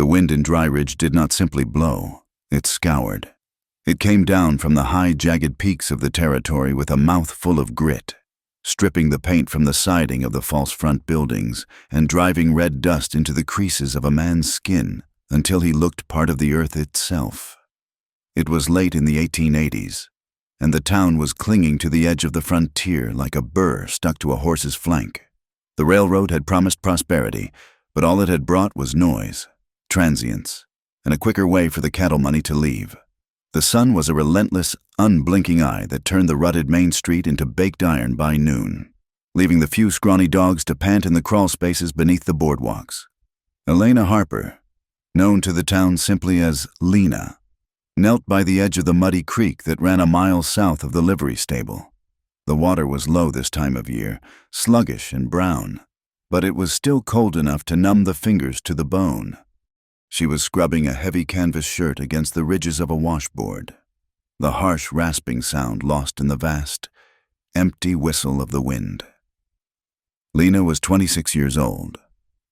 The wind in Dry Ridge did not simply blow, it scoured. It came down from the high, jagged peaks of the territory with a mouth full of grit, stripping the paint from the siding of the false front buildings and driving red dust into the creases of a man's skin until he looked part of the earth itself. It was late in the 1880s, and the town was clinging to the edge of the frontier like a burr stuck to a horse's flank. The railroad had promised prosperity, but all it had brought was noise, transience, and a quicker way for the cattle money to leave. The sun was a relentless, unblinking eye that turned the rutted main street into baked iron by noon, leaving the few scrawny dogs to pant in the crawl spaces beneath the boardwalks. Elena Harper, known to the town simply as Lena, knelt by the edge of the muddy creek that ran a mile south of the livery stable. The water was low this time of year, sluggish and brown, but it was still cold enough to numb the fingers to the bone. She was scrubbing a heavy canvas shirt against the ridges of a washboard, the harsh rasping sound lost in the vast, empty whistle of the wind. Lena was 26 years old,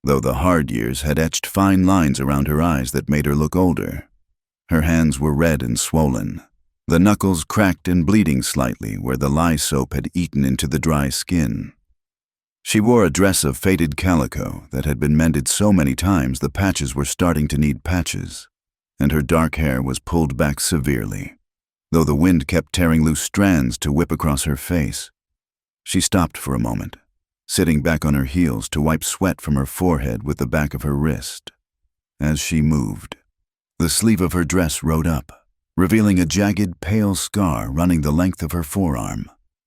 though the hard years had etched fine lines around her eyes that made her look older. Her hands were red and swollen, the knuckles cracked and bleeding slightly where the lye soap had eaten into the dry skin. She wore a dress of faded calico that had been mended so many times the patches were starting to need patches, and her dark hair was pulled back severely, though the wind kept tearing loose strands to whip across her face. She stopped for a moment, sitting back on her heels to wipe sweat from her forehead with the back of her wrist. As she moved, the sleeve of her dress rode up, revealing a jagged, pale scar running the length of her forearm,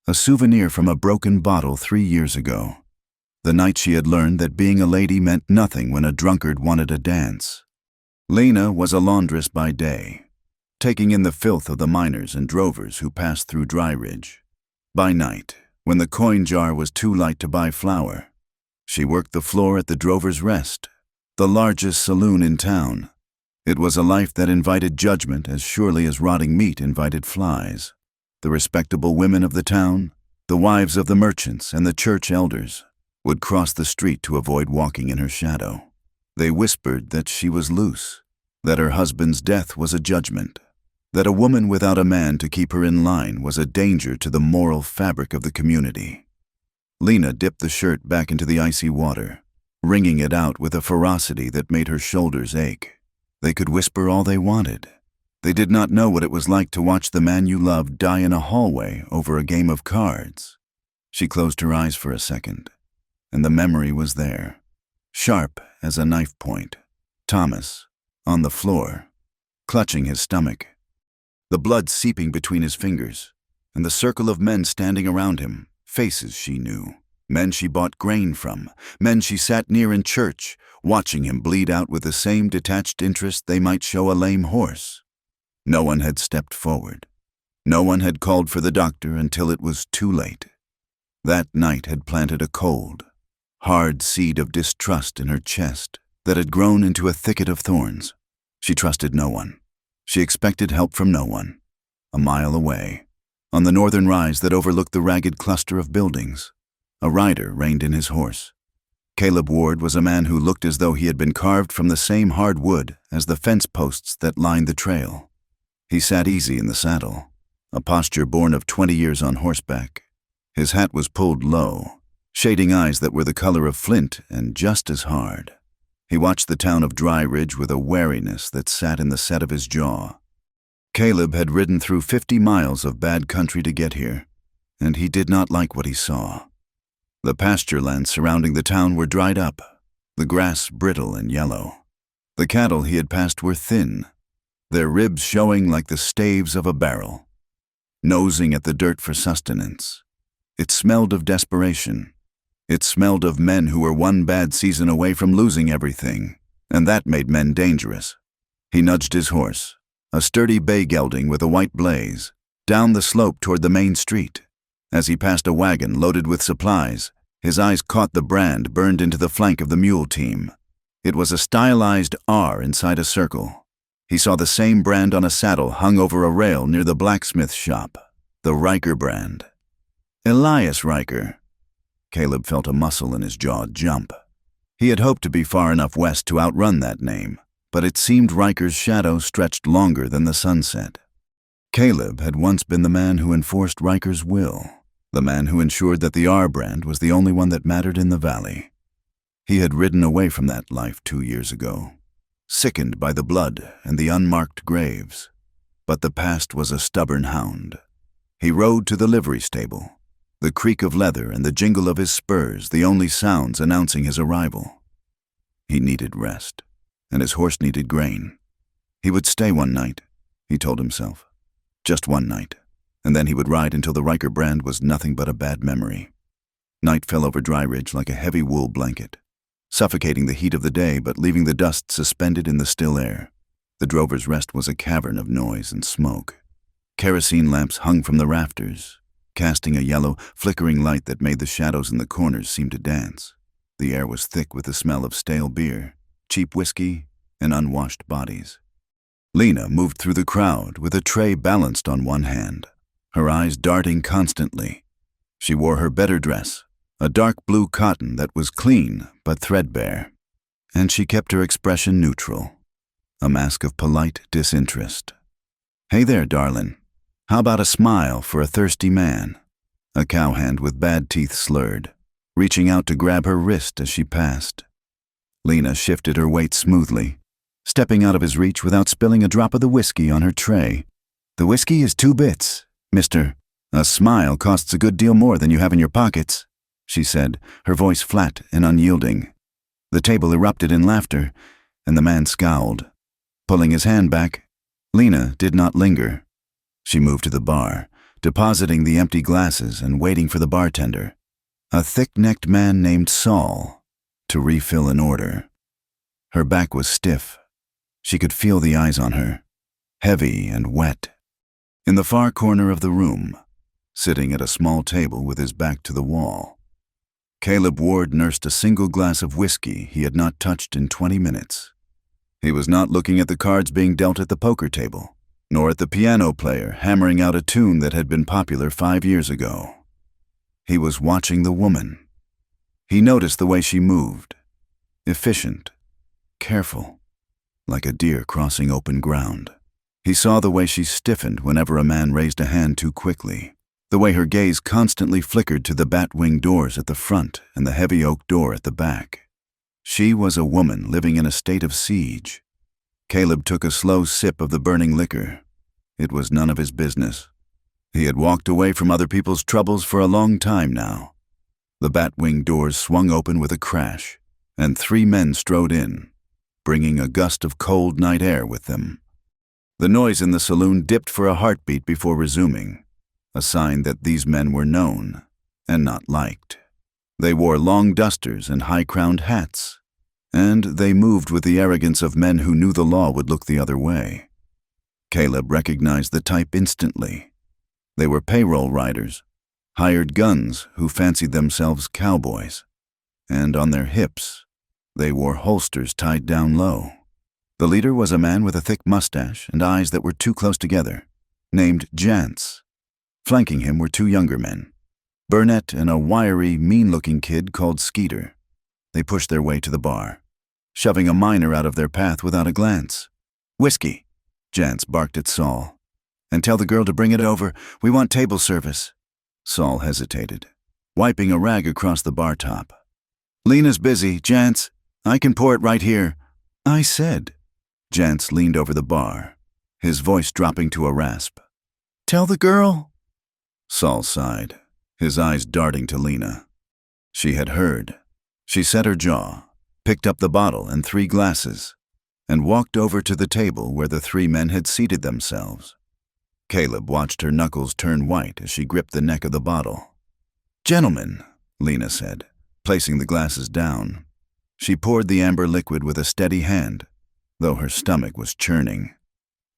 a souvenir from a broken bottle 3 years ago. The night she had learned that being a lady meant nothing when a drunkard wanted a dance. Lena was a laundress by day, taking in the filth of the miners and drovers who passed through Dry Ridge. By night, when the coin jar was too light to buy flour, she worked the floor at the Drover's Rest, the largest saloon in town. It was a life that invited judgment as surely as rotting meat invited flies. The respectable women of the town, the wives of the merchants and the church elders, would cross the street to avoid walking in her shadow. They whispered that she was loose, that her husband's death was a judgment, that a woman without a man to keep her in line was a danger to the moral fabric of the community. Lena dipped the shirt back into the icy water, wringing it out with a ferocity that made her shoulders ache. They could whisper all they wanted. They did not know what it was like to watch the man you loved die in a hallway over a game of cards. She closed her eyes for a second, and the memory was there, sharp as a knife point. Thomas, on the floor, clutching his stomach, the blood seeping between his fingers, and the circle of men standing around him, faces she knew, men she bought grain from, men she sat near in church, watching him bleed out with the same detached interest they might show a lame horse. No one had stepped forward. No one had called for the doctor until it was too late. That night had planted a cold, hard seed of distrust in her chest that had grown into a thicket of thorns. She trusted no one. She expected help from no one. A mile away, on the northern rise that overlooked the ragged cluster of buildings, a rider reined in his horse. Caleb Ward was a man who looked as though he had been carved from the same hard wood as the fence posts that lined the trail. He sat easy in the saddle, a posture born of 20 years on horseback. His hat was pulled low, shading eyes that were the color of flint and just as hard. He watched the town of Dry Ridge with a wariness that sat in the set of his jaw. Caleb had ridden through 50 miles of bad country to get here, and he did not like what he saw. The pasture lands surrounding the town were dried up, the grass brittle and yellow. The cattle he had passed were thin, their ribs showing like the staves of a barrel, nosing at the dirt for sustenance. It smelled of desperation. It smelled of men who were one bad season away from losing everything, and that made men dangerous. He nudged his horse, a sturdy bay gelding with a white blaze, down the slope toward the main street. As he passed a wagon loaded with supplies, his eyes caught the brand burned into the flank of the mule team. It was a stylized R inside a circle. He saw the same brand on a saddle hung over a rail near the blacksmith shop, the Riker brand. Elias Riker. Caleb felt a muscle in his jaw jump. He had hoped to be far enough west to outrun that name, but it seemed Riker's shadow stretched longer than the sunset. Caleb had once been the man who enforced Riker's will, the man who ensured that the R brand was the only one that mattered in the valley. He had ridden away from that life 2 years ago, sickened by the blood and the unmarked graves. But the past was a stubborn hound. He rode to the livery stable, the creak of leather and the jingle of his spurs the only sounds announcing his arrival. He needed rest, and his horse needed grain. He would stay one night, he told himself. Just one night, and then he would ride until the Riker brand was nothing but a bad memory. Night fell over Dry Ridge like a heavy wool blanket, suffocating the heat of the day but leaving the dust suspended in the still air. The drover's rest was a cavern of noise and smoke. Kerosene lamps hung from the rafters, casting a yellow, flickering light that made the shadows in the corners seem to dance. The air was thick with the smell of stale beer, cheap whiskey, and unwashed bodies. Lena moved through the crowd with a tray balanced on one hand, her eyes darting constantly. She wore her better dress, a dark blue cotton that was clean but threadbare, and she kept her expression neutral, a mask of polite disinterest. "Hey there, darlin'. How about a smile for a thirsty man?" A cowhand with bad teeth slurred, reaching out to grab her wrist as she passed. Lena shifted her weight smoothly, stepping out of his reach without spilling a drop of the whiskey on her tray. "The whiskey is 2 bits, mister. A smile costs a good deal more than you have in your pockets," she said, her voice flat and unyielding. The table erupted in laughter, and the man scowled. Pulling his hand back, Lena did not linger. She moved to the bar, depositing the empty glasses and waiting for the bartender, a thick-necked man named Saul, to refill an order. Her back was stiff. She could feel the eyes on her, heavy and wet. In the far corner of the room, sitting at a small table with his back to the wall, Caleb Ward nursed a single glass of whiskey he had not touched in 20 minutes. He was not looking at the cards being dealt at the poker table, nor at the piano player hammering out a tune that had been popular 5 years ago. He was watching the woman. He noticed the way she moved, efficient, careful, like a deer crossing open ground. He saw the way she stiffened whenever a man raised a hand too quickly, the way her gaze constantly flickered to the bat-wing doors at the front and the heavy oak door at the back. She was a woman living in a state of siege. Caleb took a slow sip of the burning liquor. It was none of his business. He had walked away from other people's troubles for a long time now. The bat-wing doors swung open with a crash, and 3 men strode in, bringing a gust of cold night air with them. The noise in the saloon dipped for a heartbeat before resuming, a sign that these men were known and not liked. They wore long dusters and high-crowned hats, and they moved with the arrogance of men who knew the law would look the other way. Caleb recognized the type instantly. They were payroll riders, hired guns who fancied themselves cowboys, and on their hips, they wore holsters tied down low. The leader was a man with a thick mustache and eyes that were too close together, named Jance. Flanking him were 2 younger men, Burnett and a wiry, mean-looking kid called Skeeter. They pushed their way to the bar, shoving a miner out of their path without a glance. "Whiskey," Jance barked at Saul. "And tell the girl to bring it over. We want table service." Saul hesitated, wiping a rag across the bar top. "Lena's busy, Jance. I can pour it right here." "I said." Jance leaned over the bar, his voice dropping to a rasp. "Tell the girl." Saul sighed, his eyes darting to Lena. She had heard. She set her jaw, picked up the bottle and 3 glasses, and walked over to the table where the 3 men had seated themselves. Caleb watched her knuckles turn white as she gripped the neck of the bottle. "Gentlemen," Lena said, placing the glasses down. She poured the amber liquid with a steady hand, though her stomach was churning.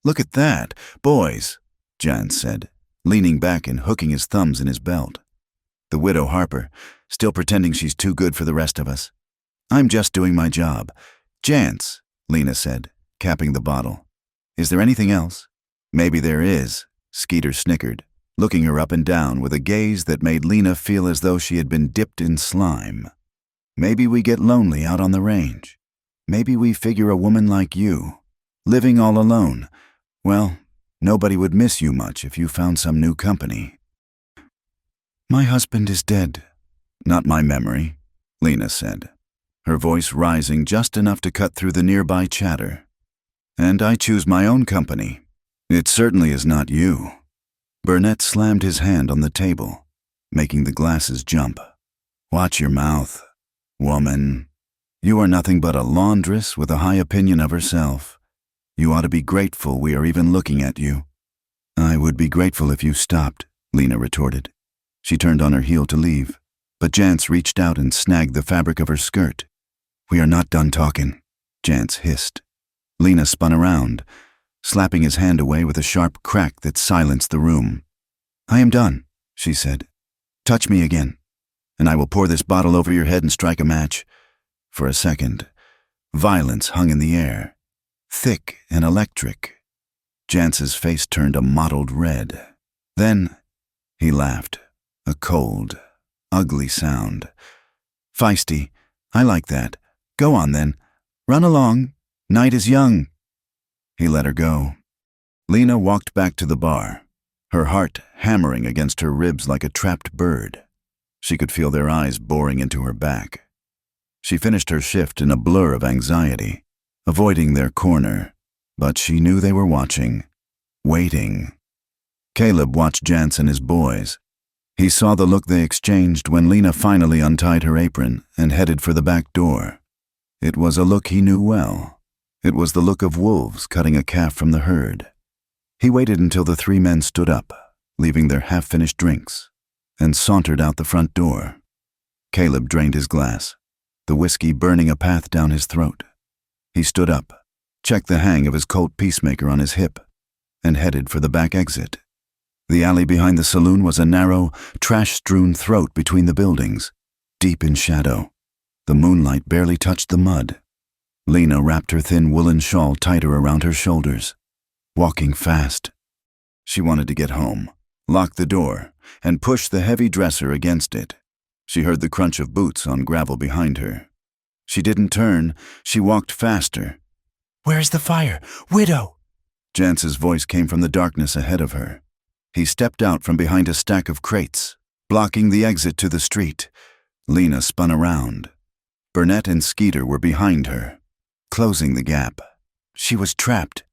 "Look at that, boys," Jance said, leaning back and hooking his thumbs in his belt. "The widow Harper, still pretending she's too good for the rest of us. I'm just doing my job." "Jance," Lena said, capping the bottle. "Is there anything else?" "Maybe there is," Skeeter snickered, looking her up and down with a gaze that made Lena feel as though she had been dipped in slime. "Maybe we get lonely out on the range." Maybe we figure a woman like you, living all alone, well, nobody would miss you much if you found some new company. My husband is dead. Not my memory, Lena said, her voice rising just enough to cut through the nearby chatter. And I choose my own company. It certainly is not you. Burnett slammed his hand on the table, making the glasses jump. Watch your mouth, woman. You are nothing but a laundress with a high opinion of herself. You ought to be grateful we are even looking at you. I would be grateful if you stopped, Lena retorted. She turned on her heel to leave, but Jance reached out and snagged the fabric of her skirt. We are not done talking, Jance hissed. Lena spun around, slapping his hand away with a sharp crack that silenced the room. I am done, she said. Touch me again, and I will pour this bottle over your head and strike a match. For a second, violence hung in the air, thick and electric. Jance's face turned a mottled red. Then he laughed, a cold, ugly sound. Feisty, I like that. Go on then. Run along. Night is young. He let her go. Lena walked back to the bar, her heart hammering against her ribs like a trapped bird. She could feel their eyes boring into her back. She finished her shift in a blur of anxiety, avoiding their corner, but she knew they were watching, waiting. Caleb watched Jance and his boys. He saw the look they exchanged when Lena finally untied her apron and headed for the back door. It was a look he knew well. It was the look of wolves cutting a calf from the herd. He waited until the three men stood up, leaving their half-finished drinks, and sauntered out the front door. Caleb drained his glass, the whiskey burning a path down his throat. He stood up, checked the hang of his Colt Peacemaker on his hip, and headed for the back exit. The alley behind the saloon was a narrow, trash-strewn throat between the buildings, deep in shadow. The moonlight barely touched the mud. Lena wrapped her thin woolen shawl tighter around her shoulders, walking fast. She wanted to get home, lock the door, and push the heavy dresser against it. She heard the crunch of boots on gravel behind her. She didn't turn, she walked faster. Where's the fire? Widow! Jance's voice came from the darkness ahead of her. He stepped out from behind a stack of crates, blocking the exit to the street. Lena spun around. Burnett and Skeeter were behind her, closing the gap. She was trapped.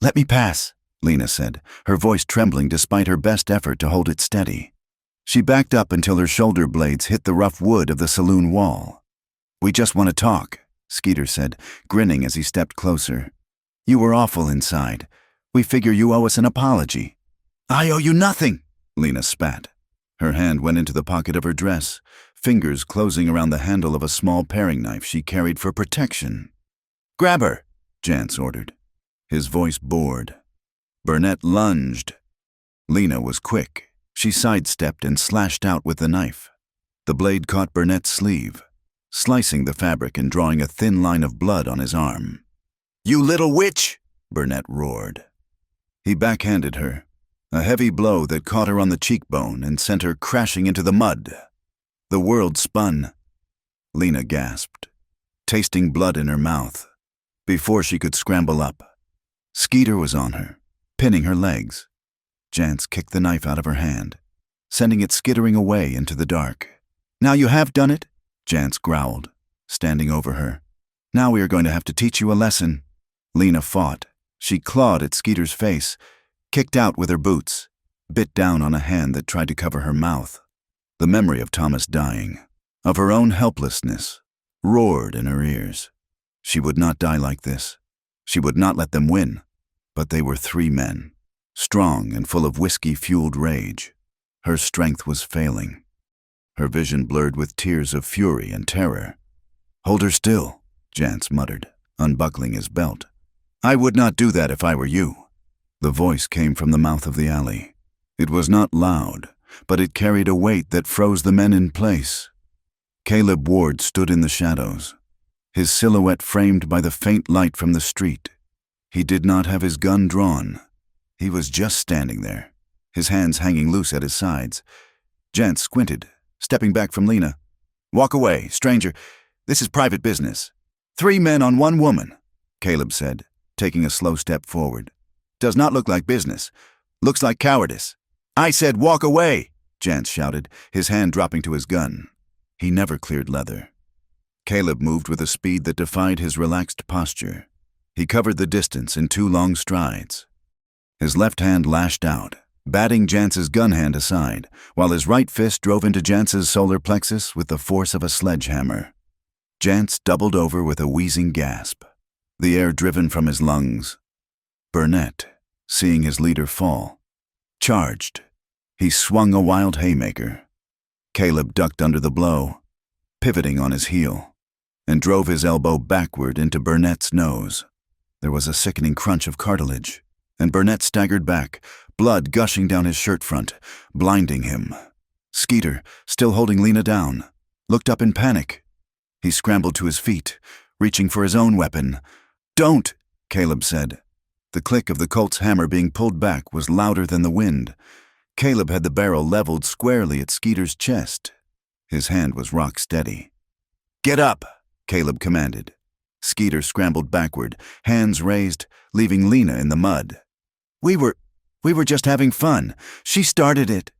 Let me pass, Lena said, her voice trembling despite her best effort to hold it steady. She backed up until her shoulder blades hit the rough wood of the saloon wall. We just want to talk, Skeeter said, grinning as he stepped closer. You were awful inside. We figure you owe us an apology. I owe you nothing, Lena spat. Her hand went into the pocket of her dress, fingers closing around the handle of a small paring knife she carried for protection. Grab her, Jance ordered, his voice bored. Burnett lunged. Lena was quick. She sidestepped and slashed out with the knife. The blade caught Burnett's sleeve, slicing the fabric and drawing a thin line of blood on his arm. You little witch, Burnett roared. He backhanded her, a heavy blow that caught her on the cheekbone and sent her crashing into the mud. The world spun. Lena gasped, tasting blood in her mouth, before she could scramble up. Skeeter was on her, pinning her legs. Jance kicked the knife out of her hand, sending it skittering away into the dark. Now you have done it, Jance growled, standing over her. Now we are going to have to teach you a lesson. Lena fought. She clawed at Skeeter's face, kicked out with her boots, bit down on a hand that tried to cover her mouth. The memory of Thomas dying, of her own helplessness, roared in her ears. She would not die like this. She would not let them win. But they were three men, strong and full of whiskey-fueled rage. Her strength was failing. Her vision blurred with tears of fury and terror. Hold her still, Jance muttered, unbuckling his belt. I would not do that if I were you. The voice came from the mouth of the alley. It was not loud, but it carried a weight that froze the men in place. Caleb Ward stood in the shadows, his silhouette framed by the faint light from the street. He did not have his gun drawn. He was just standing there, his hands hanging loose at his sides. Jance squinted, stepping back from Lena. Walk away, stranger. This is private business. 3 men on 1 woman, Caleb said, taking a slow step forward. Does not look like business. Looks like cowardice. I said walk away, Jance shouted, his hand dropping to his gun. He never cleared leather. Caleb moved with a speed that defied his relaxed posture. He covered the distance in 2 long strides. His left hand lashed out, batting Jance's gun hand aside, while his right fist drove into Jance's solar plexus with the force of a sledgehammer. Jance doubled over with a wheezing gasp, the air driven from his lungs. Burnett, seeing his leader fall, charged. He swung a wild haymaker. Caleb ducked under the blow, pivoting on his heel, and drove his elbow backward into Burnett's nose. There was a sickening crunch of cartilage, and Burnett staggered back, blood gushing down his shirt front, blinding him. Skeeter, still holding Lena down, looked up in panic. He scrambled to his feet, reaching for his own weapon. "Don't," Caleb said. The click of the Colt's hammer being pulled back was louder than the wind. Caleb had the barrel leveled squarely at Skeeter's chest. His hand was rock steady. "Get up," Caleb commanded. Skeeter scrambled backward, hands raised, leaving Lena in the mud. We were just having fun. She started it."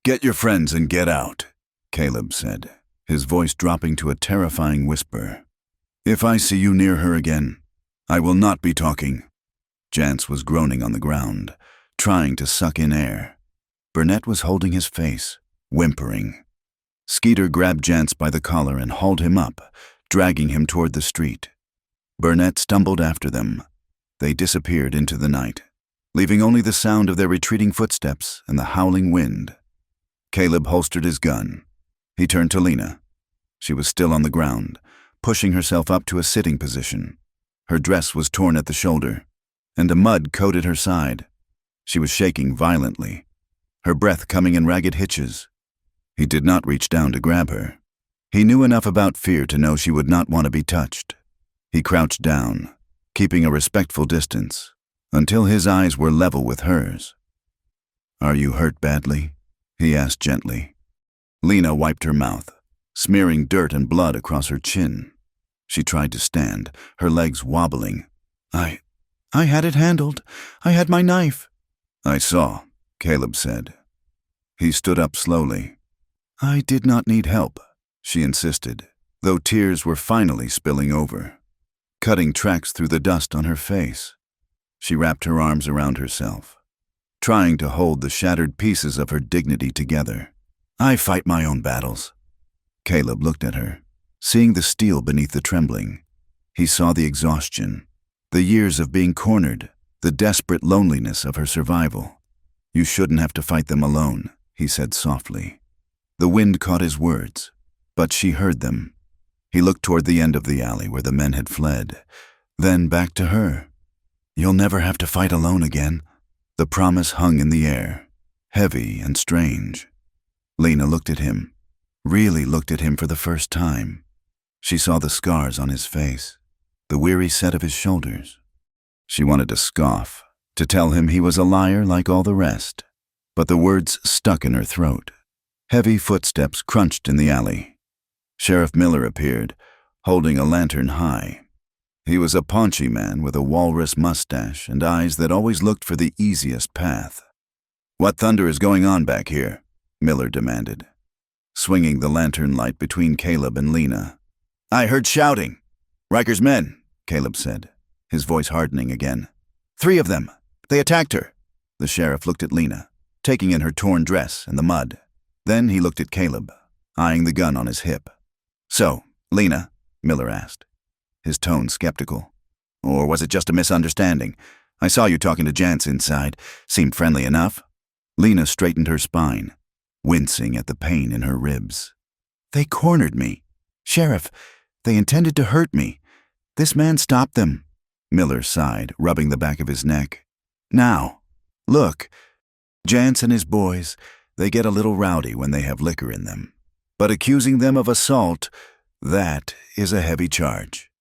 "Get your friends and get out," Caleb said, his voice dropping to a terrifying whisper. "If I see you near her again, I will not be talking." Jance was groaning on the ground, trying to suck in air. Burnett was holding his face, whimpering. Skeeter grabbed Jance by the collar and hauled him up, dragging him toward the street. Burnett stumbled after them. They disappeared into the night, leaving only the sound of their retreating footsteps and the howling wind. Caleb holstered his gun. He turned to Lena. She was still on the ground, pushing herself up to a sitting position. Her dress was torn at the shoulder, and the mud coated her side. She was shaking violently, her breath coming in ragged hitches. He did not reach down to grab her. He knew enough about fear to know she would not want to be touched. He crouched down, keeping a respectful distance, until his eyes were level with hers. "Are you hurt badly?" he asked gently. Lena wiped her mouth, smearing dirt and blood across her chin. She tried to stand, her legs wobbling. I had it handled. I had my knife." "I saw," Caleb said. He stood up slowly. "I did not need help," she insisted, though tears were finally spilling over, cutting tracks through the dust on her face. She wrapped her arms around herself, trying to hold the shattered pieces of her dignity together. "I fight my own battles." Caleb looked at her, seeing the steel beneath the trembling. He saw the exhaustion, the years of being cornered, the desperate loneliness of her survival. "You shouldn't have to fight them alone," he said softly. The wind caught his words, but she heard them. He looked toward the end of the alley where the men had fled, then back to her. "You'll never have to fight alone again." The promise hung in the air, heavy and strange. Lena looked at him, really looked at him for the first time. She saw the scars on his face, the weary set of his shoulders. She wanted to scoff, to tell him he was a liar like all the rest, but the words stuck in her throat. Heavy footsteps crunched in the alley. Sheriff Miller appeared, holding a lantern high. He was a paunchy man with a walrus mustache and eyes that always looked for the easiest path. "What thunder is going on back here?" Miller demanded, swinging the lantern light between Caleb and Lena. "I heard shouting." "Riker's men," Caleb said, his voice hardening again. "3 of them. They attacked her." The sheriff looked at Lena, taking in her torn dress and the mud. Then he looked at Caleb, eyeing the gun on his hip. "So, Lena," Miller asked, his tone skeptical. "Or was it just a misunderstanding? I saw you talking to Jance inside. Seemed friendly enough." Lena straightened her spine, wincing at the pain in her ribs. "They cornered me. Sheriff, they intended to hurt me. This man stopped them." Miller sighed, rubbing the back of his neck. "Now, look, Jance and his boys, they get a little rowdy when they have liquor in them. But accusing them of assault, that is a heavy charge.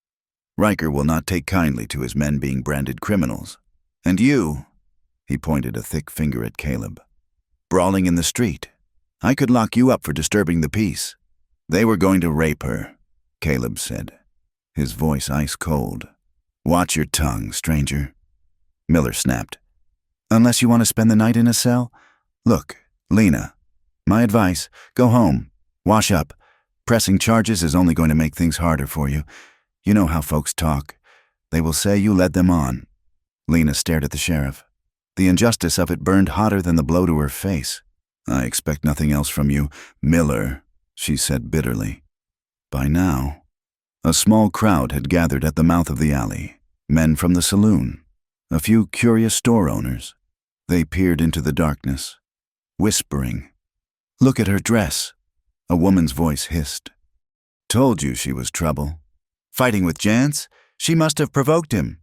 Riker will not take kindly to his men being branded criminals. And you," he pointed a thick finger at Caleb, "brawling in the street. I could lock you up for disturbing the peace." "They were going to rape her," Caleb said, his voice ice cold. "Watch your tongue, stranger," Miller snapped. "Unless you want to spend the night in a cell? Look, Lena, my advice, go home, wash up. Pressing charges is only going to make things harder for you. You know how folks talk. They will say you led them on." Lena stared at the sheriff. The injustice of it burned hotter than the blow to her face. "I expect nothing else from you, Miller," she said bitterly. By now, a small crowd had gathered at the mouth of the alley. Men from the saloon, a few curious store owners. They peered into the darkness, whispering. "Look at her dress," a woman's voice hissed. "Told you she was trouble. Fighting with Jance? She must have provoked him."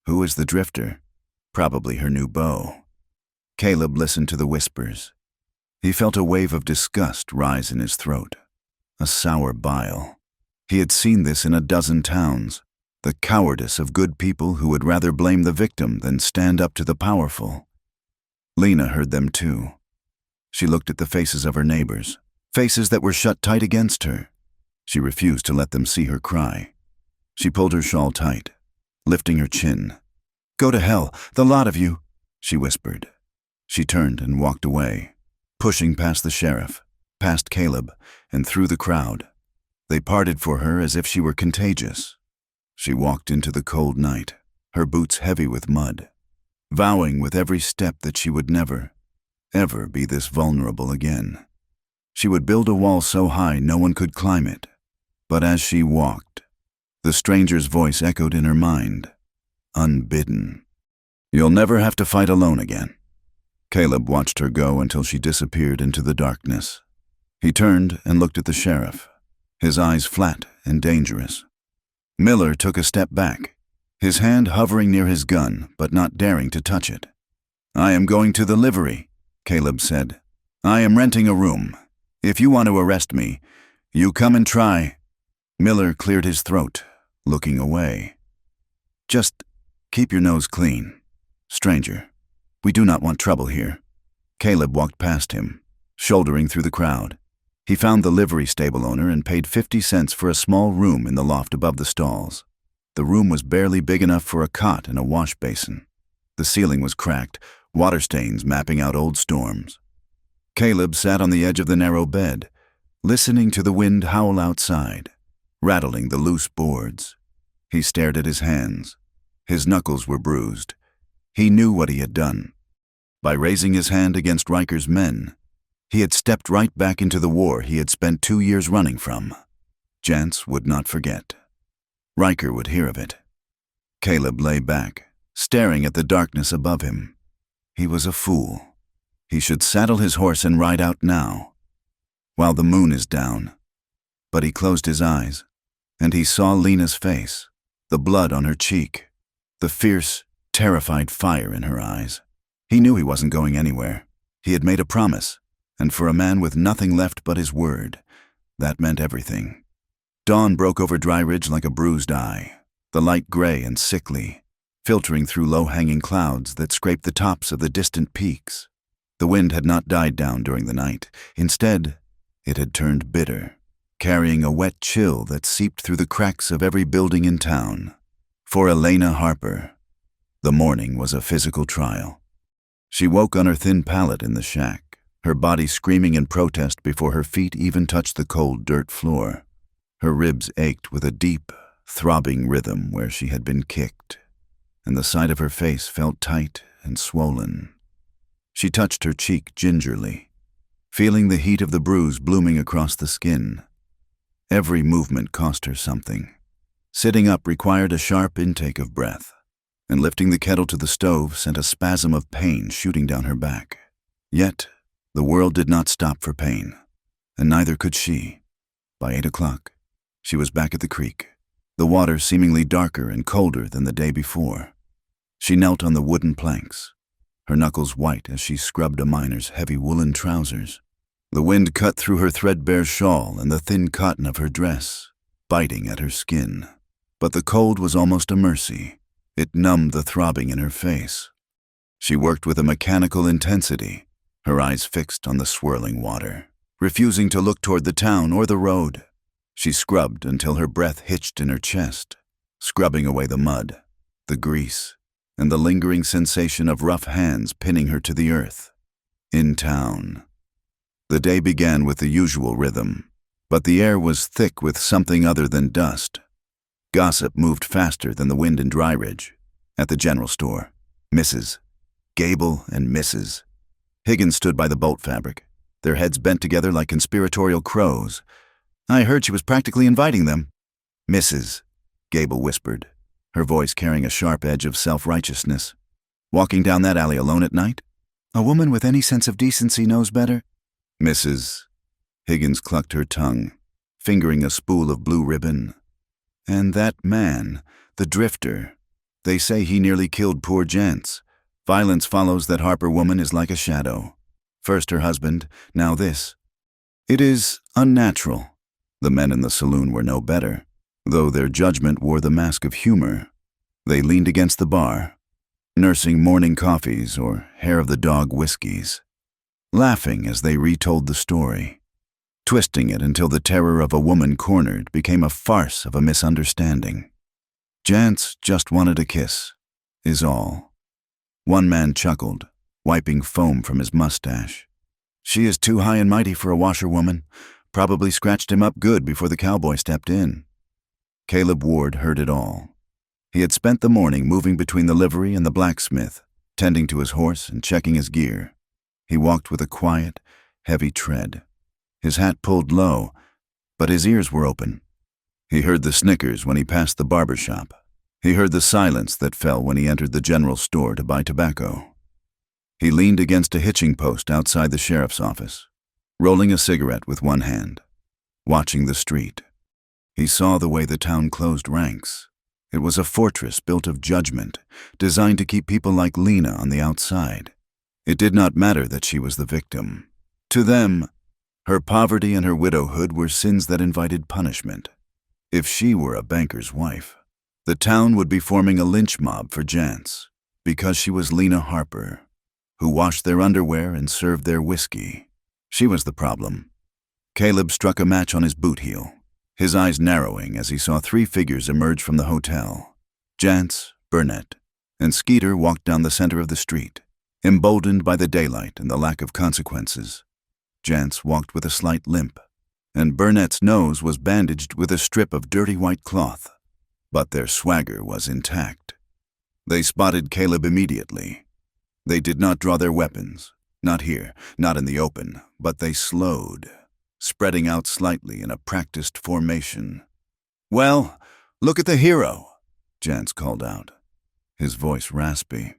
Who was the drifter? Probably her new beau. Caleb listened to the whispers. He felt a wave of disgust rise in his throat. A sour bile. He had seen this in a dozen towns. The cowardice of good people who would rather blame the victim than stand up to the powerful. Lena heard them too. She looked at the faces of her neighbors, faces that were shut tight against her. She refused to let them see her cry. She pulled her shawl tight, lifting her chin. "Go to hell, the lot of you," she whispered. She turned and walked away, pushing past the sheriff, past Caleb, and through the crowd. They parted for her as if she were contagious. She walked into the cold night, her boots heavy with mud, vowing with every step that she would never, ever be this vulnerable again. She would build a wall so high no one could climb it. But as she walked, the stranger's voice echoed in her mind, unbidden. "You'll never have to fight alone again." Caleb watched her go until she disappeared into the darkness. He turned and looked at the sheriff, his eyes flat and dangerous. Miller took a step back, his hand hovering near his gun but not daring to touch it. "I am going to the livery," Caleb said. "I am renting a room. If you want to arrest me, you come and try." Miller cleared his throat, looking away. "Just keep your nose clean, stranger. We do not want trouble here." Caleb walked past him, shouldering through the crowd. He found the livery stable owner and paid 50 cents for a small room in the loft above the stalls. The room was barely big enough for a cot and a wash basin. The ceiling was cracked, water stains mapping out old storms. Caleb sat on the edge of the narrow bed, listening to the wind howl outside, rattling the loose boards. He stared at his hands. His knuckles were bruised. He knew what he had done. By raising his hand against Riker's men, he had stepped right back into the war he had spent 2 years running from. Jance would not forget. Riker would hear of it. Caleb lay back, staring at the darkness above him. He was a fool. He should saddle his horse and ride out now, while the moon is down. But he closed his eyes, and he saw Lena's face, the blood on her cheek, the fierce, terrified fire in her eyes. He knew he wasn't going anywhere. He had made a promise, and for a man with nothing left but his word, that meant everything. Dawn broke over Dry Ridge like a bruised eye, the light gray and sickly, filtering through low-hanging clouds that scraped the tops of the distant peaks. The wind had not died down during the night. Instead, it had turned bitter, carrying a wet chill that seeped through the cracks of every building in town. For Elena Harper, the morning was a physical trial. She woke on her thin pallet in the shack, her body screaming in protest before her feet even touched the cold dirt floor. Her ribs ached with a deep, throbbing rhythm where she had been kicked, and the side of her face felt tight and swollen. She touched her cheek gingerly, feeling the heat of the bruise blooming across the skin. Every movement cost her something. Sitting up required a sharp intake of breath, and lifting the kettle to the stove sent a spasm of pain shooting down her back. Yet, the world did not stop for pain, and neither could she. By 8 o'clock, she was back at the creek, the water seemingly darker and colder than the day before. She knelt on the wooden planks, her knuckles white as she scrubbed a miner's heavy woolen trousers. The wind cut through her threadbare shawl and the thin cotton of her dress, biting at her skin. But the cold was almost a mercy. It numbed the throbbing in her face. She worked with a mechanical intensity, her eyes fixed on the swirling water, refusing to look toward the town or the road. She scrubbed until her breath hitched in her chest, scrubbing away the mud, the grease, and the lingering sensation of rough hands pinning her to the earth. In town. The day began with the usual rhythm, but the air was thick with something other than dust. Gossip moved faster than the wind in Dry Ridge. At the general store, Mrs. Gable and Mrs. Higgins stood by the bolt fabric, their heads bent together like conspiratorial crows. I heard she was practically inviting them. Mrs. Gable whispered, her voice carrying a sharp edge of self-righteousness. Walking down that alley alone at night? A woman with any sense of decency knows better. Mrs. Higgins clucked her tongue, fingering a spool of blue ribbon. And that man, the drifter, they say he nearly killed poor Jance. Violence follows that Harper woman is like a shadow. First her husband, now this. It is unnatural. The men in the saloon were no better, though their judgment wore the mask of humor. They leaned against the bar, nursing morning coffees or hair-of-the-dog whiskeys, laughing as they retold the story, twisting it until the terror of a woman cornered became a farce of a misunderstanding. Jance just wanted a kiss, is all. One man chuckled, wiping foam from his mustache. She is too high and mighty for a washerwoman. Probably scratched him up good before the cowboy stepped in. Caleb Ward heard it all. He had spent the morning moving between the livery and the blacksmith, tending to his horse and checking his gear. He walked with a quiet, heavy tread. His hat pulled low, but his ears were open. He heard the snickers when he passed the barber shop. He heard the silence that fell when he entered the general store to buy tobacco. He leaned against a hitching post outside the sheriff's office, rolling a cigarette with one hand, watching the street. He saw the way the town closed ranks. It was a fortress built of judgment, designed to keep people like Lena on the outside. It did not matter that she was the victim. To them, her poverty and her widowhood were sins that invited punishment. If she were a banker's wife, the town would be forming a lynch mob for Jance, because she was Lena Harper, who washed their underwear and served their whiskey. She was the problem. Caleb struck a match on his boot heel, his eyes narrowing as he saw three figures emerge from the hotel. Jance, Burnett, and Skeeter walked down the center of the street, emboldened by the daylight and the lack of consequences. Jance walked with a slight limp, and Burnett's nose was bandaged with a strip of dirty white cloth, but their swagger was intact. They spotted Caleb immediately. They did not draw their weapons, not here, not in the open, but they slowed, spreading out slightly in a practiced formation. "Well, look at the hero," Jance called out, his voice raspy.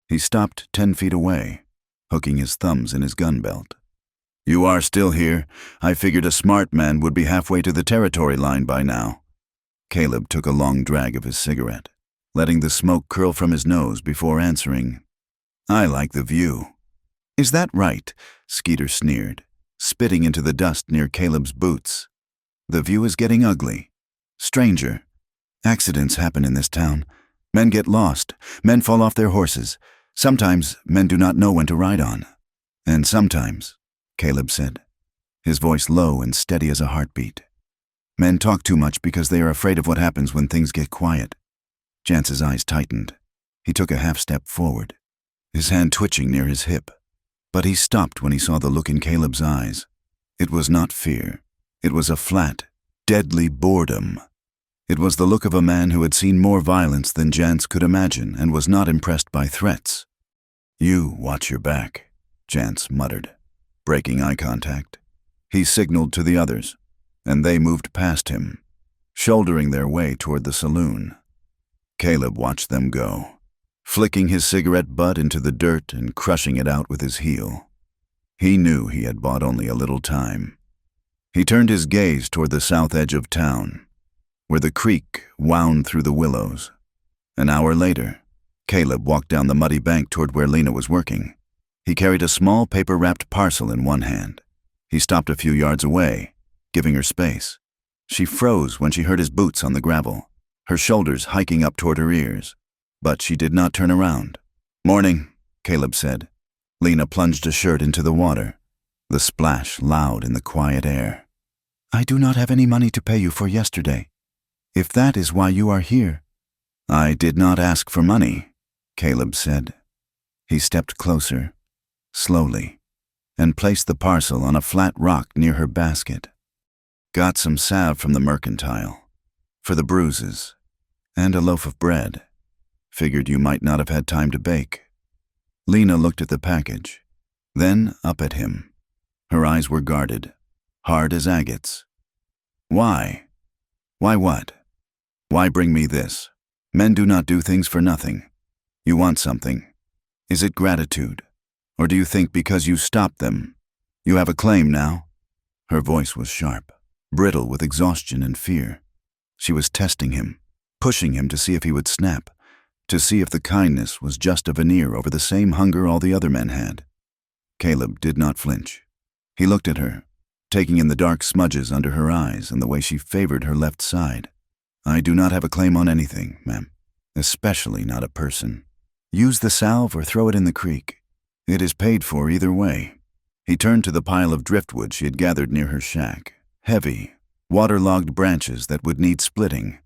He stopped 10 feet away, hooking his thumbs in his gun belt. "You are still here. I figured a smart man would be halfway to the territory line by now." Caleb took a long drag of his cigarette, letting the smoke curl from his nose before answering, "I like the view." "Is that right?" Skeeter sneered, spitting into the dust near Caleb's boots. "The view is getting ugly. Stranger, accidents happen in this town. Men get lost. Men fall off their horses. Sometimes men do not know when to ride on. And sometimes," Caleb said, his voice low and steady as a heartbeat, "men talk too much because they are afraid of what happens when things get quiet." Jance's eyes tightened. He took a half step forward, his hand twitching near his hip. But he stopped when he saw the look in Caleb's eyes. It was not fear. It was a flat, deadly boredom. It was the look of a man who had seen more violence than Jance could imagine and was not impressed by threats. "You watch your back," Jance muttered, breaking eye contact. He signaled to the others, and they moved past him, shouldering their way toward the saloon. Caleb watched them go, flicking his cigarette butt into the dirt and crushing it out with his heel. He knew he had bought only a little time. He turned his gaze toward the south edge of town, where the creek wound through the willows. An hour later, Caleb walked down the muddy bank toward where Lena was working. He carried a small paper-wrapped parcel in one hand. He stopped a few yards away, giving her space. She froze when she heard his boots on the gravel, her shoulders hiking up toward her ears. But she did not turn around. "Morning," Caleb said. Lena plunged a shirt into the water, the splash loud in the quiet air. I do not have any money to pay you for yesterday. If that is why you are here. I did not ask for money, Caleb said. He stepped closer, slowly, and placed the parcel on a flat rock near her basket. Got some salve from the mercantile, for the bruises, and a loaf of bread. Figured you might not have had time to bake. Lena looked at the package, then up at him. Her eyes were guarded, hard as agates. Why? Why what? Why bring me this? Men do not do things for nothing. You want something. Is it gratitude? Or do you think because you stopped them, you have a claim now? Her voice was sharp, brittle with exhaustion and fear. She was testing him, pushing him to see if he would snap, to see if the kindness was just a veneer over the same hunger all the other men had. Caleb did not flinch. He looked at her, taking in the dark smudges under her eyes and the way she favored her left side. I do not have a claim on anything, ma'am, especially not a person. Use the salve or throw it in the creek. It is paid for either way. He turned to the pile of driftwood she had gathered near her shack, heavy, waterlogged branches that would need splitting.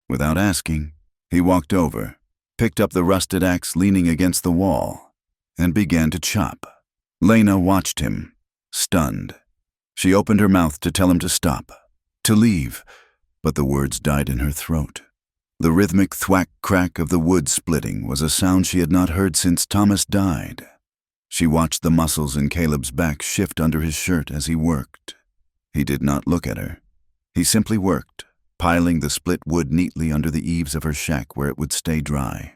Without asking, he walked over, picked up the rusted axe leaning against the wall, and began to chop. Lena watched him, stunned. She opened her mouth to tell him to stop, to leave, but the words died in her throat. The rhythmic thwack-crack of the wood splitting was a sound she had not heard since Thomas died. She watched the muscles in Caleb's back shift under his shirt as he worked. He did not look at her. He simply worked, piling the split wood neatly under the eaves of her shack where it would stay dry.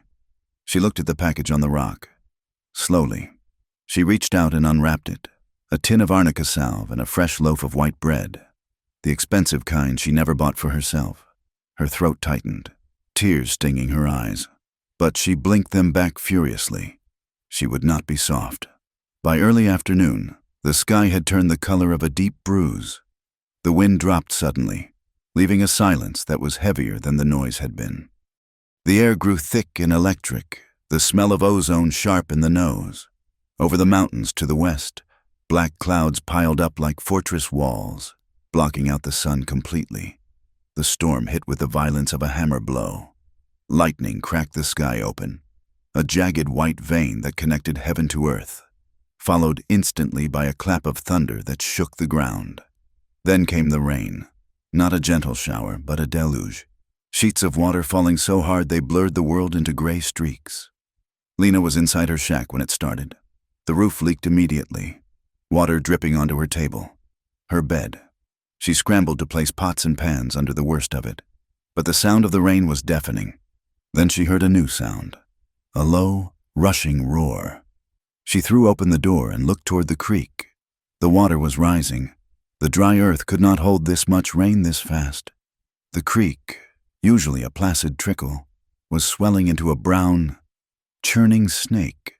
She looked at the package on the rock. Slowly, she reached out and unwrapped it, a tin of arnica salve and a fresh loaf of white bread, the expensive kind she never bought for herself. Her throat tightened, tears stinging her eyes, but she blinked them back furiously. She would not be soft. By early afternoon, the sky had turned the color of a deep bruise. The wind dropped suddenly, leaving a silence that was heavier than the noise had been. The air grew thick and electric, the smell of ozone sharp in the nose. Over the mountains to the west, black clouds piled up like fortress walls, blocking out the sun completely. The storm hit with the violence of a hammer blow. Lightning cracked the sky open, a jagged white vein that connected heaven to earth, followed instantly by a clap of thunder that shook the ground. Then came the rain, not a gentle shower, but a deluge. Sheets of water falling so hard they blurred the world into gray streaks. Lena was inside her shack when it started. The roof leaked immediately, water dripping onto her table, her bed. She scrambled to place pots and pans under the worst of it, but the sound of the rain was deafening. Then she heard a new sound, a low, rushing roar. She threw open the door and looked toward the creek. The water was rising. The dry earth could not hold this much rain this fast. The creek, usually a placid trickle, was swelling into a brown, churning snake.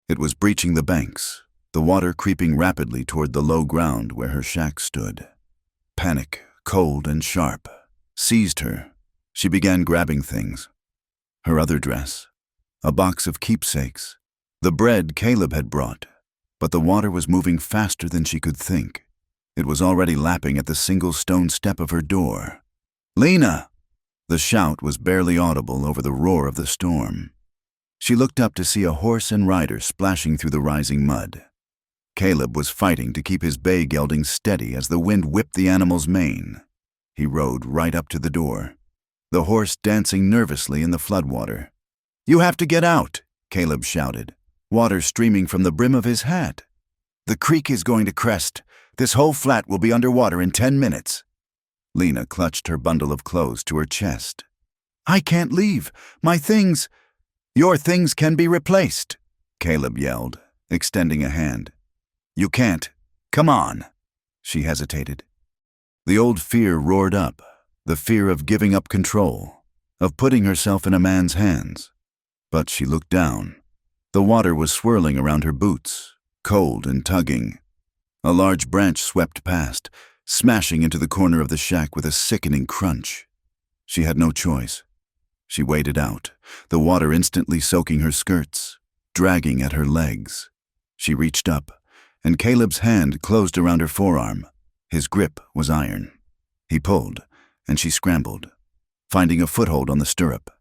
It was breaching the banks, the water creeping rapidly toward the low ground where her shack stood. Panic, cold and sharp, seized her. She began grabbing things. Her other dress, a box of keepsakes, the bread Caleb had brought, but the water was moving faster than she could think. It was already lapping at the single stone step of her door. "Lena!" The shout was barely audible over the roar of the storm. She looked up to see a horse and rider splashing through the rising mud. Caleb was fighting to keep his bay gelding steady as the wind whipped the animal's mane. He rode right up to the door, the horse dancing nervously in the floodwater. "You have to get out," Caleb shouted, water streaming from the brim of his hat. "The creek is going to crest. This whole flat will be underwater in 10 minutes. Lena clutched her bundle of clothes to her chest. "I can't leave. My things—" "Your things can be replaced," Caleb yelled, extending a hand. "You can't. Come on." She hesitated. The old fear roared up, the fear of giving up control, of putting herself in a man's hands. But she looked down. The water was swirling around her boots, cold and tugging. A large branch swept past, smashing into the corner of the shack with a sickening crunch. She had no choice. She waded out, the water instantly soaking her skirts, dragging at her legs. She reached up, and Caleb's hand closed around her forearm, His grip was iron. He pulled, and she scrambled, finding a foothold on the stirrup,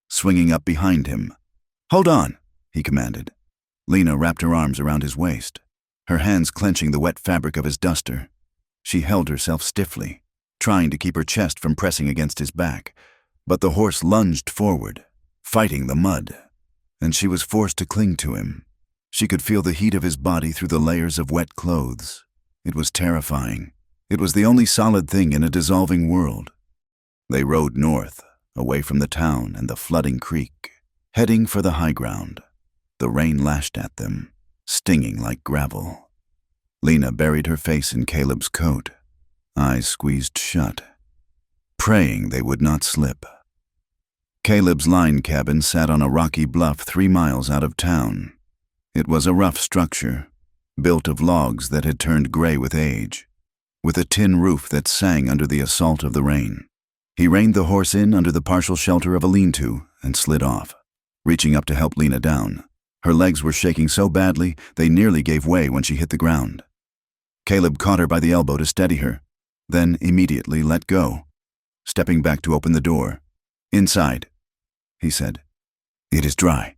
swinging up behind him. "Hold on," he commanded. Lena wrapped her arms around his waist, her hands clenching the wet fabric of his duster. She held herself stiffly, trying to keep her chest from pressing against his back, but the horse lunged forward, fighting the mud, and she was forced to cling to him. She could feel the heat of his body through the layers of wet clothes. It was terrifying. It was the only solid thing in a dissolving world. They rode north, away from the town and the flooding creek, heading for the high ground. The rain lashed at them, stinging like gravel. Lena buried her face in Caleb's coat, eyes squeezed shut, praying they would not slip. Caleb's line cabin sat on a rocky bluff 3 miles out of town. It was a rough structure, built of logs that had turned gray with age, with a tin roof that sang under the assault of the rain. He reined the horse in under the partial shelter of a lean-to and slid off, reaching up to help Lena down. Her legs were shaking so badly they nearly gave way when she hit the ground. Caleb caught her by the elbow to steady her, then immediately let go, stepping back to open the door. "Inside," he said. "It is dry."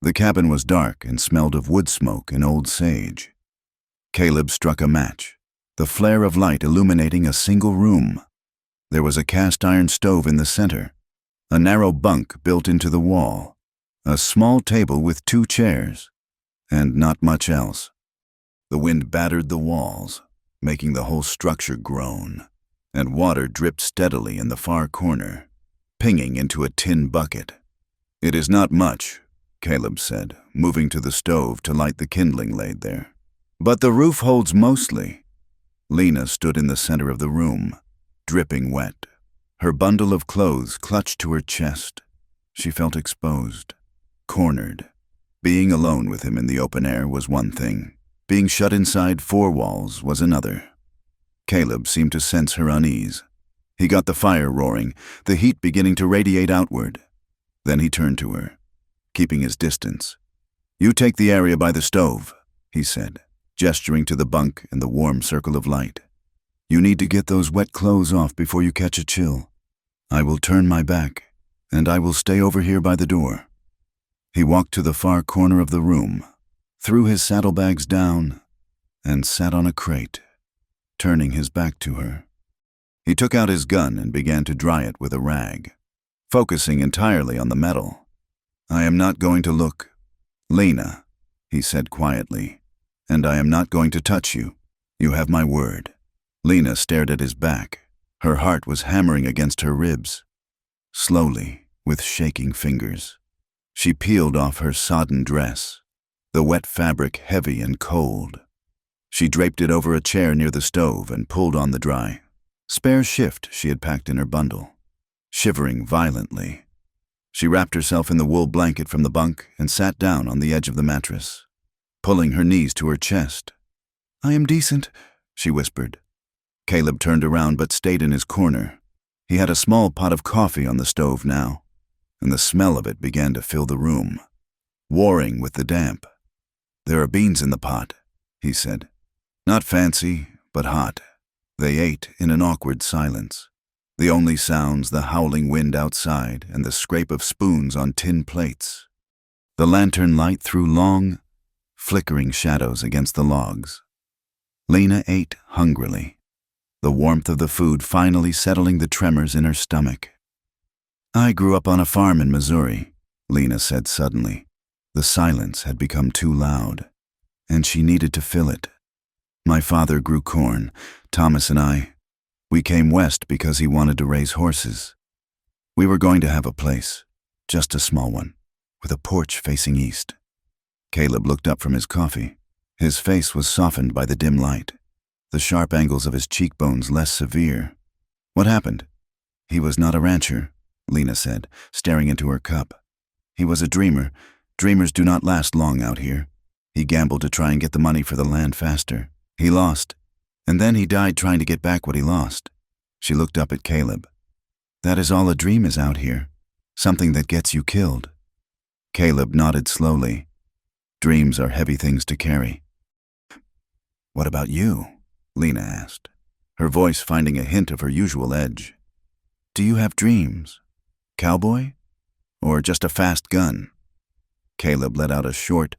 The cabin was dark and smelled of wood smoke and old sage. Caleb struck a match, the flare of light illuminating a single room. There was a cast-iron stove in the center, a narrow bunk built into the wall, a small table with 2 chairs, and not much else. The wind battered the walls, making the whole structure groan, and water dripped steadily in the far corner, pinging into a tin bucket. "It is not much," Caleb said, moving to the stove to light the kindling laid there. "But the roof holds mostly." Lena stood in the center of the room, dripping wet, her bundle of clothes clutched to her chest. She felt exposed, cornered. Being alone with him in the open air was one thing. Being shut inside 4 walls was another. Caleb seemed to sense her unease. He got the fire roaring, the heat beginning to radiate outward. Then he turned to her, keeping his distance. "You take the area by the stove," he said, gesturing to the bunk and the warm circle of light. "You need to get those wet clothes off before you catch a chill. I will turn my back, and I will stay over here by the door." He walked to the far corner of the room, threw his saddlebags down, and sat on a crate, turning his back to her. He took out his gun and began to dry it with a rag, focusing entirely on the metal. "I am not going to look, Lena," he said quietly, "and I am not going to touch you. You have my word." Lena stared at his back. Her heart was hammering against her ribs. Slowly, with shaking fingers, she peeled off her sodden dress, the wet fabric heavy and cold. She draped it over a chair near the stove and pulled on the dry, spare shift she had packed in her bundle, shivering violently. She wrapped herself in the wool blanket from the bunk and sat down on the edge of the mattress, pulling her knees to her chest. "I am decent," she whispered. Caleb turned around but stayed in his corner. He had a small pot of coffee on the stove now, and the smell of it began to fill the room, warring with the damp. "There are beans in the pot," he said. "Not fancy, but hot." They ate in an awkward silence. The only sounds the howling wind outside and the scrape of spoons on tin plates. The lantern light threw long, flickering shadows against the logs. Lena ate hungrily, the warmth of the food finally settling the tremors in her stomach. "I grew up on a farm in Missouri," Lena said suddenly. The silence had become too loud, and she needed to fill it. "My father grew corn. Thomas and we came west because he wanted to raise horses. We were going to have a place, just a small one, with a porch facing east." Caleb looked up from his coffee. His face was softened by the dim light, the sharp angles of his cheekbones less severe. "What happened?" "He was not a rancher," Lena said, staring into her cup. "He was a dreamer. Dreamers do not last long out here. He gambled to try and get the money for the land faster. He lost, and then he died trying to get back what he lost." She looked up at Caleb. "That is all a dream is out here, something that gets you killed." Caleb nodded slowly. "Dreams are heavy things to carry." "What about you?" Lena asked. her voice finding a hint of her usual edge. "Do you have dreams, Cowboy? Or just a fast gun?" Caleb let out a short,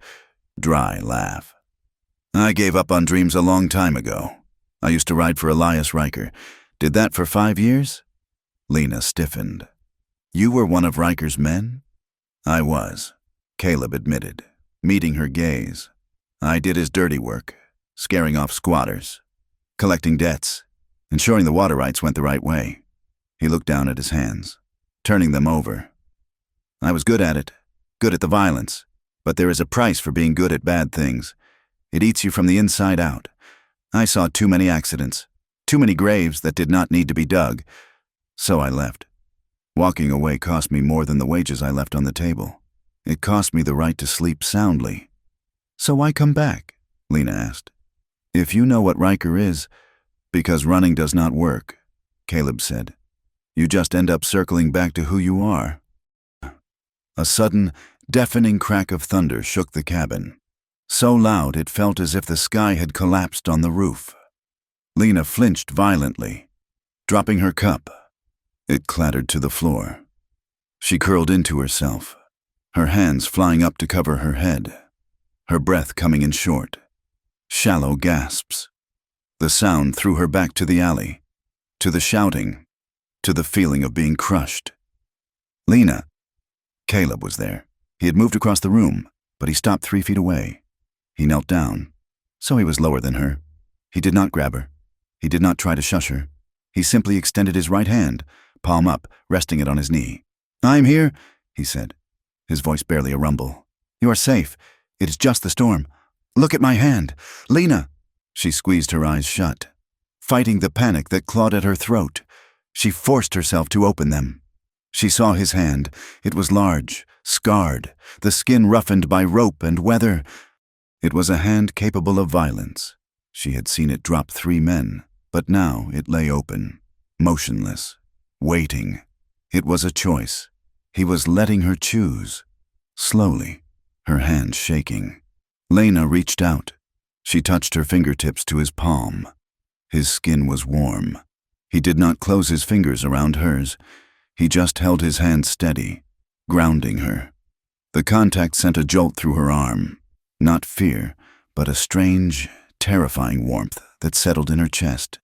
dry laugh. "I gave up on dreams a long time ago. I used to ride for Elias Riker. Did that for 5 years?" Lena stiffened. "You were one of Riker's men?" "I was," Caleb admitted, meeting her gaze. "I did his dirty work, scaring off squatters, collecting debts, ensuring the water rights went the right way." He looked down at his hands, turning them over. "I was good at it, good at the violence, but there is a price for being good at bad things. It eats you from the inside out. I saw too many accidents, too many graves that did not need to be dug, so I left. Walking away cost me more than the wages I left on the table. It cost me the right to sleep soundly." "So why come back?" Lena asked. "If you know what Riker is, because running does not work," Caleb said. "You just end up circling back to who you are." A sudden, deafening crack of thunder shook the cabin, so loud it felt as if the sky had collapsed on the roof. Lena flinched violently, dropping her cup. It clattered to the floor. She curled into herself, her hands flying up to cover her head, her breath coming in short, shallow gasps. The sound threw her back to the alley, to the shouting, to the feeling of being crushed. "Lena!" Caleb was there. He had moved across the room, but he stopped 3 feet away. He knelt down, so he was lower than her. He did not grab her. He did not try to shush her. He simply extended his right hand, palm up, resting it on his knee. "I'm here," he said, his voice barely a rumble. "You are safe. It is just the storm. Look at my hand. Lena!" She squeezed her eyes shut, fighting the panic that clawed at her throat. She forced herself to open them. She saw his hand. It was large, scarred, the skin roughened by rope and weather. It was a hand capable of violence. She had seen it drop 3 men, but now it lay open, motionless, waiting. It was a choice. He was letting her choose. Slowly, her hand shaking. Lena reached out. She touched her fingertips to his palm. His skin was warm. He did not close his fingers around hers. He just held his hand steady, grounding her. The contact sent a jolt through her arm. Not fear, but a strange, terrifying warmth that settled in her chest.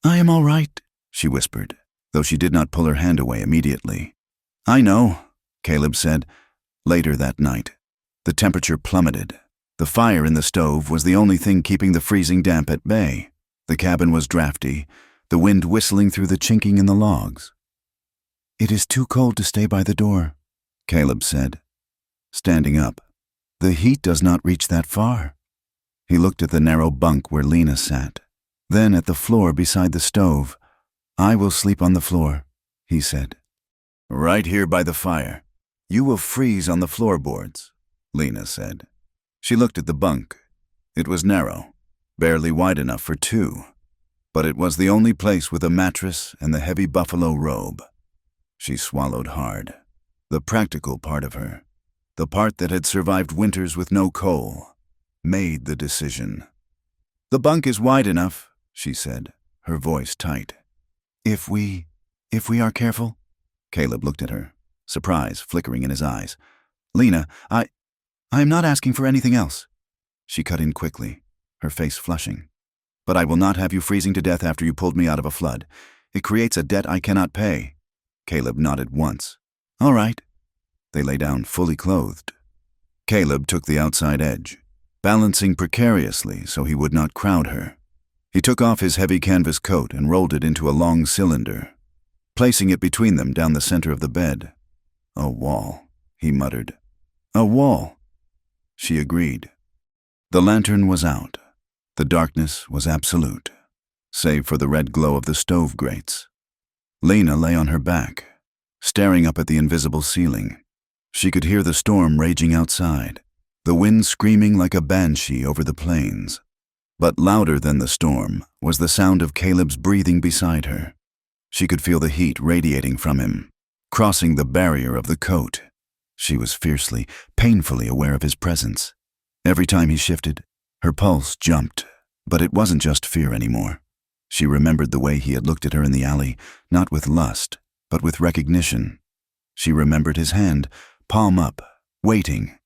"I am all right," she whispered, though she did not pull her hand away immediately. "I know," Caleb said. Later that night, the temperature plummeted. The fire in the stove was the only thing keeping the freezing damp at bay. The cabin was drafty, the wind whistling through the chinking in the logs. "It is too cold to stay by the door," Caleb said, standing up. "The heat does not reach that far." He looked at the narrow bunk where Lena sat, then at the floor beside the stove. "I will sleep on the floor," he said. "Right here by the fire. You will freeze on the floorboards," Lena said. She looked at the bunk. It was narrow, barely wide enough for 2, but it was the only place with a mattress and the heavy buffalo robe. She swallowed hard. The practical part of her, the part that had survived winters with no coal, made the decision. "The bunk is wide enough," she said, her voice tight. If we are careful?" Caleb looked at her, surprise flickering in his eyes. "Lena, I am not asking for anything else." She cut in quickly, her face flushing. "But I will not have you freezing to death after you pulled me out of a flood. It creates a debt I cannot pay." Caleb nodded once. "All right." They lay down fully clothed. Caleb took the outside edge, balancing precariously so he would not crowd her. He took off his heavy canvas coat and rolled it into a long cylinder, placing it between them down the center of the bed. "A wall," he muttered. "A wall." She agreed. The lantern was out. The darkness was absolute, save for the red glow of the stove grates. Lena lay on her back, staring up at the invisible ceiling. She could hear the storm raging outside, the wind screaming like a banshee over the plains. But louder than the storm was the sound of Caleb's breathing beside her. She could feel the heat radiating from him, crossing the barrier of the coat. She was fiercely, painfully aware of his presence. Every time he shifted, her pulse jumped, but it wasn't just fear anymore. She remembered the way he had looked at her in the alley, not with lust, but with recognition. She remembered his hand, palm up, waiting.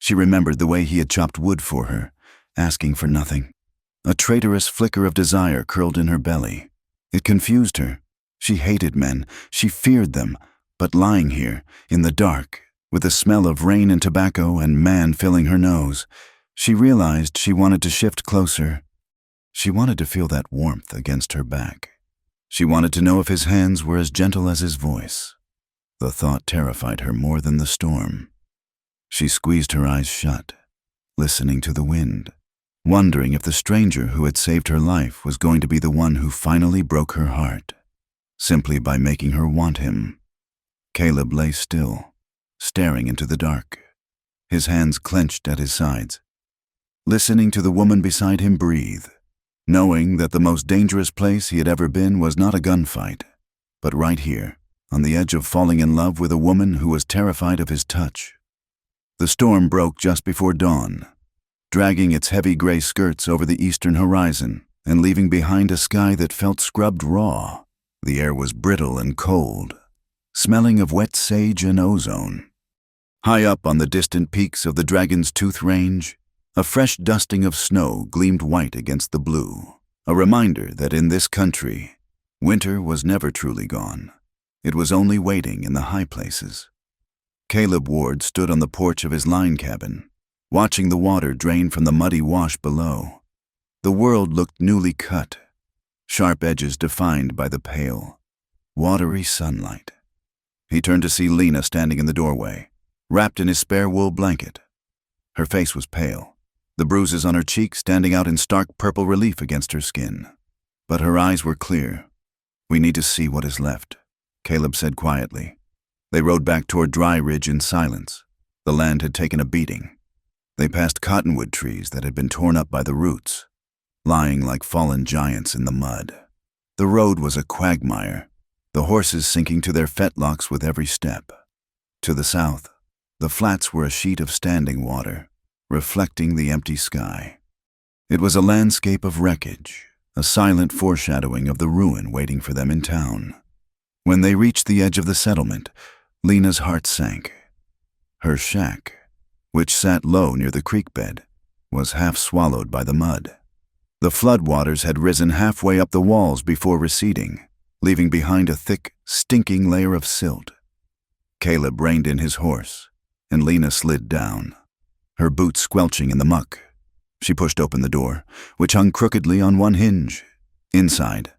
She remembered the way he had chopped wood for her, asking for nothing. A traitorous flicker of desire curled in her belly. It confused her. She hated men, she feared them, but lying here, in the dark, with the smell of rain and tobacco and man filling her nose, she realized she wanted to shift closer. She wanted to feel that warmth against her back. She wanted to know if his hands were as gentle as his voice. The thought terrified her more than the storm. She squeezed her eyes shut, listening to the wind, wondering if the stranger who had saved her life was going to be the one who finally broke her heart, simply by making her want him. Caleb lay still, staring into the dark, his hands clenched at his sides, listening to the woman beside him breathe, knowing that the most dangerous place he had ever been was not a gunfight, but right here, on the edge of falling in love with a woman who was terrified of his touch. The storm broke just before dawn, dragging its heavy gray skirts over the eastern horizon and leaving behind a sky that felt scrubbed raw. The air was brittle and cold, smelling of wet sage and ozone. High up on the distant peaks of the Dragon's Tooth Range, a fresh dusting of snow gleamed white against the blue, a reminder that in this country, winter was never truly gone. It was only waiting in the high places. Caleb Ward stood on the porch of his line cabin, watching the water drain from the muddy wash below. The world looked newly cut, sharp edges defined by the pale, watery sunlight. He turned to see Lena standing in the doorway, wrapped in his spare wool blanket. Her face was pale, the bruises on her cheeks standing out in stark purple relief against her skin. But her eyes were clear. "We need to see what is left," Caleb said quietly. They rode back toward Dry Ridge in silence. The land had taken a beating. They passed cottonwood trees that had been torn up by the roots, lying like fallen giants in the mud. The road was a quagmire, the horses sinking to their fetlocks with every step. To the south, the flats were a sheet of standing water, reflecting the empty sky. It was a landscape of wreckage, a silent foreshadowing of the ruin waiting for them in town. When they reached the edge of the settlement, Lena's heart sank. Her shack, which sat low near the creek bed, was half swallowed by the mud. The floodwaters had risen halfway up the walls before receding, leaving behind a thick, stinking layer of silt. Caleb reined in his horse, and Lena slid down, her boots squelching in the muck. She pushed open the door, which hung crookedly on one hinge. Inside,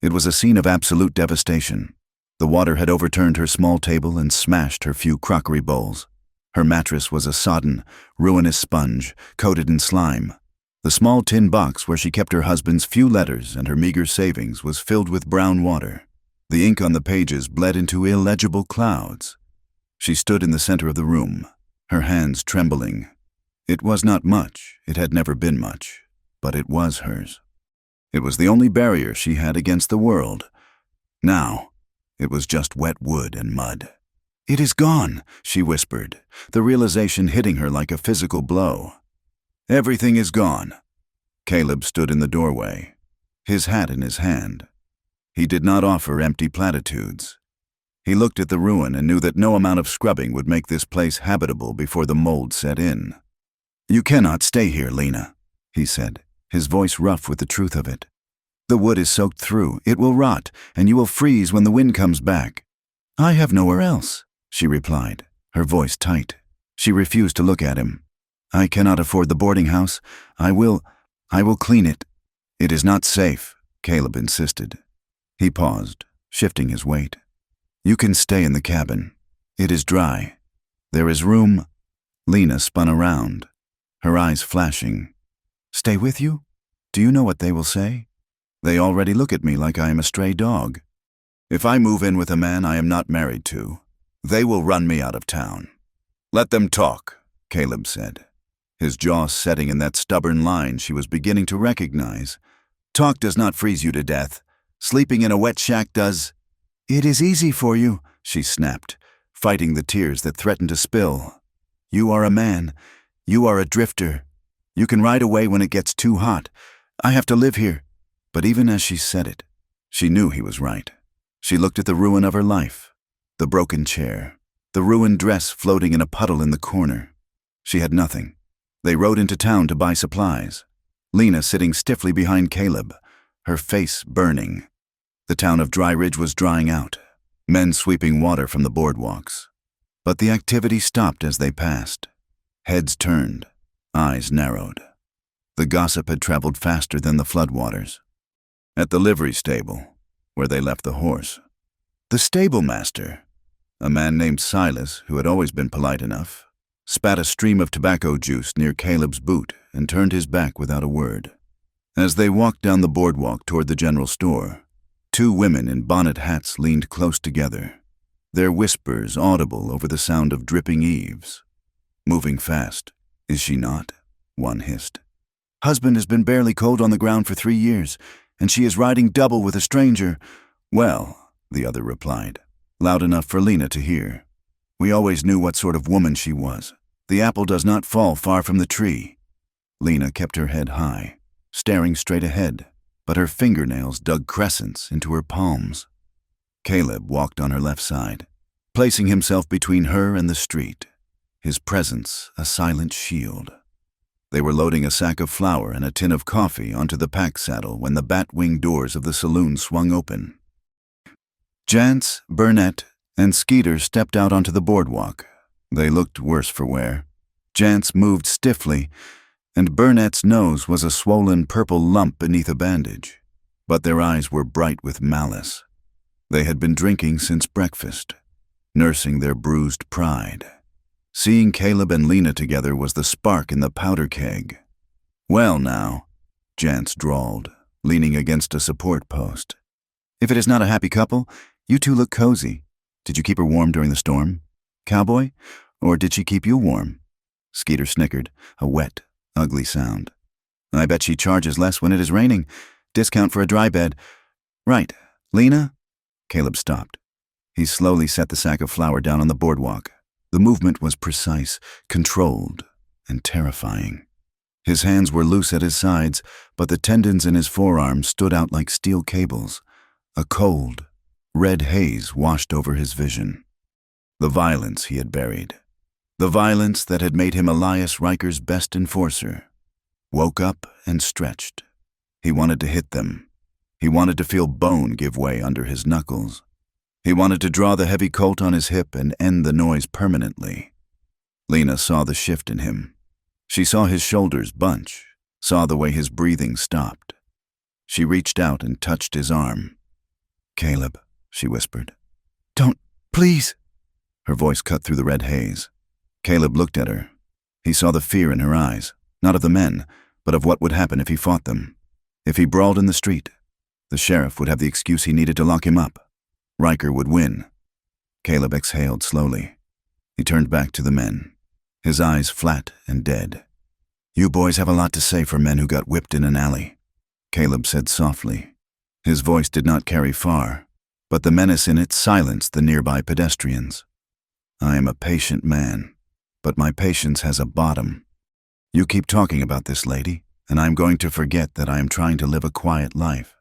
it was a scene of absolute devastation. The water had overturned her small table and smashed her few crockery bowls. Her mattress was a sodden, ruinous sponge, coated in slime. The small tin box where she kept her husband's few letters and her meager savings was filled with brown water. The ink on the pages bled into illegible clouds. She stood in the center of the room, her hands trembling. It was not much, it had never been much, but it was hers. It was the only barrier she had against the world. Now, it was just wet wood and mud. "It is gone," she whispered, the realization hitting her like a physical blow. "Everything is gone." Caleb stood in the doorway, his hat in his hand. He did not offer empty platitudes. He looked at the ruin and knew that no amount of scrubbing would make this place habitable before the mold set in. "You cannot stay here, Lena," he said, his voice rough with the truth of it. "The wood is soaked through, it will rot, and you will freeze when the wind comes back." "I have nowhere else," she replied, her voice tight. She refused to look at him. "I cannot afford the boarding house. I will clean it." "It is not safe," Caleb insisted. He paused, shifting his weight. "You can stay in the cabin. It is dry. There is room." Lena spun around, her eyes flashing. "Stay with you? Do you know what they will say? They already look at me like I am a stray dog. If I move in with a man I am not married to, they will run me out of town." "Let them talk," Caleb said, his jaw setting in that stubborn line she was beginning to recognize. "Talk does not freeze you to death. Sleeping in a wet shack does." "It is easy for you," she snapped, fighting the tears that threatened to spill. "You are a man. You are a drifter. You can ride away when it gets too hot. I have to live here. But even as she said it, she knew he was right. She looked at the ruin of her life, the broken chair, the ruined dress floating in a puddle in the corner. She had nothing. They rode into town to buy supplies. Lena sitting stiffly behind Caleb, her face burning. The town of Dry Ridge was drying out, men sweeping water from the boardwalks. But the activity stopped as they passed. Heads turned, eyes narrowed. The gossip had traveled faster than the floodwaters. At the livery stable, where they left the horse, the stable master, a man named Silas, who had always been polite enough, spat a stream of tobacco juice near Caleb's boot and turned his back without a word. As they walked down the boardwalk toward the general store, two women in bonnet hats leaned close together, their whispers audible over the sound of dripping eaves. "Moving fast, is she not?" one hissed. "Husband has been barely cold on the ground for 3 years, and she is riding double with a stranger." "Well," the other replied, loud enough for Lena to hear, "we always knew what sort of woman she was. The apple does not fall far from the tree." Lena kept her head high, staring straight ahead, but her fingernails dug crescents into her palms. Caleb walked on her left side, placing himself between her and the street, his presence a silent shield. They were loading a sack of flour and a tin of coffee onto the pack saddle when the bat-wing doors of the saloon swung open. Jance, Burnett, and Skeeter stepped out onto the boardwalk. They looked worse for wear. Jance moved stiffly, and Burnett's nose was a swollen purple lump beneath a bandage, but their eyes were bright with malice. They had been drinking since breakfast, nursing their bruised pride. Seeing Caleb and Lena together was the spark in the powder keg. "Well now," Jance drawled, leaning against a support post. "If it is not a happy couple, you two look cozy. Did you keep her warm during the storm, Cowboy? Or did she keep you warm?" Skeeter snickered, a wet, ugly sound. "I bet she charges less when it is raining. Discount for a dry bed. Right, Lena?" Caleb stopped. He slowly set the sack of flour down on the boardwalk. The movement was precise, controlled, and terrifying. His hands were loose at his sides, but the tendons in his forearms stood out like steel cables. A cold, red haze washed over his vision. The violence he had buried, the violence that had made him Elias Riker's best enforcer, woke up and stretched. He wanted to hit them. He wanted to feel bone give way under his knuckles. He wanted to draw the heavy Colt on his hip and end the noise permanently. Lena saw the shift in him. She saw his shoulders bunch, saw the way his breathing stopped. She reached out and touched his arm. "Caleb," she whispered. "Don't, please." Her voice cut through the red haze. Caleb looked at her. He saw the fear in her eyes, not of the men, but of what would happen if he fought them. If he brawled in the street, the sheriff would have the excuse he needed to lock him up. Riker would win. Caleb exhaled slowly. He turned back to the men, his eyes flat and dead. "You boys have a lot to say for men who got whipped in an alley," Caleb said softly. His voice did not carry far, but the menace in it silenced the nearby pedestrians. "I am a patient man, but my patience has a bottom. You keep talking about this lady, and I'm going to forget that I am trying to live a quiet life."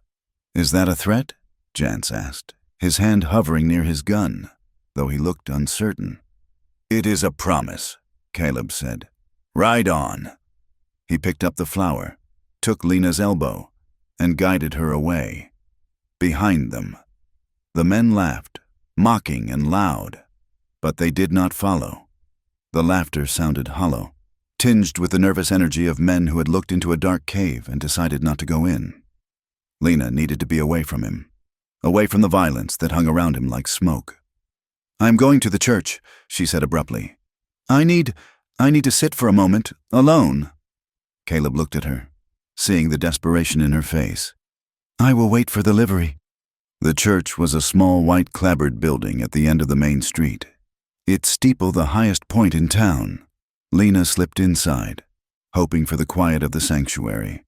"Is that a threat?" Jance asked, his hand hovering near his gun, though he looked uncertain. "It is a promise," Caleb said. "Ride on." He picked up the flour, took Lena's elbow, and guided her away. Behind them, the men laughed, mocking and loud, but they did not follow. The laughter sounded hollow, tinged with the nervous energy of men who had looked into a dark cave and decided not to go in. Lena needed to be away from him, away from the violence that hung around him like smoke. "I'm going to the church," she said abruptly. I need to sit for a moment, alone." Caleb looked at her, seeing the desperation in her face. "I will wait for the livery." The church was a small white clapboard building at the end of the main street, its steeple the highest point in town. Lena slipped inside, hoping for the quiet of the sanctuary.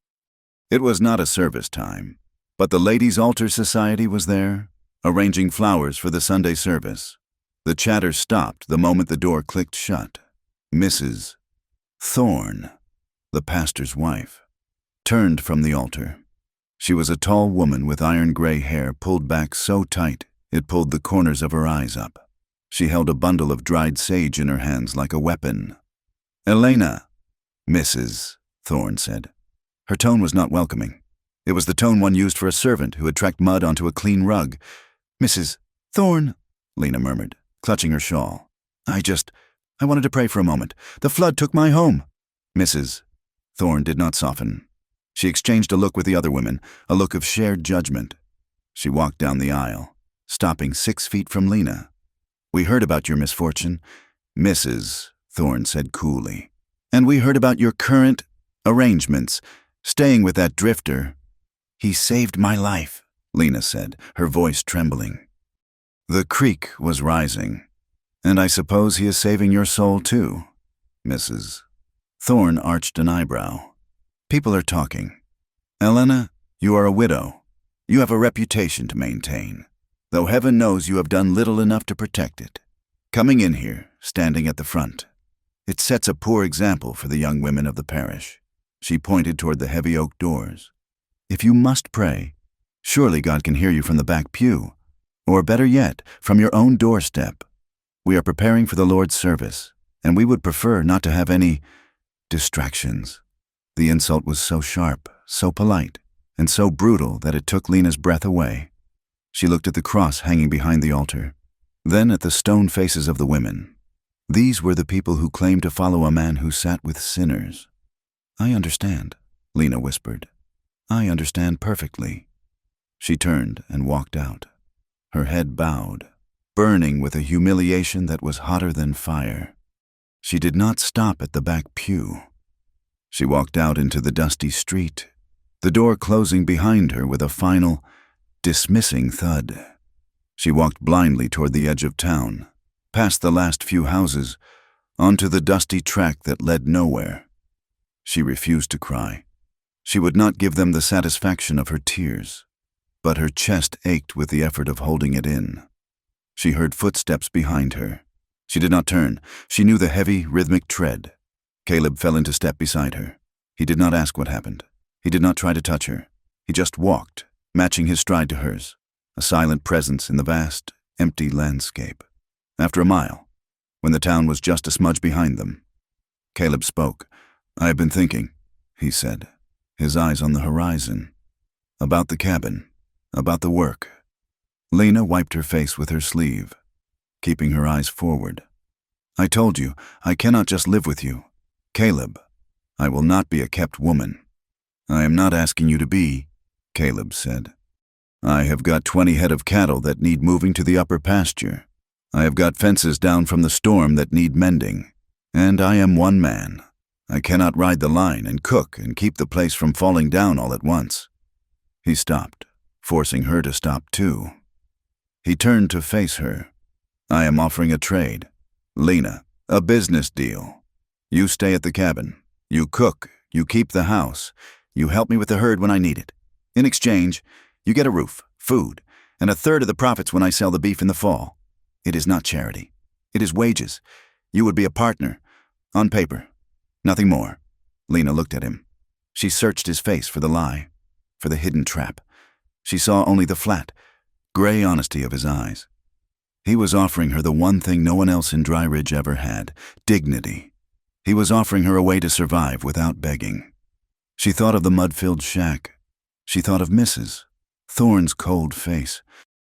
It was not a service time, but the Ladies' Altar Society was there, arranging flowers for the Sunday service. The chatter stopped the moment the door clicked shut. Mrs. Thorne, the pastor's wife, turned from the altar. She was a tall woman with iron-gray hair pulled back so tight it pulled the corners of her eyes up. She held a bundle of dried sage in her hands like a weapon. "Elena." "Mrs." Thorne said. Her tone was not welcoming. It was the tone one used for a servant who had tracked mud onto a clean rug. "Mrs. Thorne," Lena murmured, clutching her shawl. I wanted to pray for a moment. The flood took my home." "Mrs." Thorne did not soften. She exchanged a look with the other women, a look of shared judgment. She walked down the aisle, stopping 6 feet from Lena. "We heard about your misfortune, Mrs." Thorne said coolly. "And we heard about your current arrangements, staying with that drifter." "He saved my life," Lena said, her voice trembling. The creek was rising. "And I suppose he is saving your soul too, Mrs." Thorne arched an eyebrow. "People are talking. Elena, you are a widow. You have a reputation to maintain, though heaven knows you have done little enough to protect it. Coming in here, standing at the front. It sets a poor example for the young women of the parish." She pointed toward the heavy oak doors. "If you must pray, surely God can hear you from the back pew, or better yet, from your own doorstep. We are preparing for the Lord's service, and we would prefer not to have any distractions." The insult was so sharp, so polite, and so brutal that it took Lena's breath away. She looked at the cross hanging behind the altar, then at the stone faces of the women. These were the people who claimed to follow a man who sat with sinners. "I understand," Lena whispered. "I understand perfectly." She turned and walked out, her head bowed, burning with a humiliation that was hotter than fire. She did not stop at the back pew. She walked out into the dusty street, the door closing behind her with a final, dismissing thud. She walked blindly toward the edge of town, past the last few houses, onto the dusty track that led nowhere. She refused to cry. She would not give them the satisfaction of her tears, but her chest ached with the effort of holding it in. She heard footsteps behind her. She did not turn. She knew the heavy, rhythmic tread. Caleb fell into step beside her. He did not ask what happened. He did not try to touch her. He just walked, matching his stride to hers, a silent presence in the vast, empty landscape. After a mile, when the town was just a smudge behind them, Caleb spoke. "I have been thinking," he said, his eyes on the horizon, "about the cabin, about the work." Lena wiped her face with her sleeve, keeping her eyes forward. "I told you, I cannot just live with you. Caleb, I will not be a kept woman." "I am not asking you to be," Caleb said. "I have got 20 head of cattle that need moving to the upper pasture. I have got fences down from the storm that need mending. And I am one man. I cannot ride the line and cook and keep the place from falling down all at once." He stopped, forcing her to stop too. He turned to face her. "I am offering a trade. Lena, a business deal. You stay at the cabin. You cook. You keep the house. You help me with the herd when I need it. In exchange, you get a roof, food, and a third of the profits when I sell the beef in the fall. It is not charity. It is wages. You would be a partner. On paper. Nothing more." Lena looked at him. She searched his face for the lie, for the hidden trap. She saw only the flat, gray honesty of his eyes. He was offering her the one thing no one else in Dry Ridge ever had, dignity. He was offering her a way to survive without begging. She thought of the mud-filled shack. She thought of Mrs. Thorne's cold face.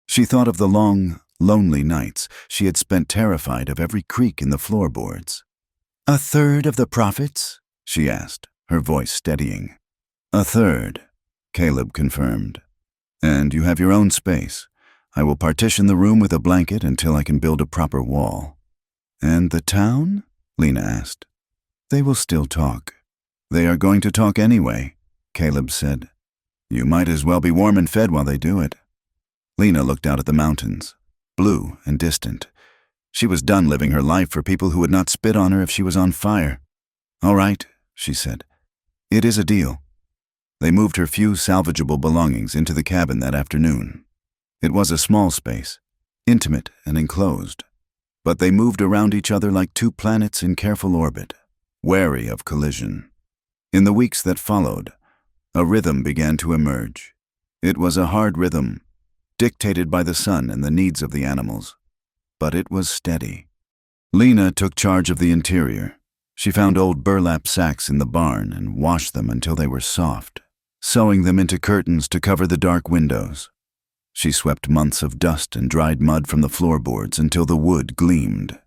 She thought of the long, lonely nights she had spent terrified of every creak in the floorboards. "A third of the profits?" she asked, her voice steadying. "A third," Caleb confirmed. "And you have your own space. I will partition the room with a blanket until I can build a proper wall." "And the town?" Lena asked. "They will still talk." "They are going to talk anyway," Caleb said. "You might as well be warm and fed while they do it." Lena looked out at the mountains, blue and distant. She was done living her life for people who would not spit on her if she was on fire. "All right," she said. "It is a deal." They moved her few salvageable belongings into the cabin that afternoon. It was a small space, intimate and enclosed, but they moved around each other like two planets in careful orbit, wary of collision. In the weeks that followed, a rhythm began to emerge. It was a hard rhythm, dictated by the sun and the needs of the animals, but it was steady. Lena took charge of the interior. She found old burlap sacks in the barn and washed them until they were soft, sewing them into curtains to cover the dark windows. She swept months of dust and dried mud from the floorboards until the wood gleamed.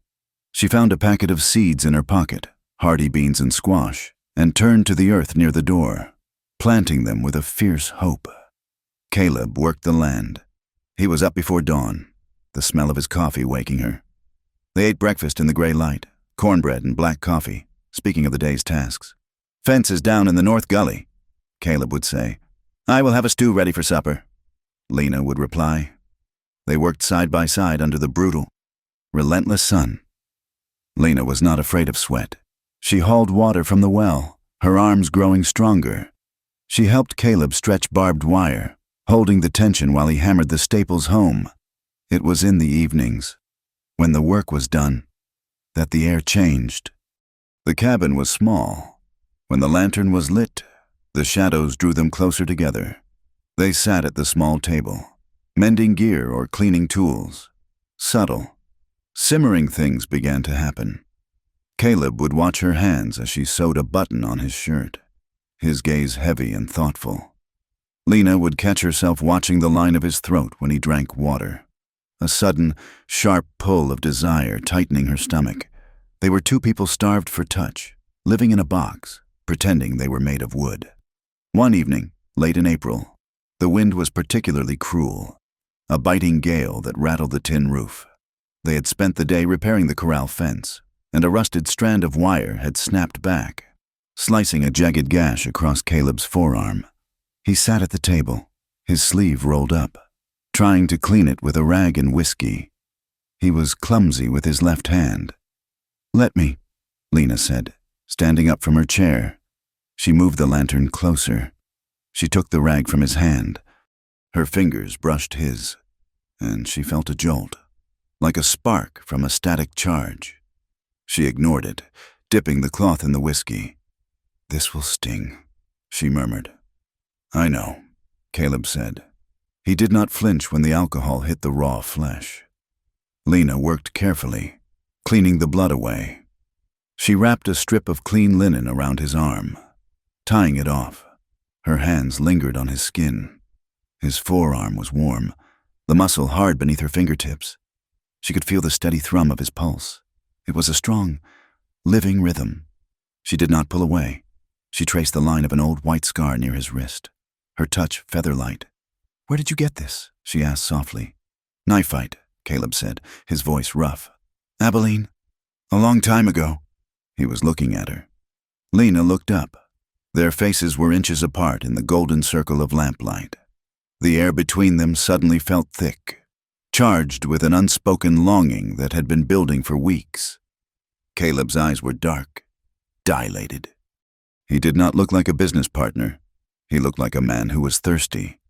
She found a packet of seeds in her pocket, hardy beans and squash, and turned to the earth near the door, planting them with a fierce hope. Caleb worked the land. He was up before dawn, the smell of his coffee waking her. They ate breakfast in the gray light, cornbread and black coffee, speaking of the day's tasks. "Fence is down in the north gully," Caleb would say. "I will have a stew ready for supper," Lena would reply. They worked side by side under the brutal, relentless sun. Lena was not afraid of sweat. She hauled water from the well, her arms growing stronger. She helped Caleb stretch barbed wire, holding the tension while he hammered the staples home. It was in the evenings, when the work was done, that the air changed. The cabin was small. When the lantern was lit, the shadows drew them closer together. They sat at the small table, mending gear or cleaning tools. Subtle, simmering things began to happen. Caleb would watch her hands as she sewed a button on his shirt, his gaze heavy and thoughtful. Lena would catch herself watching the line of his throat when he drank water, a sudden, sharp pull of desire tightening her stomach. They were two people starved for touch, living in a box, pretending they were made of wood. One evening, late in April, the wind was particularly cruel, a biting gale that rattled the tin roof. They had spent the day repairing the corral fence, and a rusted strand of wire had snapped back, slicing a jagged gash across Caleb's forearm. He sat at the table, his sleeve rolled up, trying to clean it with a rag and whiskey. He was clumsy with his left hand. "Let me," Lena said, standing up from her chair. She moved the lantern closer. She took the rag from his hand. Her fingers brushed his, and she felt a jolt, like a spark from a static charge. She ignored it, dipping the cloth in the whiskey. "This will sting," she murmured. "I know," Caleb said. He did not flinch when the alcohol hit the raw flesh. Lena worked carefully, cleaning the blood away. She wrapped a strip of clean linen around his arm, tying it off. Her hands lingered on his skin. His forearm was warm, the muscle hard beneath her fingertips. She could feel the steady thrum of his pulse. It was a strong, living rhythm. She did not pull away. She traced the line of an old white scar near his wrist, her touch feather-light. "Where did you get this?" she asked softly. "Knife fight," Caleb said, his voice rough. "Abilene? A long time ago." He was looking at her. Lena looked up. Their faces were inches apart in the golden circle of lamplight. The air between them suddenly felt thick, charged with an unspoken longing that had been building for weeks. Caleb's eyes were dark, dilated. He did not look like a business partner. He looked like a man who was thirsty.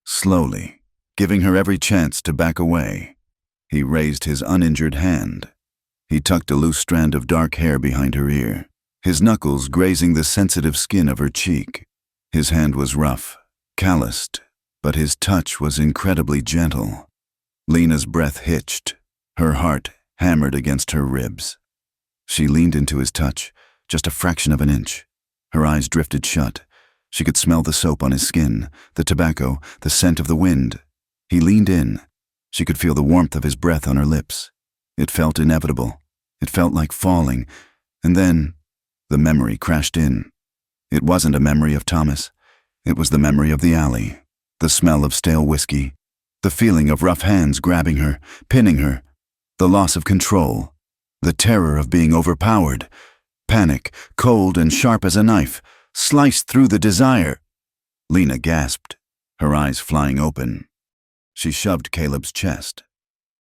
Slowly, giving her every chance to back away, he raised his uninjured hand. He tucked a loose strand of dark hair behind her ear, his knuckles grazing the sensitive skin of her cheek. His hand was rough, calloused, but his touch was incredibly gentle. Lena's breath hitched, her heart hammered against her ribs. She leaned into his touch, just a fraction of an inch. Her eyes drifted shut. She could smell the soap on his skin, the tobacco, the scent of the wind. He leaned in. She could feel the warmth of his breath on her lips. It felt inevitable. It felt like falling. And then, the memory crashed in. It wasn't a memory of Thomas. It was the memory of the alley, the smell of stale whiskey, the feeling of rough hands grabbing her, pinning her, the loss of control, the terror of being overpowered. Panic, cold and sharp as a knife, sliced through the desire. Lena gasped, her eyes flying open. She shoved Caleb's chest,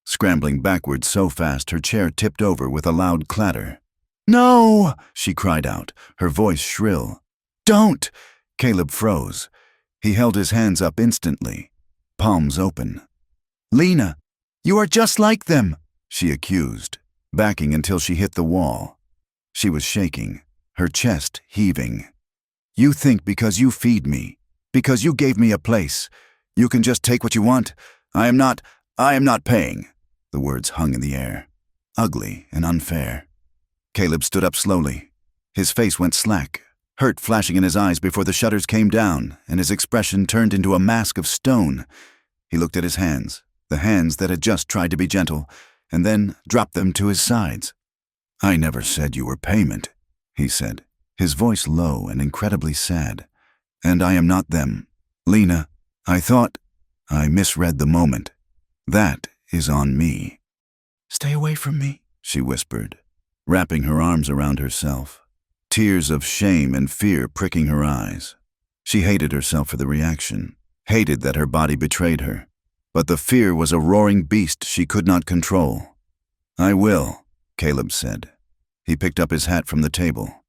scrambling backward so fast her chair tipped over with a loud clatter. "No!" she cried out, her voice shrill. "Don't!" Caleb froze. He held his hands up instantly, palms open. "Lena, you are just like them," she accused, backing until she hit the wall. She was shaking, her chest heaving. "You think because you feed me, because you gave me a place, You can just take what you want. I am not paying." The words hung in the air, ugly and unfair. Caleb stood up slowly. His face went slack, hurt flashing in his eyes before the shutters came down, and his expression turned into a mask of stone. He looked at his hands, the hands that had just tried to be gentle, and then dropped them to his sides. "I never said you were payment," he said, his voice low and incredibly sad. "And I am not them. Lena, I thought I misread the moment. That is on me." "Stay away from me," she whispered, wrapping her arms around herself, tears of shame and fear pricking her eyes. She hated herself for the reaction, hated that her body betrayed her. But the fear was a roaring beast she could not control. "I will," Caleb said. He picked up his hat from the table.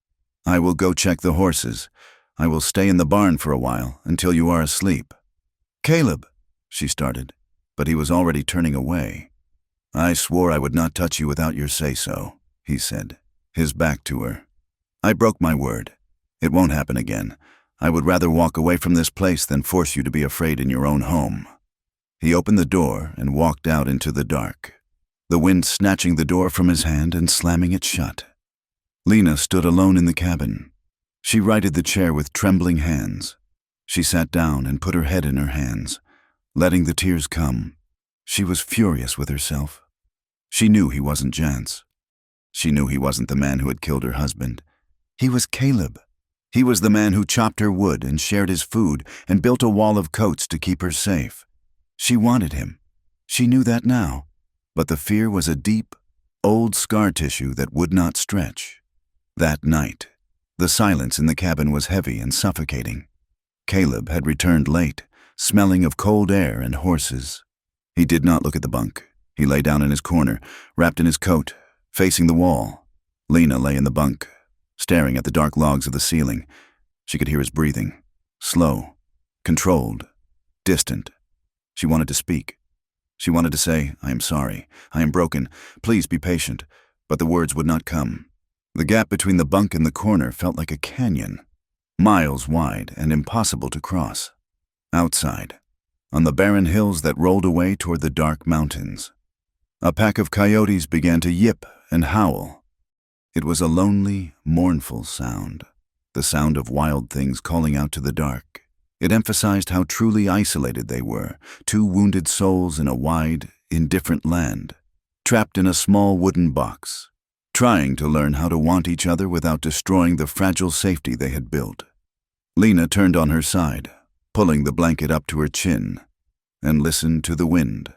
"I will go check the horses. I will stay in the barn for a while until you are asleep." "Caleb," she started, but he was already turning away. "I swore I would not touch you without your say-so," he said, his back to her. "I broke my word. It won't happen again. I would rather walk away from this place than force you to be afraid in your own home." He opened the door and walked out into the dark, the wind snatching the door from his hand and slamming it shut. Lena stood alone in the cabin. She righted the chair with trembling hands. She sat down and put her head in her hands, letting the tears come. She was furious with herself. She knew he wasn't Jance. She knew he wasn't the man who had killed her husband. He was Caleb. He was the man who chopped her wood and shared his food and built a wall of coats to keep her safe. She wanted him. She knew that now. But the fear was a deep, old scar tissue that would not stretch. That night, the silence in the cabin was heavy and suffocating. Caleb had returned late, smelling of cold air and horses. He did not look at the bunk. He lay down in his corner, wrapped in his coat, facing the wall. Lena lay in the bunk, staring at the dark logs of the ceiling. She could hear his breathing, slow, controlled, distant. She wanted to speak. She wanted to say, "I am sorry. I am broken. Please be patient." But the words would not come. The gap between the bunk and the corner felt like a canyon, miles wide and impossible to cross. Outside, on the barren hills that rolled away toward the dark mountains, a pack of coyotes began to yip and howl. It was a lonely, mournful sound, the sound of wild things calling out to the dark. It emphasized how truly isolated they were, two wounded souls in a wide, indifferent land, trapped in a small wooden box, trying to learn how to want each other without destroying the fragile safety they had built. Lena turned on her side, pulling the blanket up to her chin, and listened to the wind,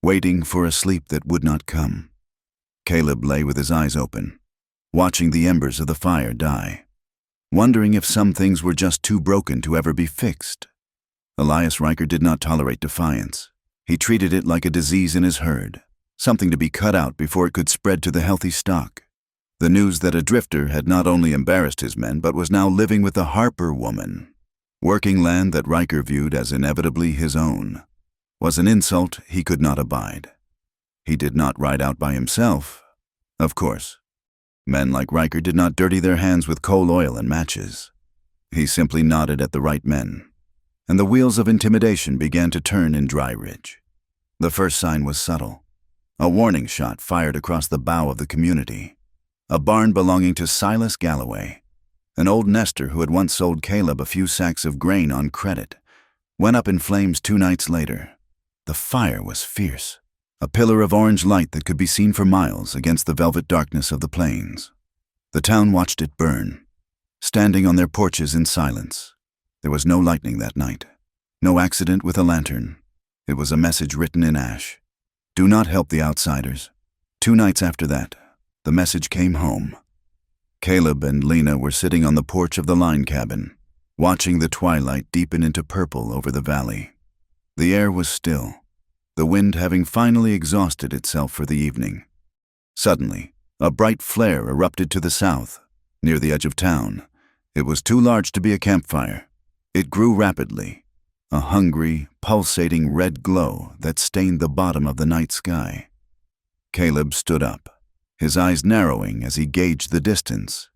waiting for a sleep that would not come. Caleb lay with his eyes open, watching the embers of the fire die, wondering if some things were just too broken to ever be fixed. Elias Riker did not tolerate defiance. He treated it like a disease in his herd, something to be cut out before it could spread to the healthy stock. The news that a drifter had not only embarrassed his men but was now living with a Harper woman, working land that Riker viewed as inevitably his own, was an insult he could not abide. He did not ride out by himself, of course. Men like Riker did not dirty their hands with coal oil and matches. He simply nodded at the right men, and the wheels of intimidation began to turn in Dry Ridge. The first sign was subtle. A warning shot fired across the bow of the community. A barn belonging to Silas Galloway, an old nester who had once sold Caleb a few sacks of grain on credit, went up in flames 2 nights later. The fire was fierce, a pillar of orange light that could be seen for miles against the velvet darkness of the plains. The town watched it burn, standing on their porches in silence. There was no lightning that night, no accident with a lantern. It was a message written in ash. Do not help the outsiders. 2 nights after that, the message came home. Caleb and Lena were sitting on the porch of the line cabin, watching the twilight deepen into purple over the valley. The air was still, the wind having finally exhausted itself for the evening. Suddenly, a bright flare erupted to the south, near the edge of town. It was too large to be a campfire. It grew rapidly, a hungry, pulsating red glow that stained the bottom of the night sky. Caleb stood up, his eyes narrowing as he gauged the distance.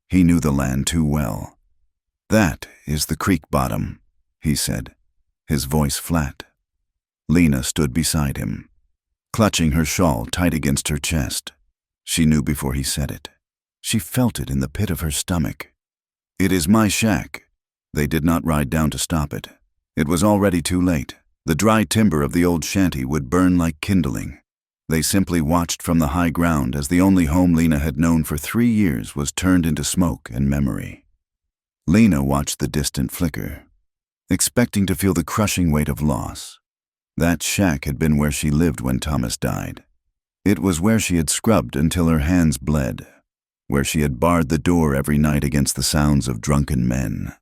He knew the land too well. "That is the creek bottom," he said, his voice flat. Lena stood beside him, clutching her shawl tight against her chest. She knew before he said it. She felt it in the pit of her stomach. "It is my shack." They did not ride down to stop it. It was already too late. The dry timber of the old shanty would burn like kindling. They simply watched from the high ground as the only home Lena had known for 3 years was turned into smoke and memory. Lena watched the distant flicker, expecting to feel the crushing weight of loss. That shack had been where she lived when Thomas died. It was where she had scrubbed until her hands bled, where she had barred the door every night against the sounds of drunken men.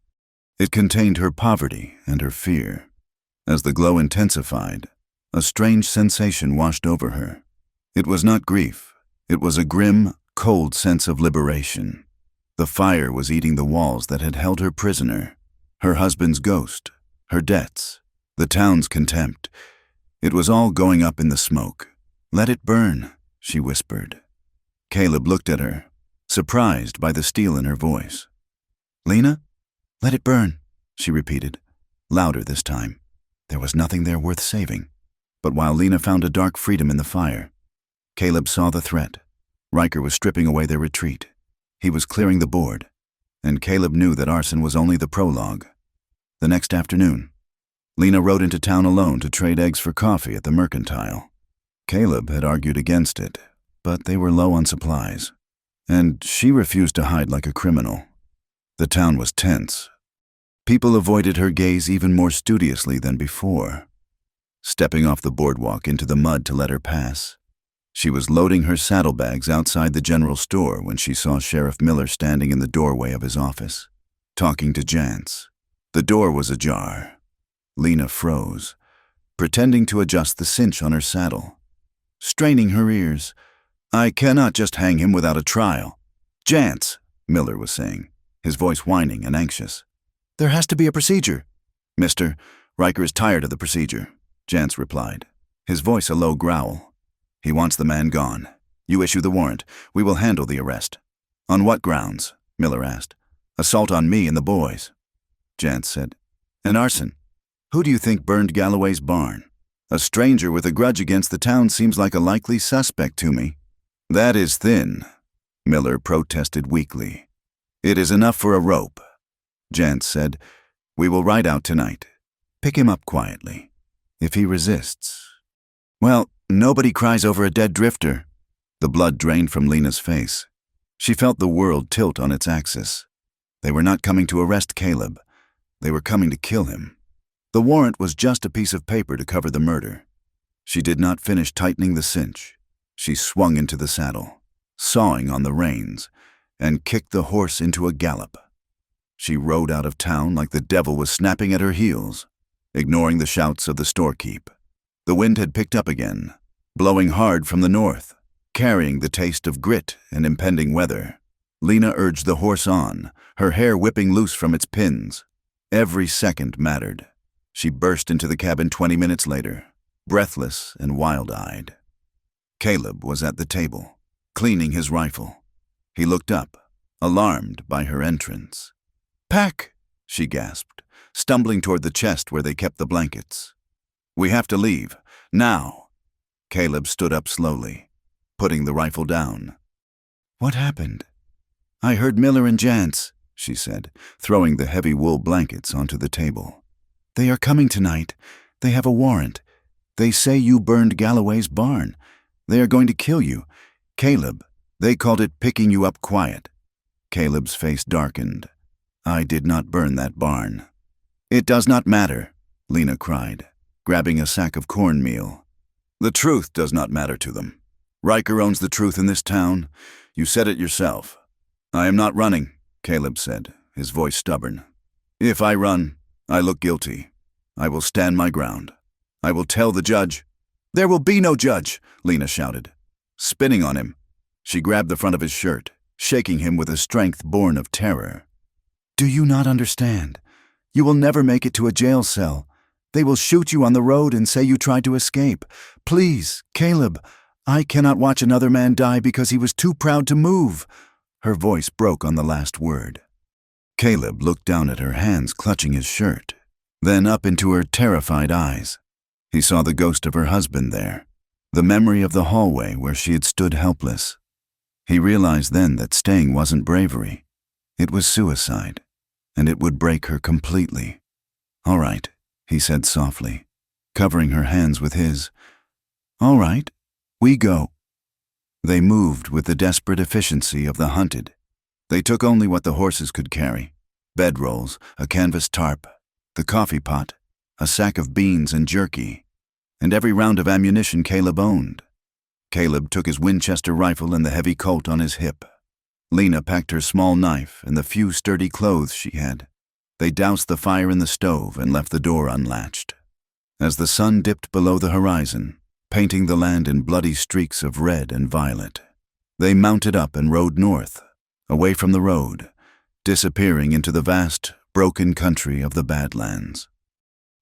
It contained her poverty and her fear. As the glow intensified, a strange sensation washed over her. It was not grief. It was a grim, cold sense of liberation. The fire was eating the walls that had held her prisoner. Her husband's ghost, her debts, the town's contempt. It was all going up in the smoke. "Let it burn," she whispered. Caleb looked at her, surprised by the steel in her voice. "Lena? Let it burn," she repeated, louder this time. There was nothing there worth saving. But while Lena found a dark freedom in the fire, Caleb saw the threat. Riker was stripping away their retreat. He was clearing the board, and Caleb knew that arson was only the prologue. The next afternoon, Lena rode into town alone to trade eggs for coffee at the Mercantile. Caleb had argued against it, but they were low on supplies, and she refused to hide like a criminal. The town was tense. People avoided her gaze even more studiously than before, stepping off the boardwalk into the mud to let her pass. She was loading her saddlebags outside the general store when she saw Sheriff Miller standing in the doorway of his office, talking to Jance. The door was ajar. Lena froze, pretending to adjust the cinch on her saddle, straining her ears. "I cannot just hang him without a trial." "Jance," Miller was saying, his voice whining and anxious. "There has to be a procedure." "Mister, Riker is tired of the procedure," Jance replied, his voice a low growl. "He wants the man gone. You issue the warrant. We will handle the arrest." "On what grounds?" Miller asked. "Assault on me and the boys," Jance said. "And arson. Who do you think burned Galloway's barn? A stranger with a grudge against the town seems like a likely suspect to me." "That is thin," Miller protested weakly. "It is enough for a rope," Jance said. "We will ride out tonight. Pick him up quietly. If he resists..." "Well, nobody cries over a dead drifter." The blood drained from Lena's face. She felt the world tilt on its axis. They were not coming to arrest Caleb. They were coming to kill him. The warrant was just a piece of paper to cover the murder. She did not finish tightening the cinch. She swung into the saddle, sawing on the reins, and kicked the horse into a gallop. She rode out of town like the devil was snapping at her heels, ignoring the shouts of the storekeep. The wind had picked up again, blowing hard from the north, carrying the taste of grit and impending weather. Lena urged the horse on, her hair whipping loose from its pins. Every second mattered. She burst into the cabin 20 minutes later, breathless and wild-eyed. Caleb was at the table, cleaning his rifle. He looked up, alarmed by her entrance. "Pack!" she gasped, stumbling toward the chest where they kept the blankets. "We have to leave, now." Caleb stood up slowly, putting the rifle down. "What happened?" "I heard Miller and Jance," she said, throwing the heavy wool blankets onto the table. "They are coming tonight. They have a warrant. They say you burned Galloway's barn. They are going to kill you. Caleb, they called it picking you up quiet." Caleb's face darkened. "I did not burn that barn." "It does not matter," Lena cried, grabbing a sack of cornmeal. "The truth does not matter to them. Riker owns the truth in this town. You said it yourself." "I am not running," Caleb said, his voice stubborn. "If I run, I look guilty. I will stand my ground. I will tell the judge." "There will be no judge," Lena shouted, spinning on him. She grabbed the front of his shirt, shaking him with a strength born of terror. "Do you not understand? You will never make it to a jail cell. They will shoot you on the road and say you tried to escape. Please, Caleb, I cannot watch another man die because he was too proud to move." Her voice broke on the last word. Caleb looked down at her hands clutching his shirt. then up into her terrified eyes. He saw the ghost of her husband there, the memory of the hallway where she had stood helpless. He realized then that staying wasn't bravery. It was suicide, and it would break her completely. "All right," he said softly, covering her hands with his. "All right, we go." They moved with the desperate efficiency of the hunted. They took only what the horses could carry: bedrolls, a canvas tarp, the coffee pot, a sack of beans and jerky, and every round of ammunition Caleb owned. Caleb took his Winchester rifle and the heavy Colt on his hip. Lena packed her small knife and the few sturdy clothes she had. They doused the fire in the stove and left the door unlatched. As the sun dipped below the horizon, painting the land in bloody streaks of red and violet, they mounted up and rode north, away from the road, disappearing into the vast, broken country of the Badlands.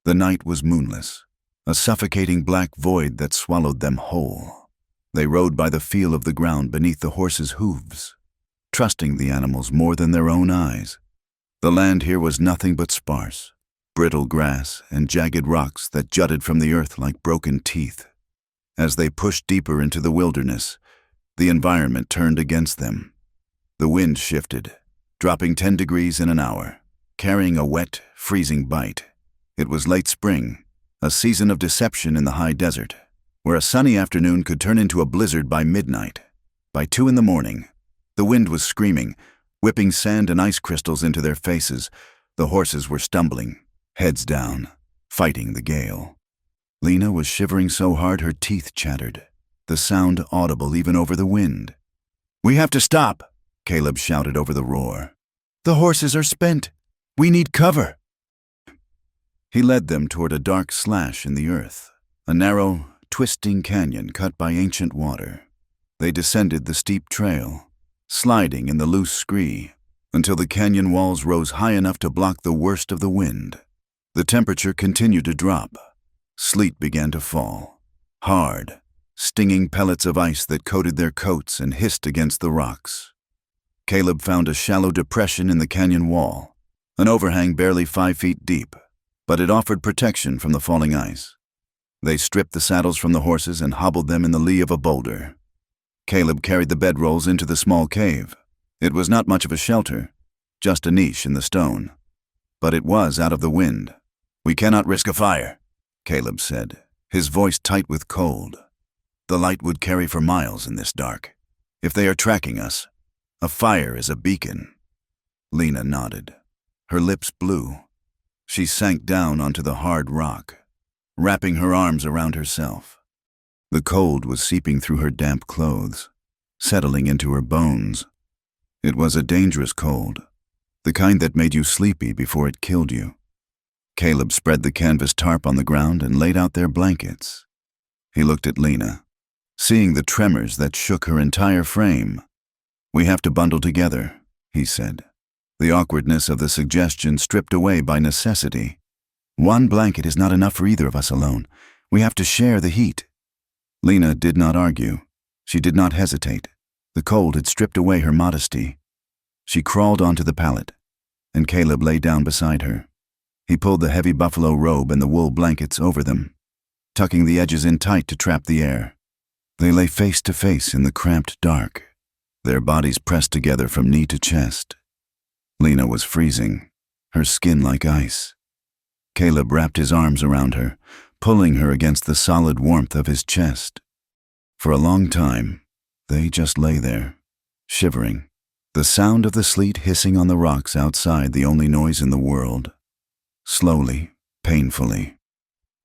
The night was moonless, a suffocating black void that swallowed them whole. They rode by the feel of the ground beneath the horses' hooves, trusting the animals more than their own eyes. The land here was nothing but sparse, brittle grass and jagged rocks that jutted from the earth like broken teeth. As they pushed deeper into the wilderness, the environment turned against them. The wind shifted, dropping 10 degrees in an hour, carrying a wet, freezing bite. It was late spring, a season of deception in the high desert, where a sunny afternoon could turn into a blizzard by midnight. By 2 in the morning, the wind was screaming, whipping sand and ice crystals into their faces. The horses were stumbling, heads down, fighting the gale. Lena was shivering so hard her teeth chattered, the sound audible even over the wind. "We have to stop," Caleb shouted over the roar. "The horses are spent. We need cover." He led them toward a dark slash in the earth, a narrow, twisting canyon cut by ancient water. They descended the steep trail, sliding in the loose scree, until the canyon walls rose high enough to block the worst of the wind. The temperature continued to drop. Sleet began to fall, hard, stinging pellets of ice that coated their coats and hissed against the rocks. Caleb found a shallow depression in the canyon wall, an overhang barely 5 feet deep, but it offered protection from the falling ice. They stripped the saddles from the horses and hobbled them in the lee of a boulder. Caleb carried the bedrolls into the small cave. It was not much of a shelter, just a niche in the stone. But it was out of the wind. "We cannot risk a fire," Caleb said, his voice tight with cold. "The light would carry for miles in this dark. If they are tracking us, a fire is a beacon." Lena nodded. Her lips blew. She sank down onto the hard rock, wrapping her arms around herself. The cold was seeping through her damp clothes, settling into her bones. It was a dangerous cold, the kind that made you sleepy before it killed you. Caleb spread the canvas tarp on the ground and laid out their blankets. He looked at Lena, seeing the tremors that shook her entire frame. "We have to bundle together," he said, the awkwardness of the suggestion stripped away by necessity. "One blanket is not enough for either of us alone. We have to share the heat." Lena did not argue. She did not hesitate. The cold had stripped away her modesty. She crawled onto the pallet, and Caleb lay down beside her. He pulled the heavy buffalo robe and the wool blankets over them, tucking the edges in tight to trap the air. They lay face to face in the cramped dark, their bodies pressed together from knee to chest. Lena was freezing, her skin like ice. Caleb wrapped his arms around her, pulling her against the solid warmth of his chest. For a long time, they just lay there, shivering, the sound of the sleet hissing on the rocks outside the only noise in the world. Slowly, painfully,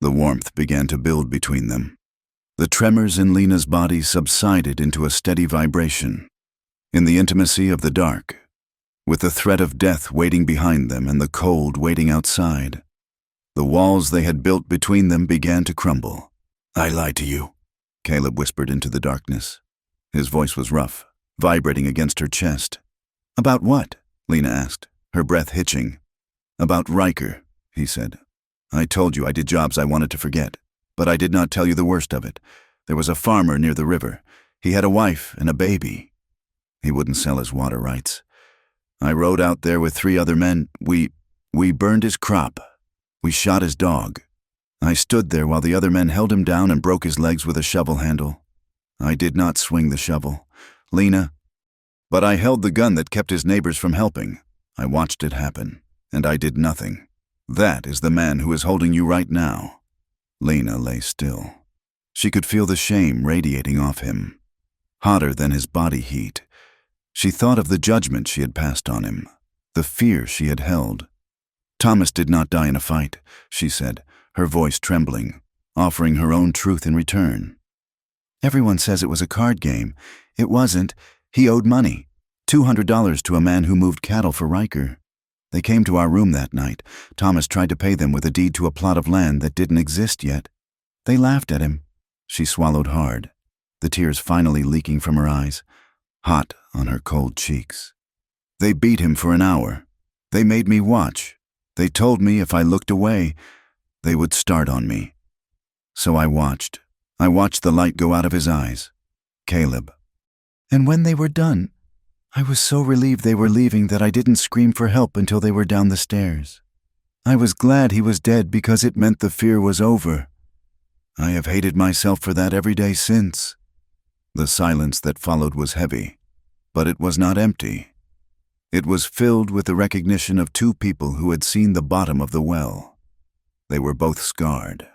the warmth began to build between them. The tremors in Lena's body subsided into a steady vibration. In the intimacy of the dark, with the threat of death waiting behind them and the cold waiting outside, the walls they had built between them began to crumble. "I lied to you," Caleb whispered into the darkness. His voice was rough, vibrating against her chest. "About what?" Lena asked, her breath hitching. "About Riker," he said. "I told you I did jobs I wanted to forget, but I did not tell you the worst of it. There was a farmer near the river. He had a wife and a baby. He wouldn't sell his water rights. I rode out there with 3 other men. We burned his crop. We shot his dog. I stood there while the other men held him down and broke his legs with a shovel handle. I did not swing the shovel. Lena. But I held the gun that kept his neighbors from helping. I watched it happen, and I did nothing. That is the man who is holding you right now. Lena lay still. She could feel the shame radiating off him, hotter than his body heat. She thought of the judgment she had passed on him, the fear she had held. Thomas did not die in a fight, she said, her voice trembling, offering her own truth in return. Everyone says it was a card game. It wasn't. He owed money, $200 to a man who moved cattle for Riker. They came to our room that night. Thomas tried to pay them with a deed to a plot of land that didn't exist yet. They laughed at him. She swallowed hard, the tears finally leaking from her eyes, hot on her cold cheeks. They beat him for an hour. They made me watch. They told me if I looked away, they would start on me. So I watched. I watched the light go out of his eyes. Caleb. And when they were done, I was so relieved they were leaving that I didn't scream for help until they were down the stairs. I was glad he was dead because it meant the fear was over. I have hated myself for that every day since. The silence that followed was heavy, but it was not empty. It was filled with the recognition of two people who had seen the bottom of the well. They were both scarred,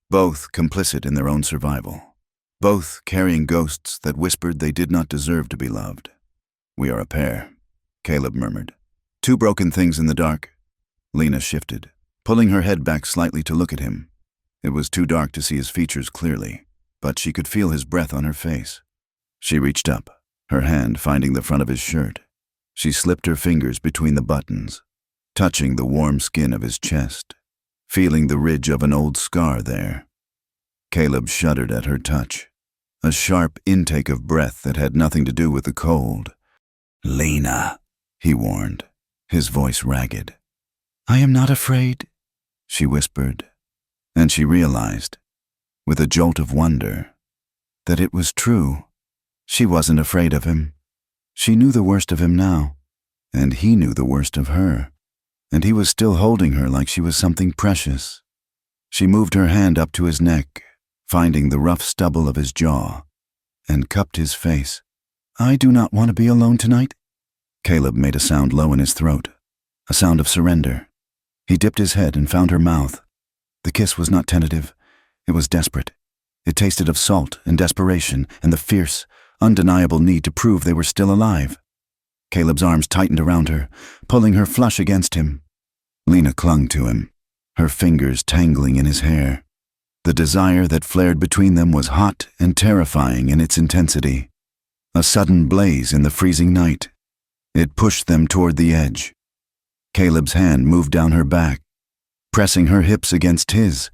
both complicit in their own survival, both carrying ghosts that whispered they did not deserve to be loved. We are a pair, Caleb murmured. Two broken things in the dark. Lena shifted, pulling her head back slightly to look at him. It was too dark to see his features clearly, but she could feel his breath on her face. She reached up, her hand finding the front of his shirt. She slipped her fingers between the buttons, touching the warm skin of his chest, feeling the ridge of an old scar there. Caleb shuddered at her touch, a sharp intake of breath that had nothing to do with the cold. Lena, he warned, his voice ragged. I am not afraid, she whispered, and she realized, with a jolt of wonder, that it was true. She wasn't afraid of him. She knew the worst of him now, and he knew the worst of her, and he was still holding her like she was something precious. She moved her hand up to his neck, finding the rough stubble of his jaw, and cupped his face. I do not want to be alone tonight. Caleb made a sound low in his throat, a sound of surrender. He dipped his head and found her mouth. The kiss was not tentative. It was desperate. It tasted of salt and desperation and the fierce, undeniable need to prove they were still alive. Caleb's arms tightened around her, pulling her flush against him. Lena clung to him, her fingers tangling in his hair. The desire that flared between them was hot and terrifying in its intensity. A sudden blaze in the freezing night. It pushed them toward the edge. Caleb's hand moved down her back, pressing her hips against his.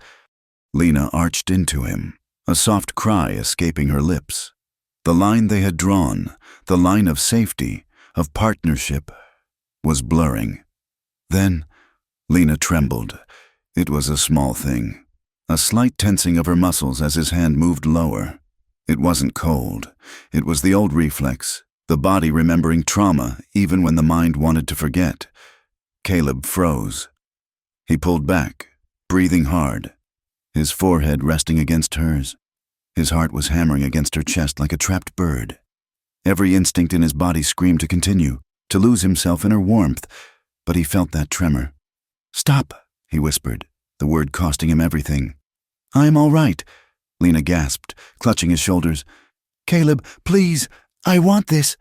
Lena arched into him, a soft cry escaping her lips. The line they had drawn, the line of safety, of partnership, was blurring. Then, Lena trembled. It was a small thing, a slight tensing of her muscles as his hand moved lower. It wasn't cold. It was the old reflex, the body remembering trauma even when the mind wanted to forget. Caleb froze. He pulled back, breathing hard, his forehead resting against hers. His heart was hammering against her chest like a trapped bird. Every instinct in his body screamed to continue, to lose himself in her warmth, but he felt that tremor. Stop, he whispered, the word costing him everything. I'm all right, Lena gasped, clutching his shoulders. Caleb, please, I want this.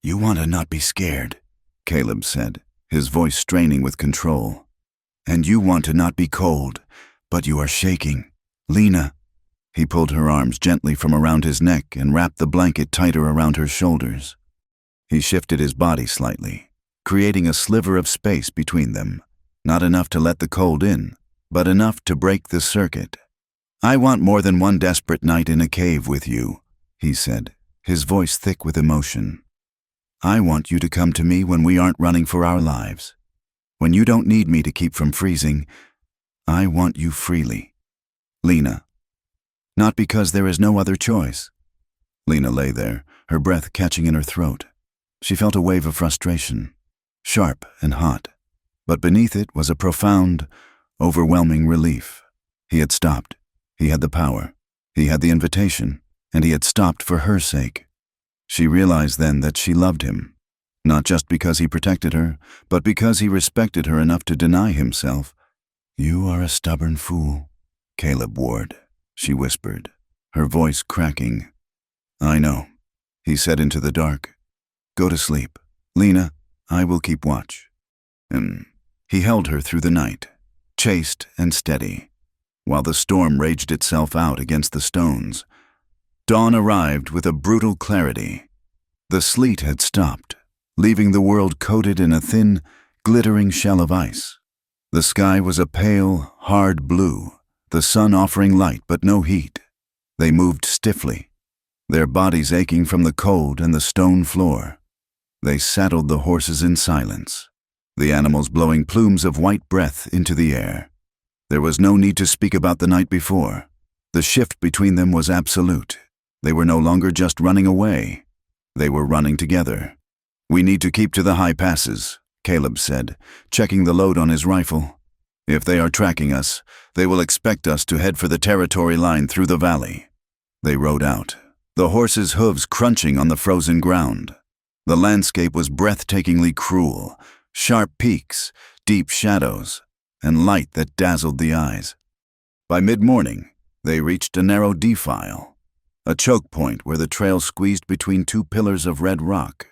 You want to not be scared, Caleb said, his voice straining with control. And you want to not be cold, but you are shaking. Lena. He pulled her arms gently from around his neck and wrapped the blanket tighter around her shoulders. He shifted his body slightly, creating a sliver of space between them, not enough to let the cold in, but enough to break the circuit. I want more than one desperate night in a cave with you, he said, his voice thick with emotion. I want you to come to me when we aren't running for our lives. When you don't need me to keep from freezing, I want you freely. Lena. Not because there is no other choice. Lena lay there, her breath catching in her throat. She felt a wave of frustration, sharp and hot, but beneath it was a profound, Overwhelming relief. He had stopped. He had the power. He had the invitation, and he had stopped for her sake. She realized then that she loved him, not just because he protected her, but because he respected her enough to deny himself. "You are a stubborn fool, Caleb Ward," she whispered, her voice cracking. "I know," he said into the dark. "Go to sleep. Lena, I will keep watch." He held her through the night, chaste and steady, while the storm raged itself out against the stones. Dawn arrived with a brutal clarity. The sleet had stopped, leaving the world coated in a thin, glittering shell of ice. The sky was a pale, hard blue, the sun offering light but no heat. They moved stiffly, their bodies aching from the cold and the stone floor. They saddled the horses in silence, the animals blowing plumes of white breath into the air. There was no need to speak about the night before. The shift between them was absolute. They were no longer just running away. They were running together. "We need to keep to the high passes," Caleb said, checking the load on his rifle. "If they are tracking us, they will expect us to head for the territory line through the valley." They rode out, the horses' hooves crunching on the frozen ground. The landscape was breathtakingly cruel, sharp peaks, deep shadows, and light that dazzled the eyes. By mid-morning, they reached a narrow defile, a choke point where the trail squeezed between two pillars of red rock.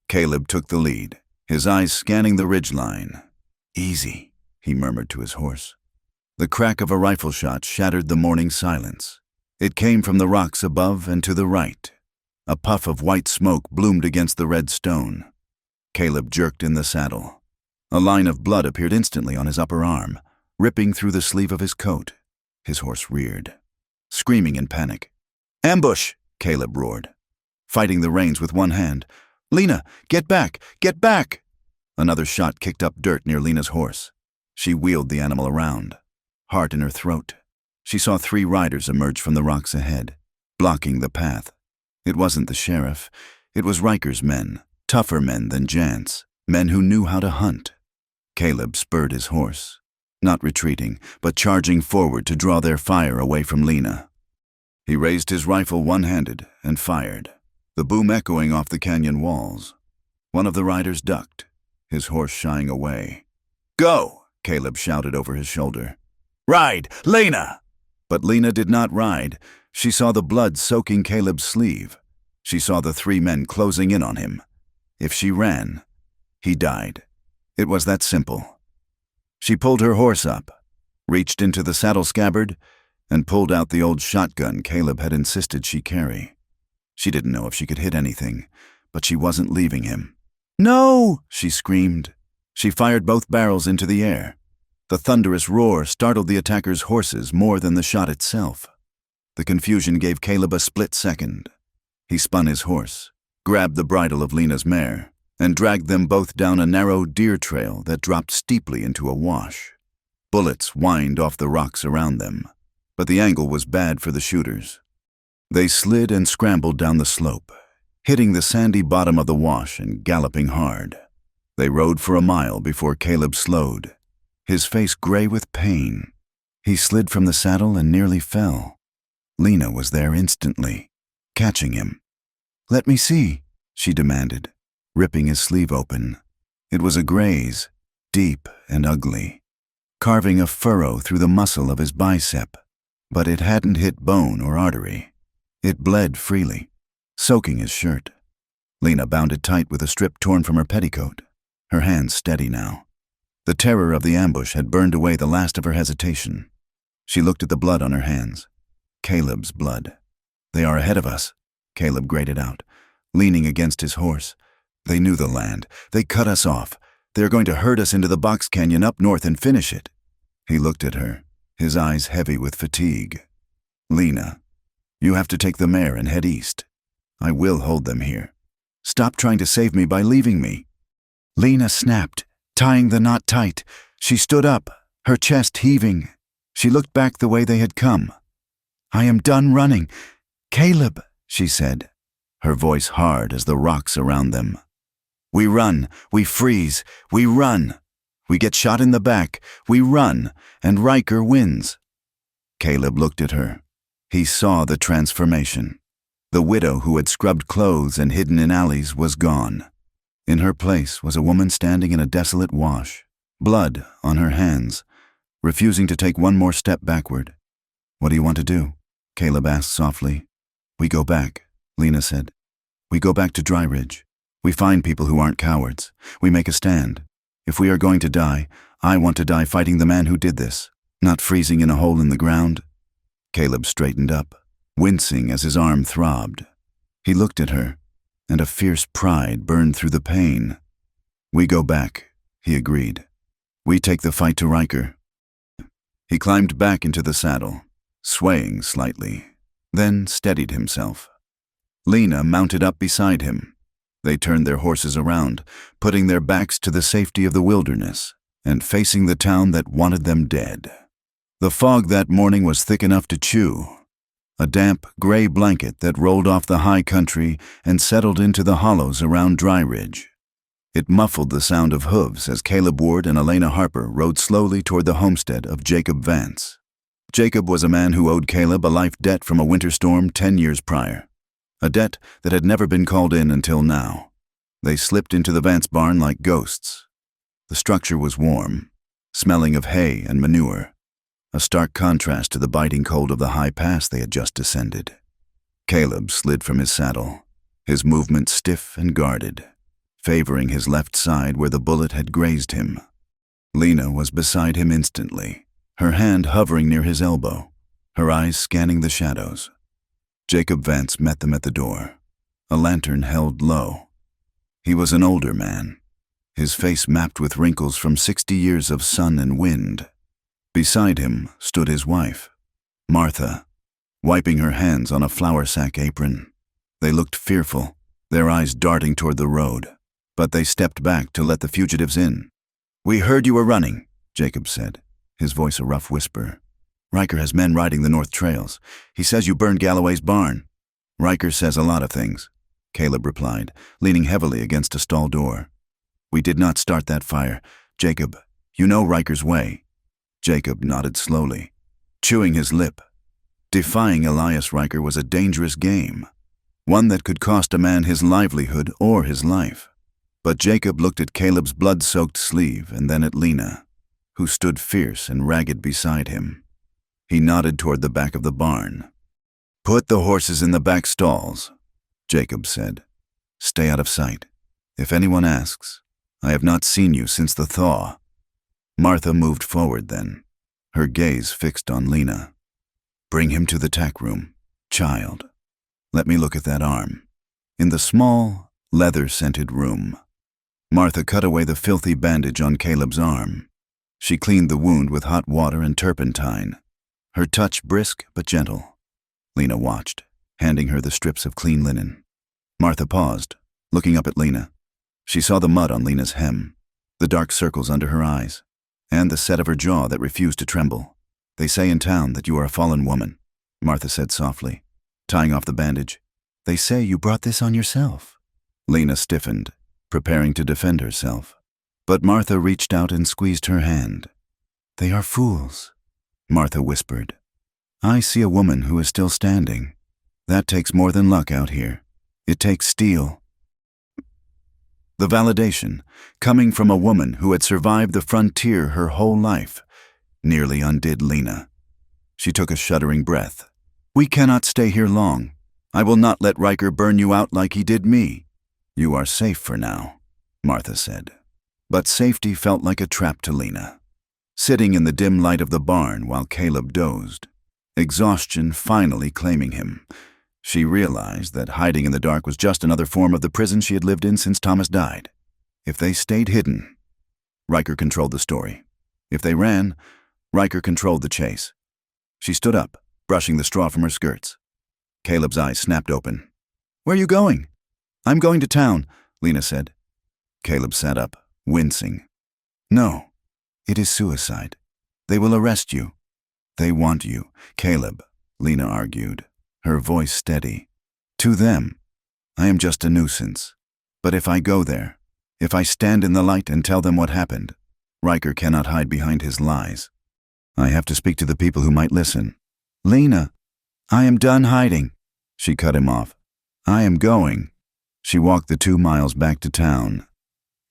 Caleb took the lead, his eyes scanning the ridgeline. "Easy," he murmured to his horse. The crack of a rifle shot shattered the morning silence. It came from the rocks above and to the right. A puff of white smoke bloomed against the red stone. Caleb jerked in the saddle. A line of blood appeared instantly on his upper arm, ripping through the sleeve of his coat. His horse reared, screaming in panic. "Ambush!" Caleb roared, fighting the reins with one hand. "Lena, get back! Get back!" Another shot kicked up dirt near Lena's horse. She wheeled the animal around, heart in her throat. She saw 3 riders emerge from the rocks ahead, blocking the path. It wasn't the sheriff. It was Riker's men, tougher men than Jant's, men who knew how to hunt. Caleb spurred his horse, not retreating, but charging forward to draw their fire away from Lena. He raised his rifle one-handed and fired, the boom echoing off the canyon walls. One of the riders ducked, his horse shying away. "Go!" Caleb shouted over his shoulder. "Ride, Lena!" But Lena did not ride. She saw the blood soaking Caleb's sleeve. She saw the 3 men closing in on him. If she ran, he died. It was that simple. She pulled her horse up, reached into the saddle scabbard, and pulled out the old shotgun Caleb had insisted she carry. She didn't know if she could hit anything, but she wasn't leaving him. "No!" she screamed. She fired both barrels into the air. The thunderous roar startled the attackers' horses more than the shot itself. The confusion gave Caleb a split second. He spun his horse, grabbed the bridle of Lena's mare, and dragged them both down a narrow deer trail that dropped steeply into a wash. Bullets whined off the rocks around them, but the angle was bad for the shooters. They slid and scrambled down the slope, hitting the sandy bottom of the wash and galloping hard. They rode for a mile before Caleb slowed, his face gray with pain. He slid from the saddle and nearly fell. Lena was there instantly, catching him. "Let me see," she demanded, ripping his sleeve open. It was a graze, deep and ugly, carving a furrow through the muscle of his bicep, but it hadn't hit bone or artery. It bled freely, soaking his shirt. Lena bound it tight with a strip torn from her petticoat, her hands steady now. The terror of the ambush had burned away the last of her hesitation. She looked at the blood on her hands. Caleb's blood. "They are ahead of us," Caleb grated out, leaning against his horse. "They knew the land. They cut us off. They are going to herd us into the box canyon up north and finish it." He looked at her, his eyes heavy with fatigue. "Lena, you have to take the mare and head east. I will hold them here. Stop trying to save me by leaving me." Lena snapped, tying the knot tight. She stood up, her chest heaving. She looked back the way they had come. "I am done running. Caleb," she said, her voice hard as the rocks around them. "We run, we freeze, we run. We get shot in the back, we run, and Riker wins." Caleb looked at her. He saw the transformation. The widow who had scrubbed clothes and hidden in alleys was gone. In her place was a woman standing in a desolate wash, blood on her hands, refusing to take one more step backward. "What do you want to do?" Caleb asked softly. "We go back," Lena said. "We go back to Dry Ridge. We find people who aren't cowards. We make a stand. If we are going to die, I want to die fighting the man who did this, not freezing in a hole in the ground." Caleb straightened up, wincing as his arm throbbed. He looked at her, and a fierce pride burned through the pain. "We go back," he agreed. "We take the fight to Riker." He climbed back into the saddle, swaying slightly, then steadied himself. Lena mounted up beside him. They turned their horses around, putting their backs to the safety of the wilderness and facing the town that wanted them dead. The fog that morning was thick enough to chew, a damp, gray blanket that rolled off the high country and settled into the hollows around Dry Ridge. It muffled the sound of hooves as Caleb Ward and Elena Harper rode slowly toward the homestead of Jacob Vance. Jacob was a man who owed Caleb a life debt from a winter storm 10 years prior, a debt that had never been called in until now. They slipped into the Vance barn like ghosts. The structure was warm, smelling of hay and manure, a stark contrast to the biting cold of the high pass they had just descended. Caleb slid from his saddle, his movement stiff and guarded, favoring his left side where the bullet had grazed him. Lena was beside him instantly, her hand hovering near his elbow, her eyes scanning the shadows. Jacob Vance met them at the door, a lantern held low. He was an older man, his face mapped with wrinkles from 60 years of sun and wind. Beside him stood his wife, Martha, wiping her hands on a flour sack apron. They looked fearful, their eyes darting toward the road, but they stepped back to let the fugitives in. "We heard you were running," Jacob said, his voice a rough whisper. "Riker has men riding the north trails. He says you burned Galloway's barn." "Riker says a lot of things," Caleb replied, leaning heavily against a stall door. "We did not start that fire. Jacob, you know Riker's way." Jacob nodded slowly, chewing his lip. Defying Elias Riker was a dangerous game, one that could cost a man his livelihood or his life. But Jacob looked at Caleb's blood-soaked sleeve and then at Lena, who stood fierce and ragged beside him. He nodded toward the back of the barn. "Put the horses in the back stalls," Jacob said. "Stay out of sight. If anyone asks, I have not seen you since the thaw." Martha moved forward then, her gaze fixed on Lena. "Bring him to the tack room, child. Let me look at that arm." In the small, leather-scented room, Martha cut away the filthy bandage on Caleb's arm. She cleaned the wound with hot water and turpentine, her touch brisk but gentle. Lena watched, handing her the strips of clean linen. Martha paused, looking up at Lena. She saw the mud on Lena's hem, the dark circles under her eyes, and the set of her jaw that refused to tremble. "They say in town that you are a fallen woman," Martha said softly, tying off the bandage. "They say you brought this on yourself." Lena stiffened, preparing to defend herself. But Martha reached out and squeezed her hand. "They are fools," Martha whispered. "I see a woman who is still standing. That takes more than luck out here. It takes steel." The validation, coming from a woman who had survived the frontier her whole life, nearly undid Lena. She took a shuddering breath. "We cannot stay here long. I will not let Riker burn you out like he did me." "You are safe for now," Martha said. But safety felt like a trap to Lena. Sitting in the dim light of the barn while Caleb dozed, exhaustion finally claiming him, she realized that hiding in the dark was just another form of the prison she had lived in since Thomas died. If they stayed hidden, Riker controlled the story. If they ran, Riker controlled the chase. She stood up, brushing the straw from her skirts. Caleb's eyes snapped open. "Where are you going?" "I'm going to town," Lena said. Caleb sat up, wincing. "No, it is suicide. They will arrest you." "They want you, Caleb," Lena argued, her voice steady. "To them, I am just a nuisance. But if I go there, if I stand in the light and tell them what happened, Riker cannot hide behind his lies. I have to speak to the people who might listen. Lena, I am done hiding. She cut him off. I am going. She walked the 2 miles back to town,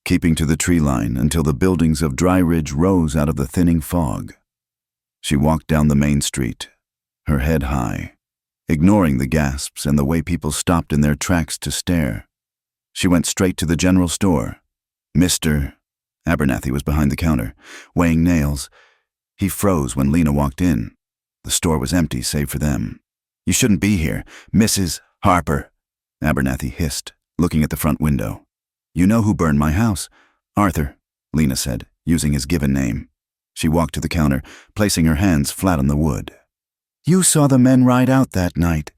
keeping to the tree line until the buildings of Dry Ridge rose out of the thinning fog. She walked down the main street, her head high, ignoring the gasps and the way people stopped in their tracks to stare. She went straight to the general store. Mr. Abernathy was behind the counter, weighing nails. He froze when Lena walked in. The store was empty save for them. You shouldn't be here, Mrs. Harper, Abernathy hissed, looking at the front window. You know who burned my house? Arthur, Lena said, using his given name. She walked to the counter, placing her hands flat on the wood. You saw the men ride out that night.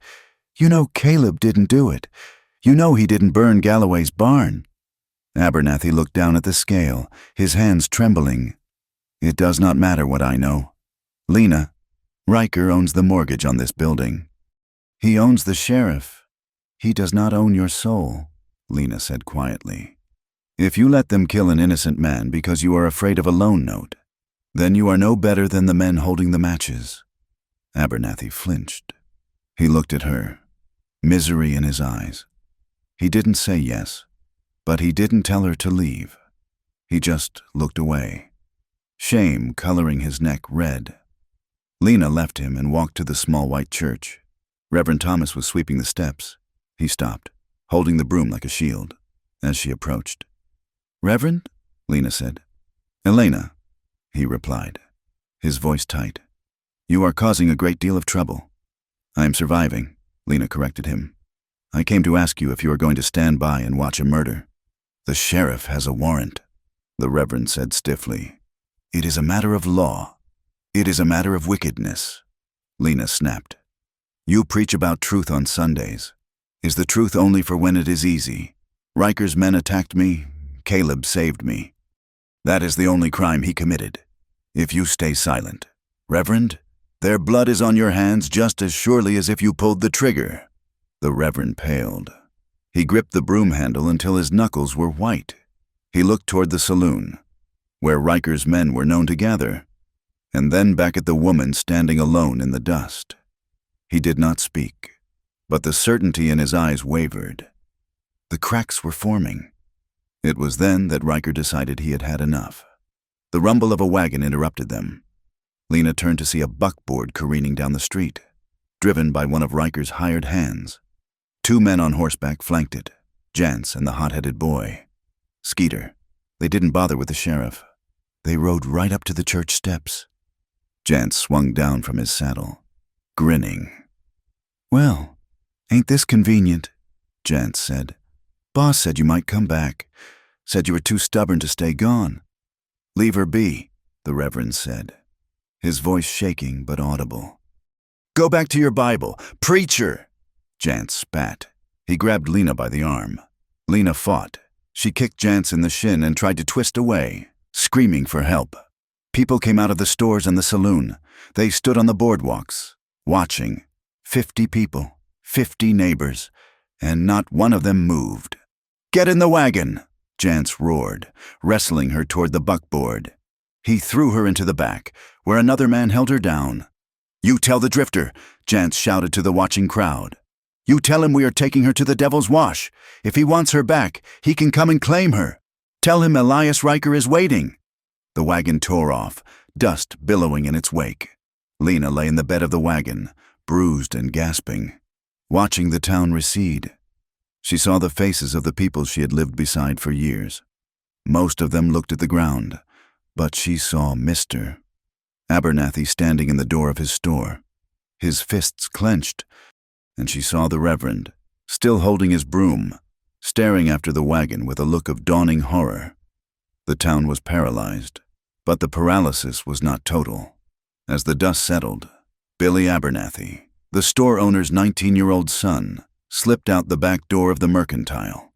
You know Caleb didn't do it. You know he didn't burn Galloway's barn. Abernathy looked down at the scale, his hands trembling. It does not matter what I know. Lena, Riker owns the mortgage on this building. He owns the sheriff. He does not own your soul, Lena said quietly. If you let them kill an innocent man because you are afraid of a loan note, then you are no better than the men holding the matches. Abernathy flinched. He looked at her, misery in his eyes. He didn't say yes, but he didn't tell her to leave. He just looked away, shame coloring his neck red. Lena left him and walked to the small white church. Reverend Thomas was sweeping the steps. He stopped, holding the broom like a shield, as she approached. Reverend? Lena said. Elena, he replied, his voice tight. You are causing a great deal of trouble. I am surviving, Lena corrected him. I came to ask you if you are going to stand by and watch a murder. The sheriff has a warrant, the Reverend said stiffly. It is a matter of law. It is a matter of wickedness. Lena snapped. You preach about truth on Sundays. Is the truth only for when it is easy? Riker's men attacked me. Caleb saved me. That is the only crime he committed. If you stay silent, Reverend, their blood is on your hands just as surely as if you pulled the trigger. The Reverend paled. He gripped the broom handle until his knuckles were white. He looked toward the saloon, where Riker's men were known to gather, and then back at the woman standing alone in the dust. He did not speak, but the certainty in his eyes wavered. The cracks were forming. It was then that Riker decided he had had enough. The rumble of a wagon interrupted them. Lena turned to see a buckboard careening down the street, driven by one of Riker's hired hands. 2 men on horseback flanked it, Jance and the hot-headed boy. Skeeter. They didn't bother with the sheriff. They rode right up to the church steps. Jance swung down from his saddle, grinning. Well, ain't this convenient, Jance said. Boss said you might come back. Said you were too stubborn to stay gone. Leave her be, the Reverend said, his voice shaking but audible. Go back to your Bible, preacher! Jance spat. He grabbed Lena by the arm. Lena fought. She kicked Jance in the shin and tried to twist away, screaming for help. People came out of the stores and the saloon. They stood on the boardwalks, watching. 50 people, 50 neighbors, and not one of them moved. Get in the wagon, Jance roared, wrestling her toward the buckboard. He threw her into the back, where another man held her down. You tell the drifter, Jance shouted to the watching crowd. You tell him we are taking her to the Devil's Wash. If he wants her back, he can come and claim her. Tell him Elias Riker is waiting. The wagon tore off, dust billowing in its wake. Lena lay in the bed of the wagon, bruised and gasping, watching the town recede. She saw the faces of the people she had lived beside for years. Most of them looked at the ground, but she saw Mr. Abernathy standing in the door of his store, his fists clenched, and she saw the Reverend, still holding his broom, staring after the wagon with a look of dawning horror. The town was paralyzed, but the paralysis was not total. As the dust settled, Billy Abernathy, the store owner's 19-year-old son, slipped out the back door of the mercantile.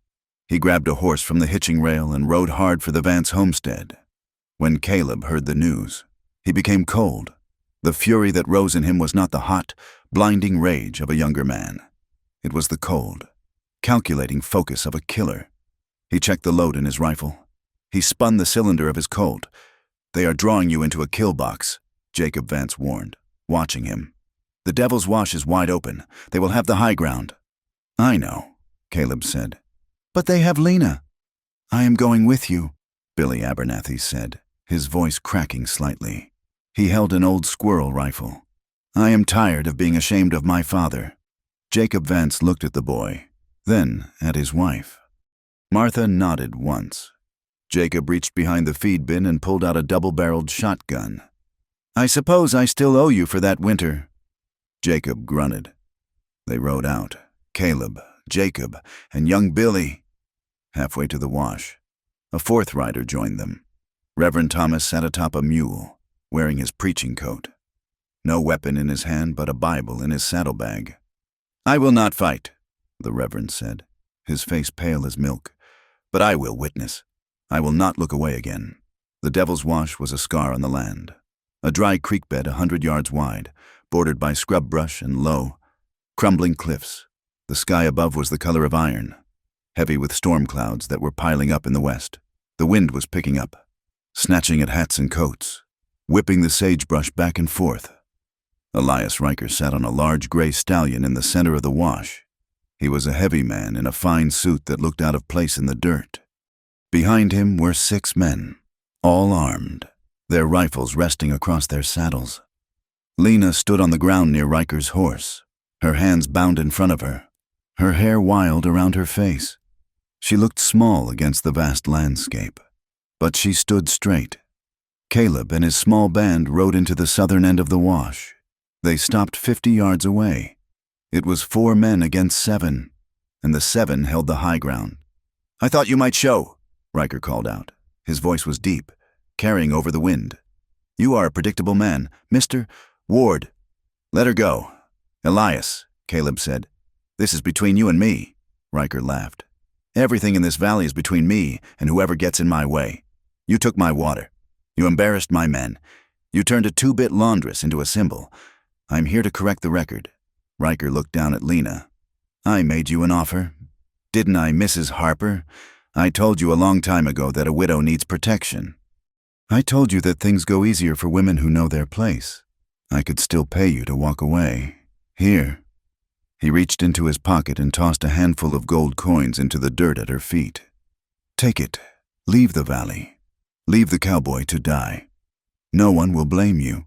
He grabbed a horse from the hitching rail and rode hard for the Vance homestead. When Caleb heard the news, he became cold. The fury that rose in him was not the hot, blinding rage of a younger man. It was the cold, calculating focus of a killer. He checked the load in his rifle. He spun the cylinder of his Colt, "They are drawing you into a kill box," Jacob Vance warned, watching him. "The Devil's Wash is wide open. They will have the high ground." "I know," Caleb said. "But they have Lena." "I am going with you," Billy Abernathy said, his voice cracking slightly. He held an old squirrel rifle. "I am tired of being ashamed of my father." Jacob Vance looked at the boy, then at his wife. Martha nodded once. Jacob reached behind the feed bin and pulled out a double-barreled shotgun. "I suppose I still owe you for that winter." Jacob grunted. They rode out, Caleb, Jacob, and young Billy. Halfway to the wash, a fourth rider joined them. Reverend Thomas sat atop a mule, wearing his preaching coat. No weapon in his hand but a Bible in his saddlebag. "I will not fight," the Reverend said, his face pale as milk. "But I will witness. I will not look away again." The Devil's Wash was a scar on the land. A dry creek bed 100 yards wide, bordered by scrub brush and low, crumbling cliffs. The sky above was the color of iron, heavy with storm clouds that were piling up in the west. The wind was picking up, snatching at hats and coats, whipping the sagebrush back and forth. Elias Riker sat on a large gray stallion in the center of the wash. He was a heavy man in a fine suit that looked out of place in the dirt. Behind him were 6 men, all armed, their rifles resting across their saddles. Lena stood on the ground near Riker's horse, her hands bound in front of her, her hair wild around her face. She looked small against the vast landscape, but she stood straight. Caleb and his small band rode into the southern end of the wash. They stopped 50 yards away. It was 4 men against 7, and the 7 held the high ground. "I thought you might show," Riker called out. His voice was deep, carrying over the wind. "You are a predictable man, Mr. Ward." "Let her go." "Elias," Caleb said. "This is between you and me." Riker laughed. "Everything in this valley is between me and whoever gets in my way. You took my water. You embarrassed my men. You turned a 2-bit laundress into a symbol. I'm here to correct the record." Riker looked down at Lena. "I made you an offer. Didn't I, Mrs. Harper? I told you a long time ago that a widow needs protection. I told you that things go easier for women who know their place. I could still pay you to walk away. Here." He reached into his pocket and tossed a handful of gold coins into the dirt at her feet. "Take it. Leave the valley. Leave the cowboy to die. No one will blame you."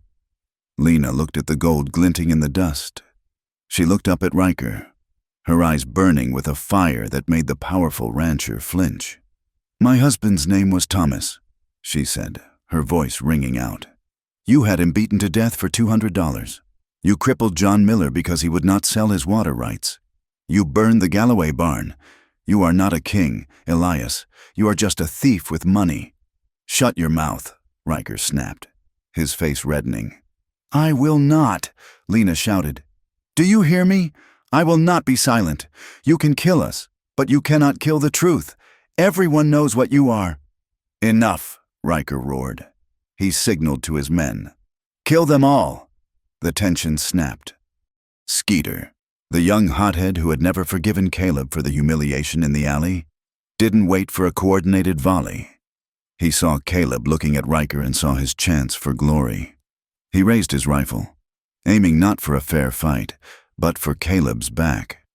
Lena looked at the gold glinting in the dust. She looked up at Riker, her eyes burning with a fire that made the powerful rancher flinch. "My husband's name was Thomas," she said, her voice ringing out. "You had him beaten to death for $200. You crippled John Miller because he would not sell his water rights. You burned the Galloway barn. You are not a king, Elias. You are just a thief with money." "Shut your mouth," Riker snapped, his face reddening. "I will not," Lena shouted. "Do you hear me? I will not be silent. You can kill us, but you cannot kill the truth. Everyone knows what you are." "Enough," Riker roared. He signaled to his men. "Kill them all." The tension snapped. Skeeter, the young hothead who had never forgiven Caleb for the humiliation in the alley, didn't wait for a coordinated volley. He saw Caleb looking at Riker and saw his chance for glory. He raised his rifle, aiming not for a fair fight, but for Caleb's back.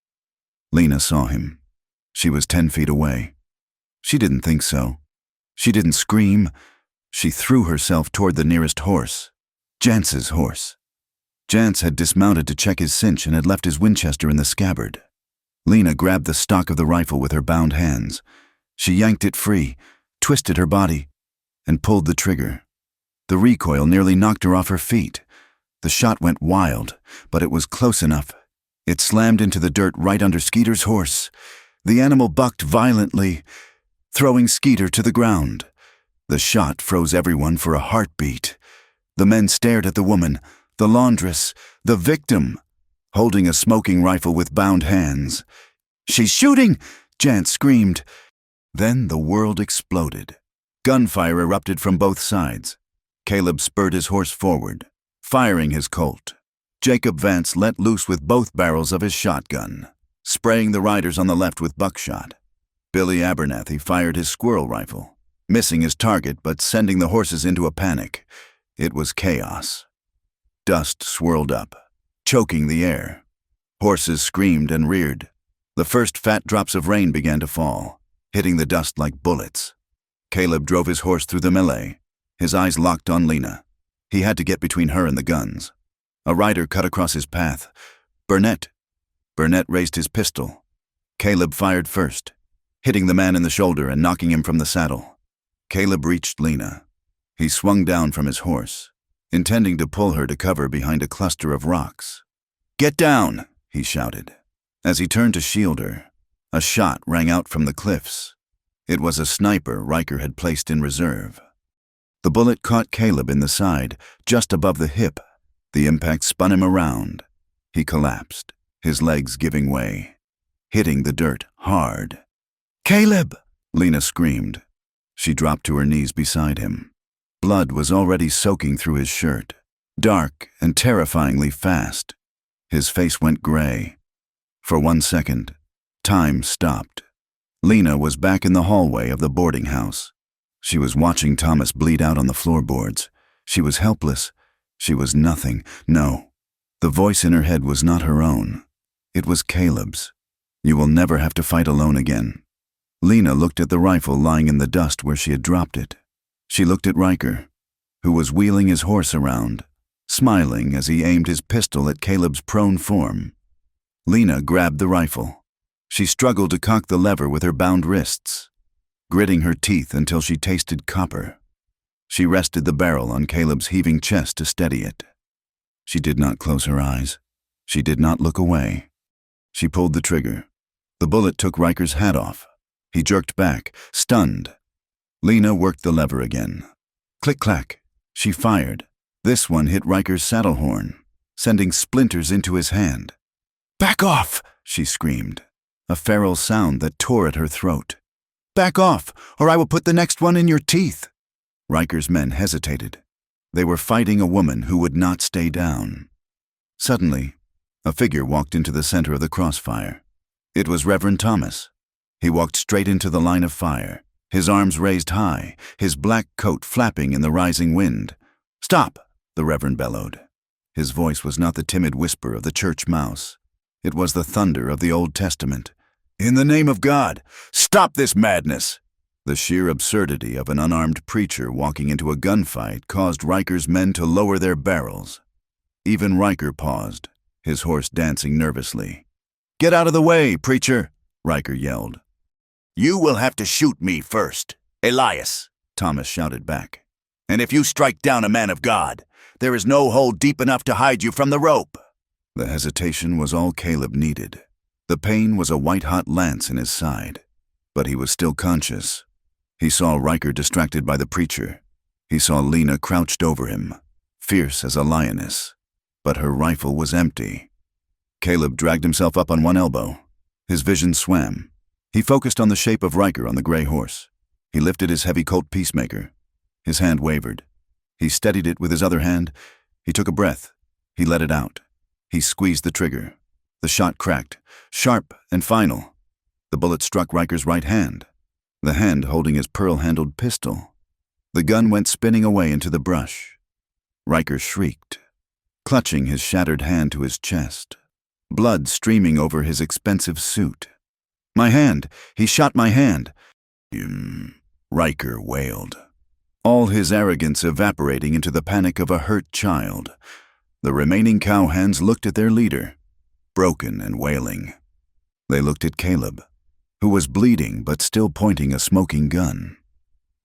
Lena saw him. She was 10 feet away. She didn't think so. She didn't scream. She threw herself toward the nearest horse, Jance's horse. Jance had dismounted to check his cinch and had left his Winchester in the scabbard. Lena grabbed the stock of the rifle with her bound hands. She yanked it free, twisted her body, and pulled the trigger. The recoil nearly knocked her off her feet. The shot went wild, but it was close enough. It slammed into the dirt right under Skeeter's horse. The animal bucked violently, throwing Skeeter to the ground. The shot froze everyone for a heartbeat. The men stared at the woman, the laundress, the victim, holding a smoking rifle with bound hands. "She's shooting!" Jance screamed. Then the world exploded. Gunfire erupted from both sides. Caleb spurred his horse forward, firing his Colt. Jacob Vance let loose with both barrels of his shotgun, spraying the riders on the left with buckshot. Billy Abernathy fired his squirrel rifle. missing his target but sending the horses into a panic. It was chaos. Dust swirled up, choking the air. Horses screamed and reared. The first fat drops of rain began to fall, hitting the dust like bullets. Caleb drove his horse through the melee, his eyes locked on Lena. He had to get between her and the guns. A rider cut across his path. Burnett. Burnett raised his pistol. Caleb fired first, hitting the man in the shoulder and knocking him from the saddle. Caleb reached Lena. He swung down from his horse, intending to pull her to cover behind a cluster of rocks. "Get down!" he shouted. As he turned to shield her, a shot rang out from the cliffs. It was a sniper Riker had placed in reserve. The bullet caught Caleb in the side, just above the hip. The impact spun him around. He collapsed, his legs giving way, hitting the dirt hard. "Caleb!" Lena screamed. She dropped to her knees beside him. Blood was already soaking through his shirt, dark and terrifyingly fast. His face went gray. For 1 second, time stopped. Lena was back in the hallway of the boarding house. She was watching Thomas bleed out on the floorboards. She was helpless. She was nothing. No, the voice in her head was not her own. It was Caleb's. "You will never have to fight alone again." Lena looked at the rifle lying in the dust where she had dropped it. She looked at Riker, who was wheeling his horse around, smiling as he aimed his pistol at Caleb's prone form. Lena grabbed the rifle. She struggled to cock the lever with her bound wrists, gritting her teeth until she tasted copper. She rested the barrel on Caleb's heaving chest to steady it. She did not close her eyes. She did not look away. She pulled the trigger. The bullet took Riker's hat off. He jerked back, stunned. Lena worked the lever again. Click-clack. She fired. This one hit Riker's saddle horn, sending splinters into his hand. "Back off!" she screamed, a feral sound that tore at her throat. "Back off, or I will put the next one in your teeth." Riker's men hesitated. They were fighting a woman who would not stay down. Suddenly, a figure walked into the center of the crossfire. It was Reverend Thomas. He walked straight into the line of fire, his arms raised high, his black coat flapping in the rising wind. "Stop!" the Reverend bellowed. His voice was not the timid whisper of the church mouse. It was the thunder of the Old Testament. "In the name of God, stop this madness!" The sheer absurdity of an unarmed preacher walking into a gunfight caused Riker's men to lower their barrels. Even Riker paused, his horse dancing nervously. "Get out of the way, preacher!" Riker yelled. "You will have to shoot me first, Elias," Thomas shouted back. "And if you strike down a man of God, there is no hole deep enough to hide you from the rope." The hesitation was all Caleb needed. The pain was a white-hot lance in his side, but he was still conscious. He saw Riker distracted by the preacher. He saw Lena crouched over him, fierce as a lioness, but her rifle was empty. Caleb dragged himself up on one elbow. His vision swam. He focused on the shape of Riker on the gray horse. He lifted his heavy Colt Peacemaker. His hand wavered. He steadied it with his other hand. He took a breath. He let it out. He squeezed the trigger. The shot cracked, sharp and final. The bullet struck Riker's right hand, the hand holding his pearl-handled pistol. The gun went spinning away into the brush. Riker shrieked, clutching his shattered hand to his chest, blood streaming over his expensive suit. "My hand! He shot my hand!" Riker wailed, all his arrogance evaporating into the panic of a hurt child. The remaining cowhands looked at their leader, broken and wailing. They looked at Caleb, who was bleeding but still pointing a smoking gun.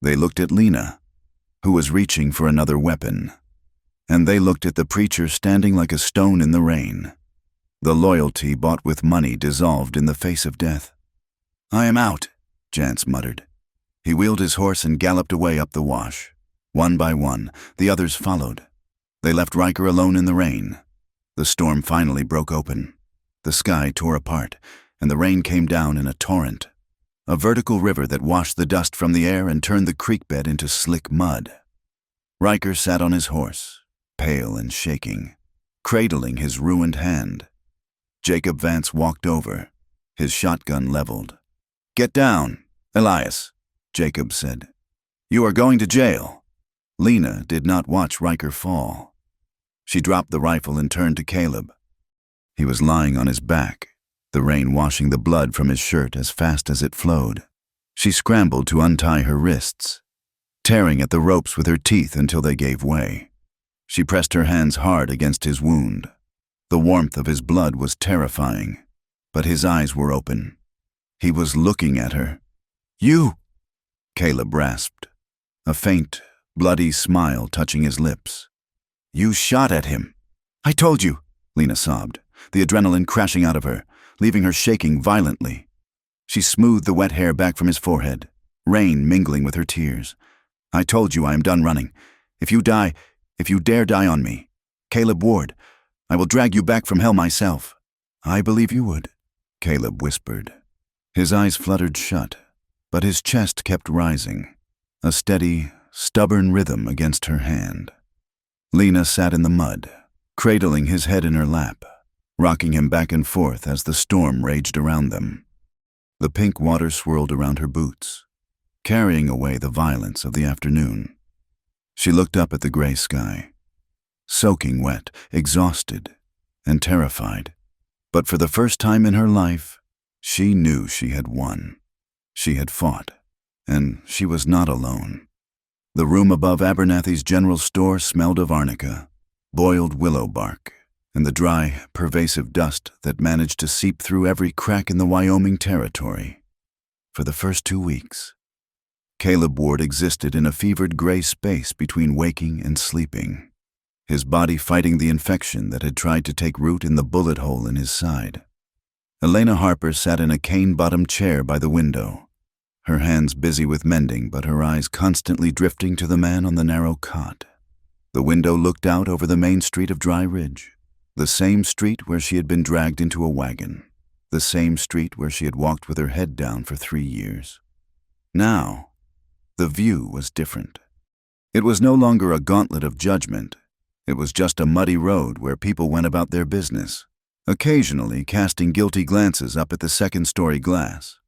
They looked at Lena, who was reaching for another weapon. And they looked at the preacher standing like a stone in the rain. The loyalty bought with money dissolved in the face of death. "I am out," Jance muttered. He wheeled his horse and galloped away up the wash. One by one, the others followed. They left Riker alone in the rain. The storm finally broke open. The sky tore apart, and the rain came down in a torrent, a vertical river that washed the dust from the air and turned the creek bed into slick mud. Riker sat on his horse, pale and shaking, cradling his ruined hand. Jacob Vance walked over, his shotgun leveled. "Get down, Elias," Jacob said. You are going to jail." Lena did not watch Riker fall. She dropped the rifle and turned to Caleb. He was lying on his back, the rain washing the blood from his shirt as fast as it flowed. She scrambled to untie her wrists, tearing at the ropes with her teeth until they gave way. She pressed her hands hard against his wound. The warmth of his blood was terrifying, but his eyes were open. He was looking at her. "You!" Caleb rasped, a faint, bloody smile touching his lips. "You shot at him." "I told you," Lena sobbed, the adrenaline crashing out of her, leaving her shaking violently. She smoothed the wet hair back from his forehead, rain mingling with her tears. "I told you I am done running. If you dare die on me, Caleb Ward, I will drag you back from hell myself." "I believe you would," Caleb whispered. His eyes fluttered shut, but his chest kept rising, a steady, stubborn rhythm against her hand. Lena sat in the mud, cradling his head in her lap, rocking him back and forth as the storm raged around them. The pink water swirled around her boots, carrying away the violence of the afternoon. She looked up at the gray sky, soaking wet, exhausted, and terrified. But for the first time in her life, she knew she had won. She had fought, and she was not alone. The room above Abernathy's general store smelled of arnica, boiled willow bark, and the dry, pervasive dust that managed to seep through every crack in the Wyoming territory. For the first 2 weeks, Caleb Ward existed in a fevered gray space between waking and sleeping, his body fighting the infection that had tried to take root in the bullet hole in his side. Elena Harper sat in a cane-bottomed chair by the window, her hands busy with mending but her eyes constantly drifting to the man on the narrow cot. The window looked out over the main street of Dry Ridge, the same street where she had been dragged into a wagon, the same street where she had walked with her head down for 3 years. Now, the view was different. It was no longer a gauntlet of judgment. It was just a muddy road where people went about their business, occasionally casting guilty glances up at the second-story glass.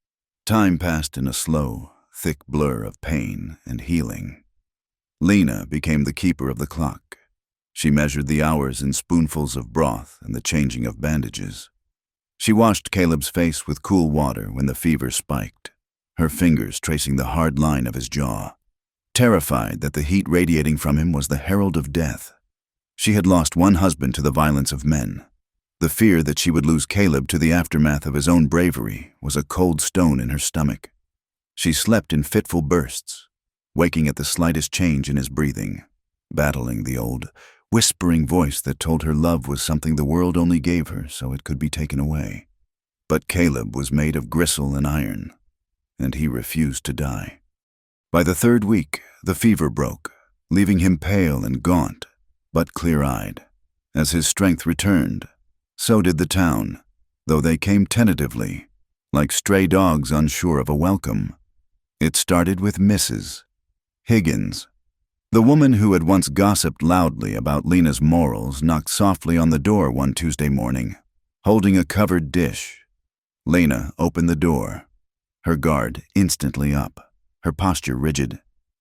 Time passed in a slow, thick blur of pain and healing. Lena became the keeper of the clock. She measured the hours in spoonfuls of broth and the changing of bandages. She washed Caleb's face with cool water when the fever spiked, her fingers tracing the hard line of his jaw, terrified that the heat radiating from him was the herald of death. She had lost one husband to the violence of men. The fear that she would lose Caleb to the aftermath of his own bravery was a cold stone in her stomach. She slept in fitful bursts, waking at the slightest change in his breathing, battling the old, whispering voice that told her love was something the world only gave her so it could be taken away. But Caleb was made of gristle and iron, and he refused to die. By the 3rd week, the fever broke, leaving him pale and gaunt, but clear-eyed. As his strength returned, so did the town, though they came tentatively, like stray dogs unsure of a welcome. It started with Mrs. Higgins. The woman who had once gossiped loudly about Lena's morals knocked softly on the door one Tuesday morning, holding a covered dish. Lena opened the door, her guard instantly up, her posture rigid.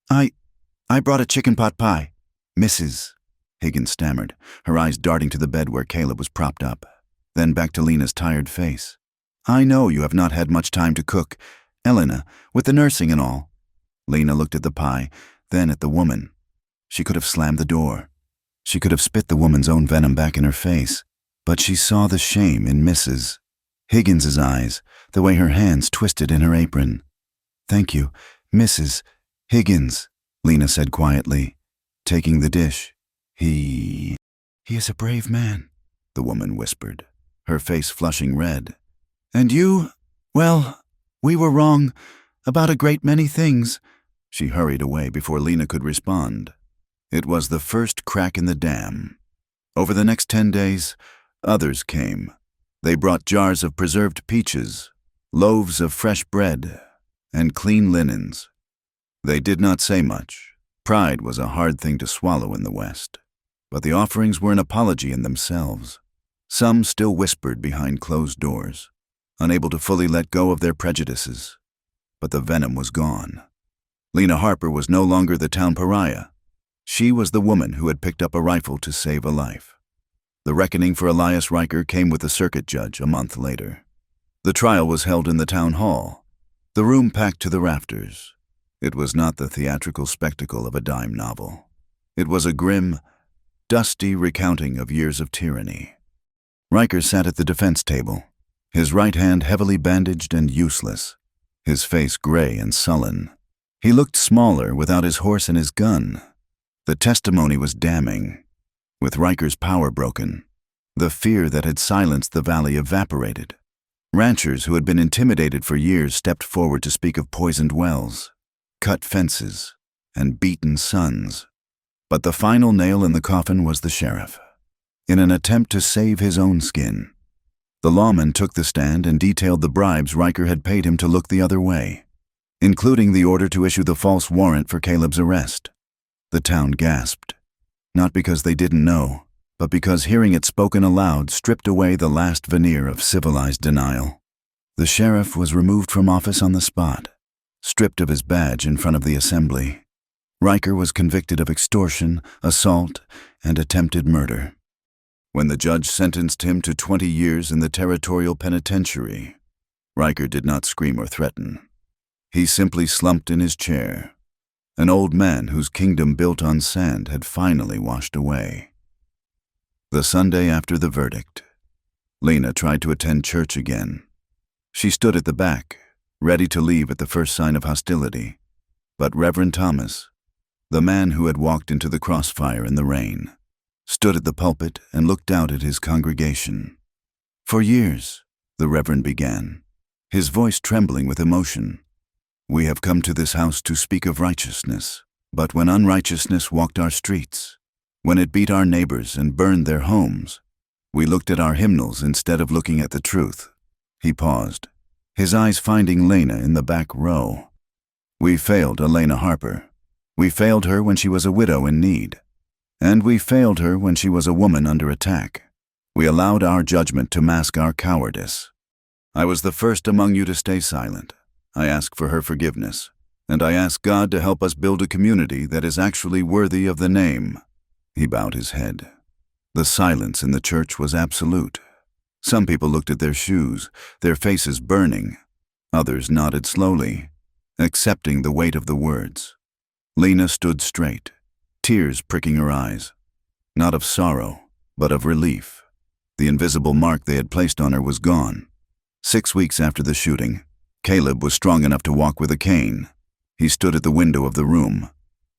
I brought a chicken pot pie, Mrs. Higgins stammered, her eyes darting to the bed where Caleb was propped up, then back to Lena's tired face. "I know you have not had much time to cook, Elena, with the nursing and all." Lena looked at the pie, then at the woman. She could have slammed the door. She could have spit the woman's own venom back in her face, but she saw the shame in Mrs. Higgins's eyes, the way her hands twisted in her apron. "Thank you, Mrs. Higgins," Lena said quietly, taking the dish. He is a brave man," the woman whispered, her face flushing red. "And you? Well, we were wrong about a great many things." She hurried away before Lena could respond. It was the first crack in the dam. Over the next 10 days, others came. They brought jars of preserved peaches, loaves of fresh bread, and clean linens. They did not say much. Pride was a hard thing to swallow in the West. But the offerings were an apology in themselves. Some still whispered behind closed doors, unable to fully let go of their prejudices. But the venom was gone. Lena Harper was no longer the town pariah. She was the woman who had picked up a rifle to save a life. The reckoning for Elias Riker came with the circuit judge a month later. The trial was held in the town hall, the room packed to the rafters. It was not the theatrical spectacle of a dime novel. It was a grim, dusty recounting of years of tyranny. Riker sat at the defense table, his right hand heavily bandaged and useless, his face gray and sullen. He looked smaller without his horse and his gun. The testimony was damning. With Riker's power broken, the fear that had silenced the valley evaporated. Ranchers who had been intimidated for years stepped forward to speak of poisoned wells, cut fences, and beaten sons. But the final nail in the coffin was the sheriff. In an attempt to save his own skin, the lawman took the stand and detailed the bribes Riker had paid him to look the other way, including the order to issue the false warrant for Caleb's arrest. The town gasped, not because they didn't know, but because hearing it spoken aloud stripped away the last veneer of civilized denial. The sheriff was removed from office on the spot, stripped of his badge in front of the assembly. Riker was convicted of extortion, assault, and attempted murder. When the judge sentenced him to 20 years in the territorial penitentiary, Riker did not scream or threaten. He simply slumped in his chair, an old man whose kingdom built on sand had finally washed away. The Sunday after the verdict, Lena tried to attend church again. She stood at the back, ready to leave at the first sign of hostility. But Reverend Thomas, the man who had walked into the crossfire in the rain, stood at the pulpit and looked out at his congregation. For years, the Reverend began, his voice trembling with emotion. We have come to this house to speak of righteousness, but when unrighteousness walked our streets, when it beat our neighbors and burned their homes, we looked at our hymnals instead of looking at the truth. He paused, his eyes finding Lena in the back row. We failed Elena Harper. We failed her when she was a widow in need. And we failed her when she was a woman under attack. We allowed our judgment to mask our cowardice. I was the first among you to stay silent. I ask for her forgiveness, and I ask God to help us build a community that is actually worthy of the name. He bowed his head. The silence in the church was absolute. Some people looked at their shoes, their faces burning. Others nodded slowly, accepting the weight of the words. Lena stood straight, tears pricking her eyes, not of sorrow, but of relief. The invisible mark they had placed on her was gone. 6 weeks after the shooting, Caleb was strong enough to walk with a cane. He stood at the window of the room,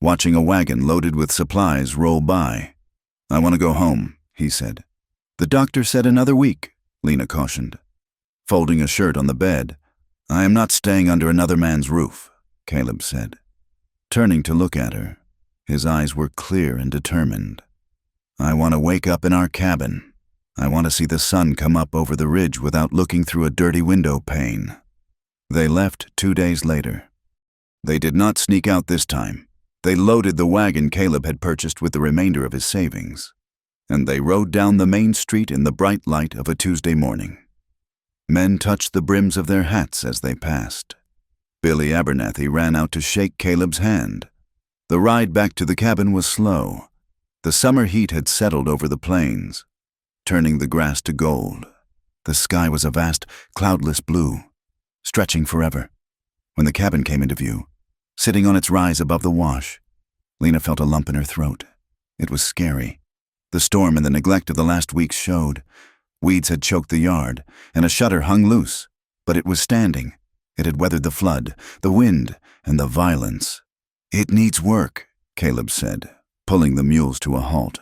watching a wagon loaded with supplies roll by. I want to go home, he said. The doctor said another week, Lena cautioned. Folding a shirt on the bed, I am not staying under another man's roof, Caleb said. Turning to look at her, his eyes were clear and determined. I want to wake up in our cabin. I want to see the sun come up over the ridge without looking through a dirty window pane. They left 2 days later. They did not sneak out this time. They loaded the wagon Caleb had purchased with the remainder of his savings, and they rode down the main street in the bright light of a Tuesday morning. Men touched the brims of their hats as they passed. Billy Abernathy ran out to shake Caleb's hand. The ride back to the cabin was slow. The summer heat had settled over the plains, turning the grass to gold. The sky was a vast, cloudless blue, stretching forever. When the cabin came into view, sitting on its rise above the wash, Lena felt a lump in her throat. It was scary. The storm and the neglect of the last weeks showed. Weeds had choked the yard, and a shutter hung loose, but it was standing. It had weathered the flood, the wind, and the violence. It needs work, Caleb said, pulling the mules to a halt.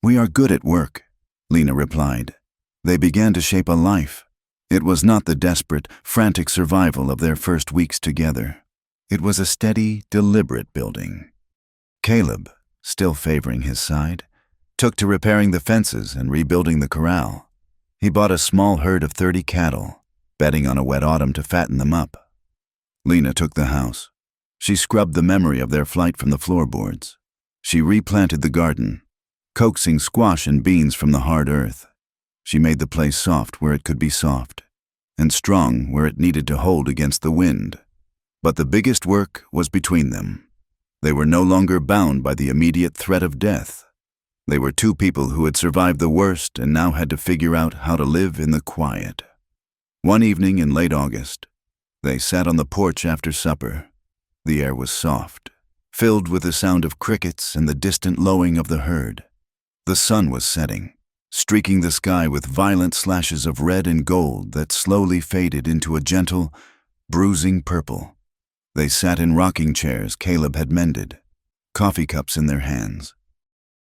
We are good at work, Lena replied. They began to shape a life. It was not the desperate, frantic survival of their first weeks together. It was a steady, deliberate building. Caleb, still favoring his side, took to repairing the fences and rebuilding the corral. He bought a small herd of 30 cattle, betting on a wet autumn to fatten them up. Lena took the house. She scrubbed the memory of their flight from the floorboards. She replanted the garden, coaxing squash and beans from the hard earth. She made the place soft where it could be soft, and strong where it needed to hold against the wind. But the biggest work was between them. They were no longer bound by the immediate threat of death. They were two people who had survived the worst and now had to figure out how to live in the quiet. One evening in late August, they sat on the porch after supper. The air was soft, filled with the sound of crickets and the distant lowing of the herd. The sun was setting, streaking the sky with violent slashes of red and gold that slowly faded into a gentle, bruising purple. They sat in rocking chairs Caleb had mended, coffee cups in their hands.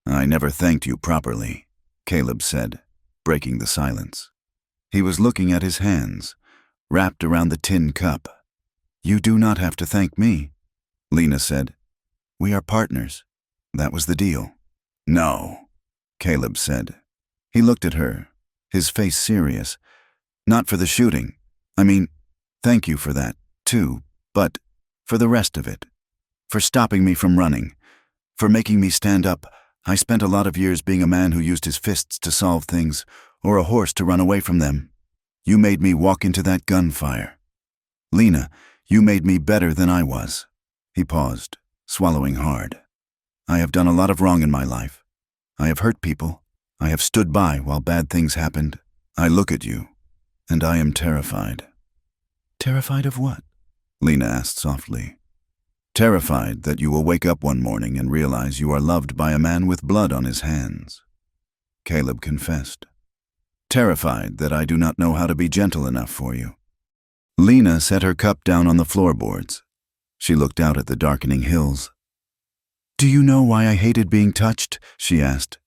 "I never thanked you properly," Caleb said, breaking the silence. He was looking at his hands, wrapped around the tin cup. "You do not have to thank me," Lena said. "We are partners. That was the deal." "No," Caleb said. He looked at her, his face serious. "Not for the shooting. I mean, thank you for that, too, but for the rest of it. For stopping me from running. For making me stand up. I spent a lot of years being a man who used his fists to solve things, or a horse to run away from them. You made me walk into that gunfire. Lena, you made me better than I was." He paused, swallowing hard. "I have done a lot of wrong in my life. I have hurt people. I have stood by while bad things happened. I look at you, and I am terrified." "Terrified of what?" Lena asked softly. "Terrified that you will wake up one morning and realize you are loved by a man with blood on his hands." Caleb confessed. "Terrified that I do not know how to be gentle enough for you." Lena set her cup down on the floorboards. She looked out at the darkening hills. "Do you know why I hated being touched?" she asked.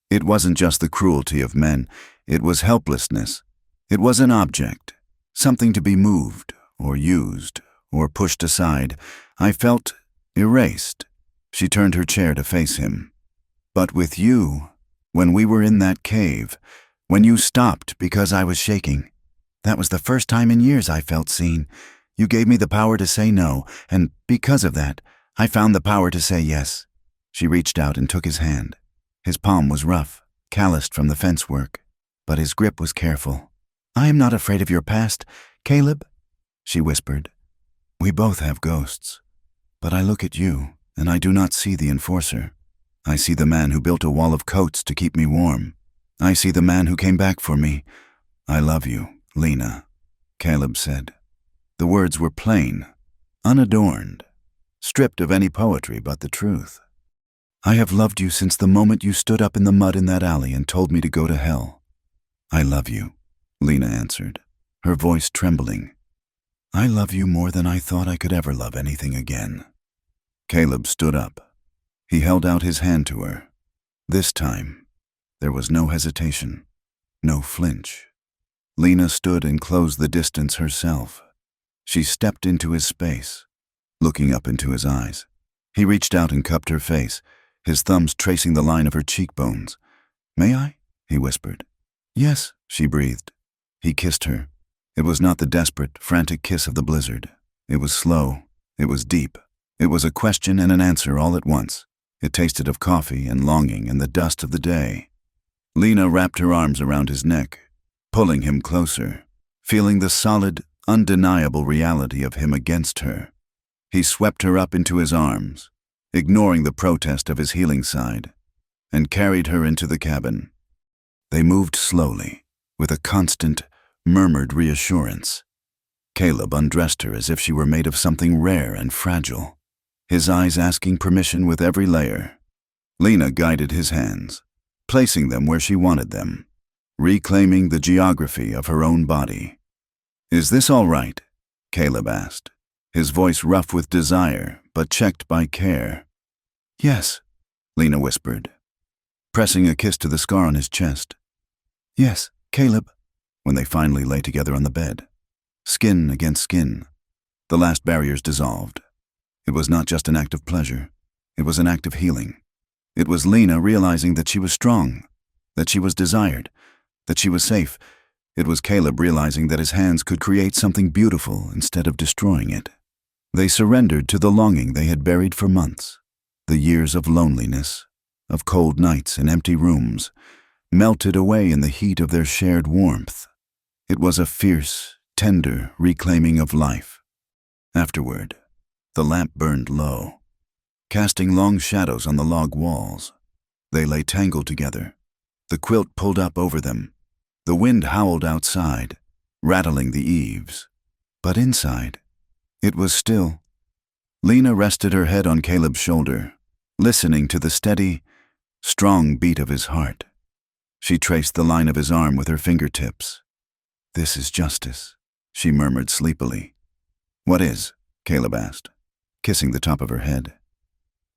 It wasn't just the cruelty of men. It was helplessness. It was an object, something to be moved or used or pushed aside. I felt erased. She turned her chair to face him. "But with you, when we were in that cave, when you stopped because I was shaking, that was the first time in years I felt seen. You gave me the power to say no, and because of that, I found the power to say yes." She reached out and took his hand. His palm was rough, calloused from the fence work, but his grip was careful. "I am not afraid of your past, Caleb," she whispered. "We both have ghosts. But I look at you, and I do not see the enforcer. I see the man who built a wall of coats to keep me warm. I see the man who came back for me. I love you, Lena," Caleb said. The words were plain, unadorned, stripped of any poetry but the truth. "I have loved you since the moment you stood up in the mud in that alley and told me to go to hell." "I love you," Lena answered, her voice trembling. "I love you more than I thought I could ever love anything again." Caleb stood up. He held out his hand to her. This time, there was no hesitation, no flinch. Lena stood and closed the distance herself. She stepped into his space, looking up into his eyes. He reached out and cupped her face, his thumbs tracing the line of her cheekbones. "May I?" he whispered. "Yes," she breathed. He kissed her. It was not the desperate, frantic kiss of the blizzard. It was slow. It was deep. It was a question and an answer all at once. It tasted of coffee and longing and the dust of the day. Lena wrapped her arms around his neck, pulling him closer, feeling the solid, undeniable reality of him against her. He swept her up into his arms, ignoring the protest of his healing side, and carried her into the cabin. They moved slowly, with a constant, murmured reassurance. Caleb undressed her as if she were made of something rare and fragile, his eyes asking permission with every layer. Lena guided his hands, placing them where she wanted them, reclaiming the geography of her own body. "Is this all right?" Caleb asked, his voice rough with desire, but checked by care. "Yes," Lena whispered, pressing a kiss to the scar on his chest. "Yes, Caleb," when they finally lay together on the bed, skin against skin. The last barriers dissolved. It was not just an act of pleasure. It was an act of healing. It was Lena realizing that she was strong, that she was desired, that she was safe. It was Caleb realizing that his hands could create something beautiful instead of destroying it. They surrendered to the longing they had buried for months. The years of loneliness, of cold nights in empty rooms, melted away in the heat of their shared warmth. It was a fierce, tender reclaiming of life. Afterward, The lamp burned low, casting long shadows on the log walls. They lay tangled together, the quilt pulled up over them. The wind howled outside, rattling the eaves. But inside, it was still. Lena rested her head on Caleb's shoulder, listening to the steady, strong beat of his heart. She traced the line of his arm with her fingertips. "This is justice," she murmured sleepily. "What is?" Caleb asked, kissing the top of her head.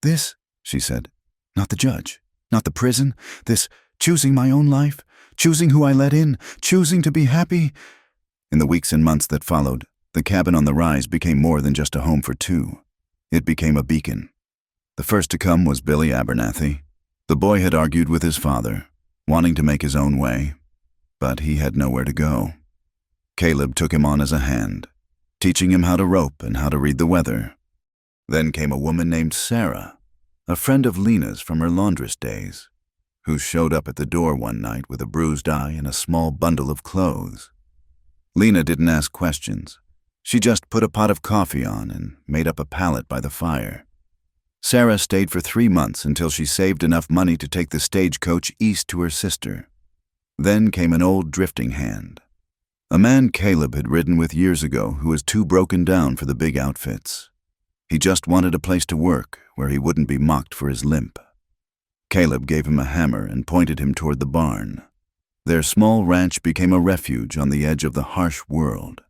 "This," she said. "Not the judge, not the prison. This choosing my own life, choosing who I let in, choosing to be happy." In the weeks and months that followed, the cabin on the rise became more than just a home for two. It became a beacon. The first to come was Billy Abernathy. The boy had argued with his father, wanting to make his own way, but he had nowhere to go. Caleb took him on as a hand, teaching him how to rope and how to read the weather. Then came a woman named Sarah, a friend of Lena's from her laundress days, who showed up at the door one night with a bruised eye and a small bundle of clothes. Lena didn't ask questions. She just put a pot of coffee on and made up a pallet by the fire. Sarah stayed for 3 months until she saved enough money to take the stagecoach east to her sister. Then came an old drifting hand, a man Caleb had ridden with years ago who was too broken down for the big outfits. He just wanted a place to work where he wouldn't be mocked for his limp. Caleb gave him a hammer and pointed him toward the barn. Their small ranch became a refuge on the edge of the harsh world.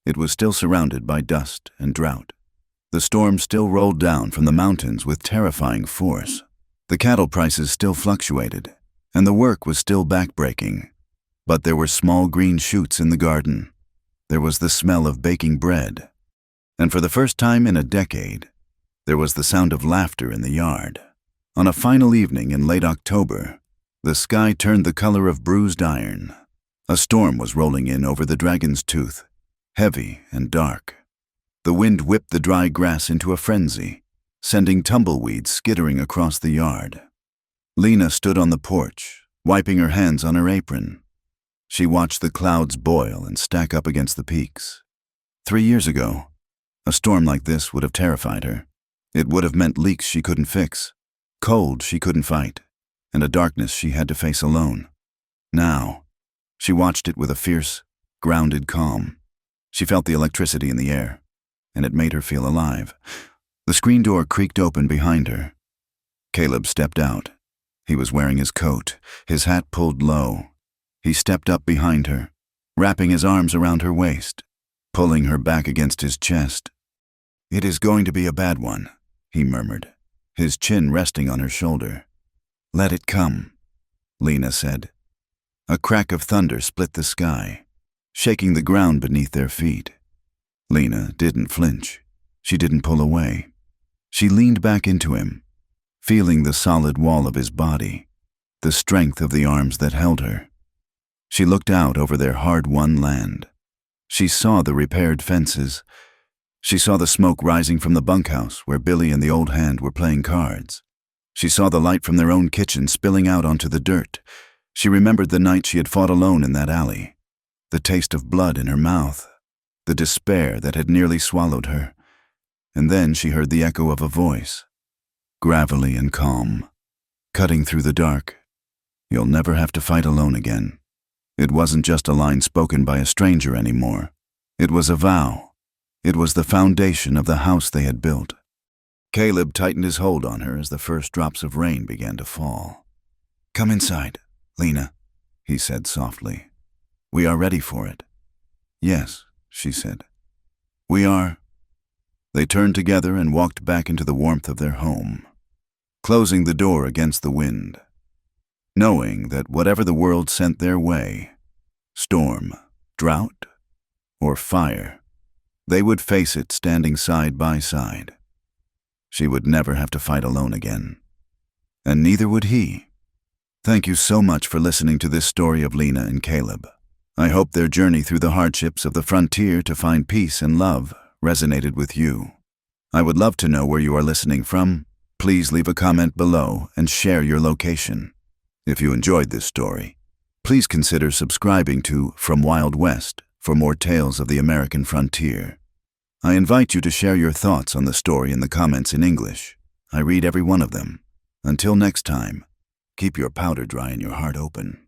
It was still surrounded by dust and drought. The storm still rolled down from the mountains with terrifying force. The cattle prices still fluctuated, and the work was still backbreaking. But there were small green shoots in the garden. There was the smell of baking bread. And for the first time in a decade, there was the sound of laughter in the yard. On a final evening in late October, the sky turned the color of bruised iron. A storm was rolling in over the Dragon's Tooth, heavy and dark. The wind whipped the dry grass into a frenzy, sending tumbleweeds skittering across the yard. Lena stood on the porch, wiping her hands on her apron. She watched the clouds boil and stack up against the peaks. 3 years ago, a storm like this would have terrified her. It would have meant leaks she couldn't fix, cold she couldn't fight, and a darkness she had to face alone. Now, she watched it with a fierce, grounded calm. She felt the electricity in the air, and it made her feel alive. The screen door creaked open behind her. Caleb stepped out. He was wearing his coat, his hat pulled low. He stepped up behind her, wrapping his arms around her waist, pulling her back against his chest. "It is going to be a bad one," he murmured, his chin resting on her shoulder. "Let it come," Lena said. A crack of thunder split the sky, shaking the ground beneath their feet. Lena didn't flinch. She didn't pull away. She leaned back into him, feeling the solid wall of his body, the strength of the arms that held her. She looked out over their hard-won land. She saw the repaired fences. She saw the smoke rising from the bunkhouse where Billy and the old hand were playing cards. She saw the light from their own kitchen spilling out onto the dirt. She remembered the night she had fought alone in that alley, the taste of blood in her mouth, the despair that had nearly swallowed her. And then she heard the echo of a voice, gravelly and calm, cutting through the dark. "You'll never have to fight alone again." It wasn't just a line spoken by a stranger anymore. It was a vow. It was the foundation of the house they had built. Caleb tightened his hold on her as the first drops of rain began to fall. "Come inside, Lena," he said softly. "We are ready for it." "Yes," she said. "We are." They turned together and walked back into the warmth of their home, closing the door against the wind, knowing that whatever the world sent their way, storm, drought, or fire, they would face it standing side by side. She would never have to fight alone again, and neither would he. Thank you so much for listening to this story of Lena and Caleb. I hope their journey through the hardships of the frontier to find peace and love resonated with you. I would love to know where you are listening from. Please leave a comment below and share your location. If you enjoyed this story, please consider subscribing to From Wild West for more tales of the American frontier. I invite you to share your thoughts on the story in the comments in English. I read every one of them. Until next time, keep your powder dry and your heart open.